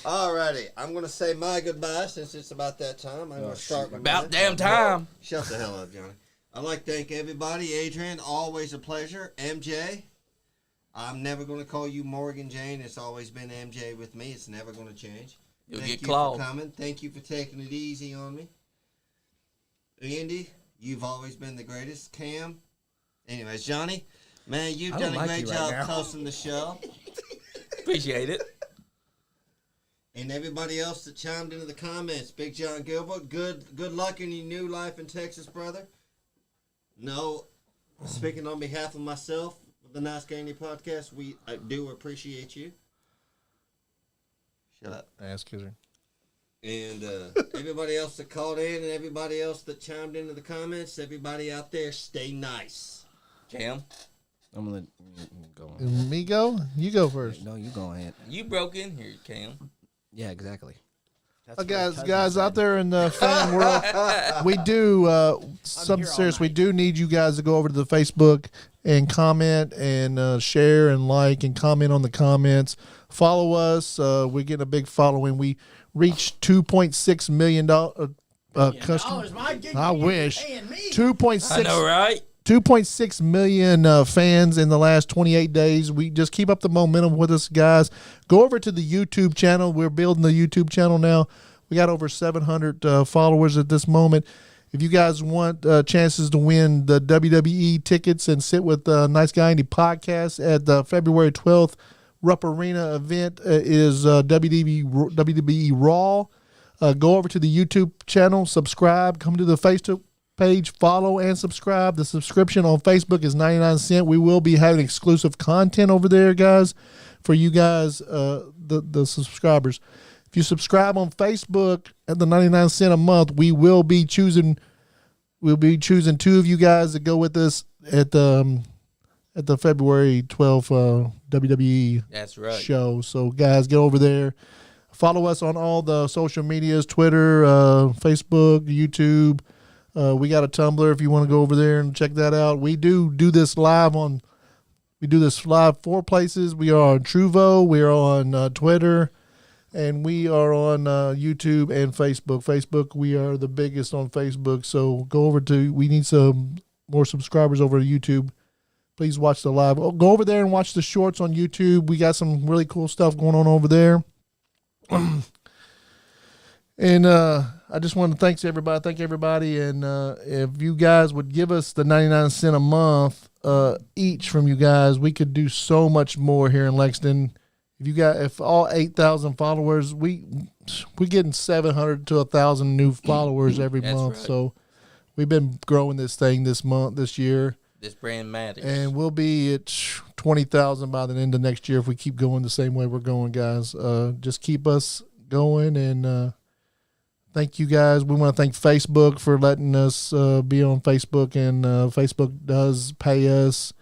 Alrighty, I'm gonna say my goodbye since it's about that time. I'm gonna start with About mine. damn time. Shut the hell up, Johnny. I'd like to thank everybody. Adrian, always a pleasure. MJ, I'm never gonna call you Morgan Jane. It's always been MJ with me. It's never gonna change. You'll Thank get you clawed. for coming. Thank you for taking it easy on me. Andy, you've always been the greatest. Cam. Anyways, Johnny, man, you've I done don't a like great you right job now. hosting the show. Appreciate it. And everybody else that chimed into the comments, Big John Gilbert, good luck in your new life in Texas, brother. No, speaking on behalf of myself, the NiceGuyAndy Podcast, I do appreciate you. Shut up. Ask her. And everybody else that called in and everybody else that chimed into the comments, everybody out there, stay nice. Cam, I'm gonna let you go. Me go? You go first. No, you go ahead. you broke in here, Cam. Yeah, exactly. That's what his cousin Guys said. out there in the fan world, we do something here all serious. We night. do need you guys to go over to the Facebook and comment and share and like and comment on the comments. Follow us. We're getting a big following. We reached $2.6 million customers. I wish. 2.6 I know, right? 2.6 million fans in the last 28 days. We just keep up the momentum with us, guys. Go over to the YouTube channel. We're building the YouTube channel now. We got over 700 followers at this moment. If you guys want chances to win the WWE tickets and sit with NiceGuyAndy Podcast at the February 12th Rupp Arena event is WWE Raw. Go over to the YouTube channel, subscribe, come to the Facebook page, follow and subscribe. The subscription on Facebook is 99 cents. We will be having exclusive content over there, guys, for you guys, the subscribers. If you subscribe on Facebook at the 99 cents a month, we'll be choosing two of you guys to go with us at the February 12th WWE That's right. show. So guys, get over there. Follow us on all the social medias, Twitter, Facebook, YouTube. We got a Tumblr if you want to go over there and check that out. We do this live 4 places. We are on Truvo, we are on Twitter, and we are on YouTube and Facebook. Facebook, we are the biggest on Facebook. So we need some more subscribers over to YouTube. Please watch the live. Go over there and watch the shorts on YouTube. We got some really cool stuff going on over there. And I just want to thank everybody. And if you guys would give us the 99 cents a month each from you guys, we could do so much more here in Lexington. If all 8,000 followers, we're getting 700 to 1,000 new followers every That's month. right. So we've been growing this thing this year. This brand matters. And we'll be at 20,000 by the end of next year if we keep going the same way we're going, guys. Just keep us going. And thank you guys. We want to thank Facebook for letting us be on Facebook, and Facebook does pay us.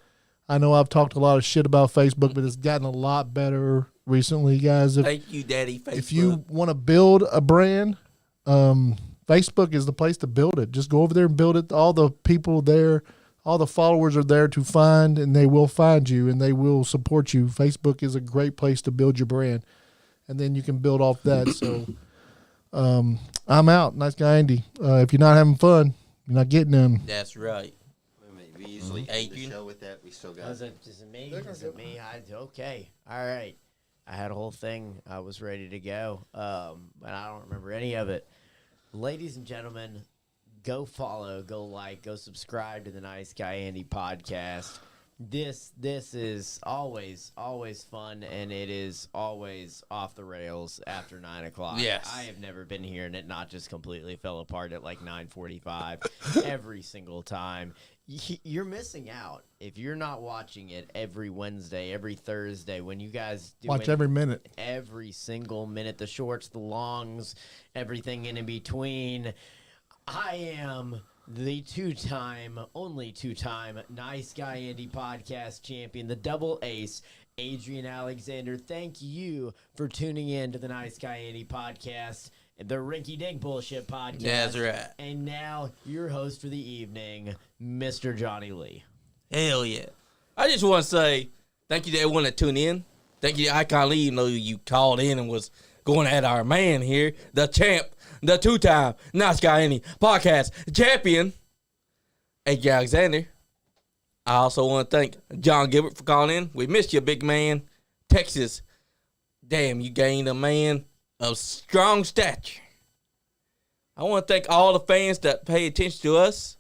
I know I've talked a lot of shit about Facebook, but it's gotten a lot better recently, guys. Thank you, Daddy Facebook. If you want to build a brand, Facebook is the place to build it. Just go over there and build it. All the people there, all the followers are there to find, and they will find you, and they will support you. Facebook is a great place to build your brand, and then you can build off that. So I'm out. Nice guy, Andy. If you're not having fun, you're not getting them. That's right. We usually end the show with that. We still got Is it me? Is it me? Okay. All right. I had a whole thing. I was ready to go, but I don't remember any of it. Ladies and gentlemen, go follow, go like, go subscribe to the Nice Guy Andy podcast. This is always fun, and it is always off the rails after 9 o'clock. Yes. I have never been here, and it not just completely fell apart at like 9:45 every single time. You're missing out if you're not watching it every Wednesday, every Thursday, when you guys do Watch every minute. Every single minute, the shorts, the longs, everything in between. I am the only two-time Nice Guy Andy Podcast Champion, the double ace, Adrian Alexander. Thank you for tuning in to the Nice Guy Andy Podcast, the Rinky Dink Bullshit Podcast. That's right. And now, your host for the evening, Mr. Johnny Lee. Hell yeah. I just want to say thank you to everyone that tuned in. Thank you to Icon Lee, even though you called in and was going at our man here, the champ, the two-time Nice Guy Andy Podcast Champion, Adrian Alexander. I also want to thank John Gilbert for calling in. We missed you, big man. Texas, damn, you gained a man of strong stature. I want to thank all the fans that pay attention to us.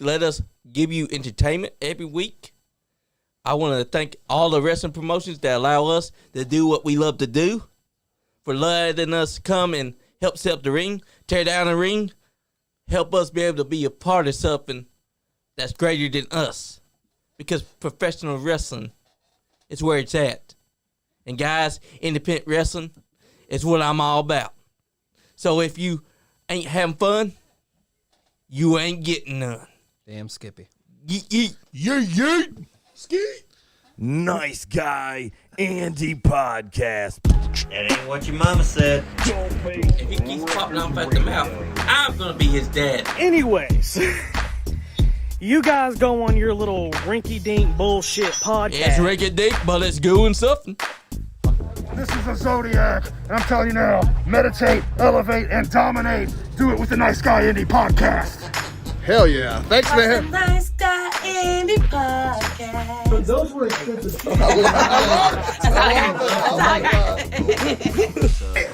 Let us give you entertainment every week. I want to thank all the wrestling promotions that allow us to do what we love to do, for letting us come and help set up the ring, tear down the ring, help us be able to be a part of something that's greater than us. Because professional wrestling is where it's at. And guys, independent wrestling is what I'm all about. So if you ain't having fun, you ain't getting none. Damn Skippy. Yeet, yeet. Yeet, yeet. Ski. Nice Guy Andy Podcast. That ain't what your mama said. If he keeps popping off at the mouth, I'm gonna be his dad. Anyways, you guys go on your little rinky-dink bullshit podcast. It's Rinky Dink, but it's doing something. This is a Zodiac, and I'm telling you now, meditate, elevate, and dominate. Do it with the Nice Guy Andy Podcast. Hell yeah. Thanks, man. Nice Guy Andy Podcast. But those were expensive. I love it.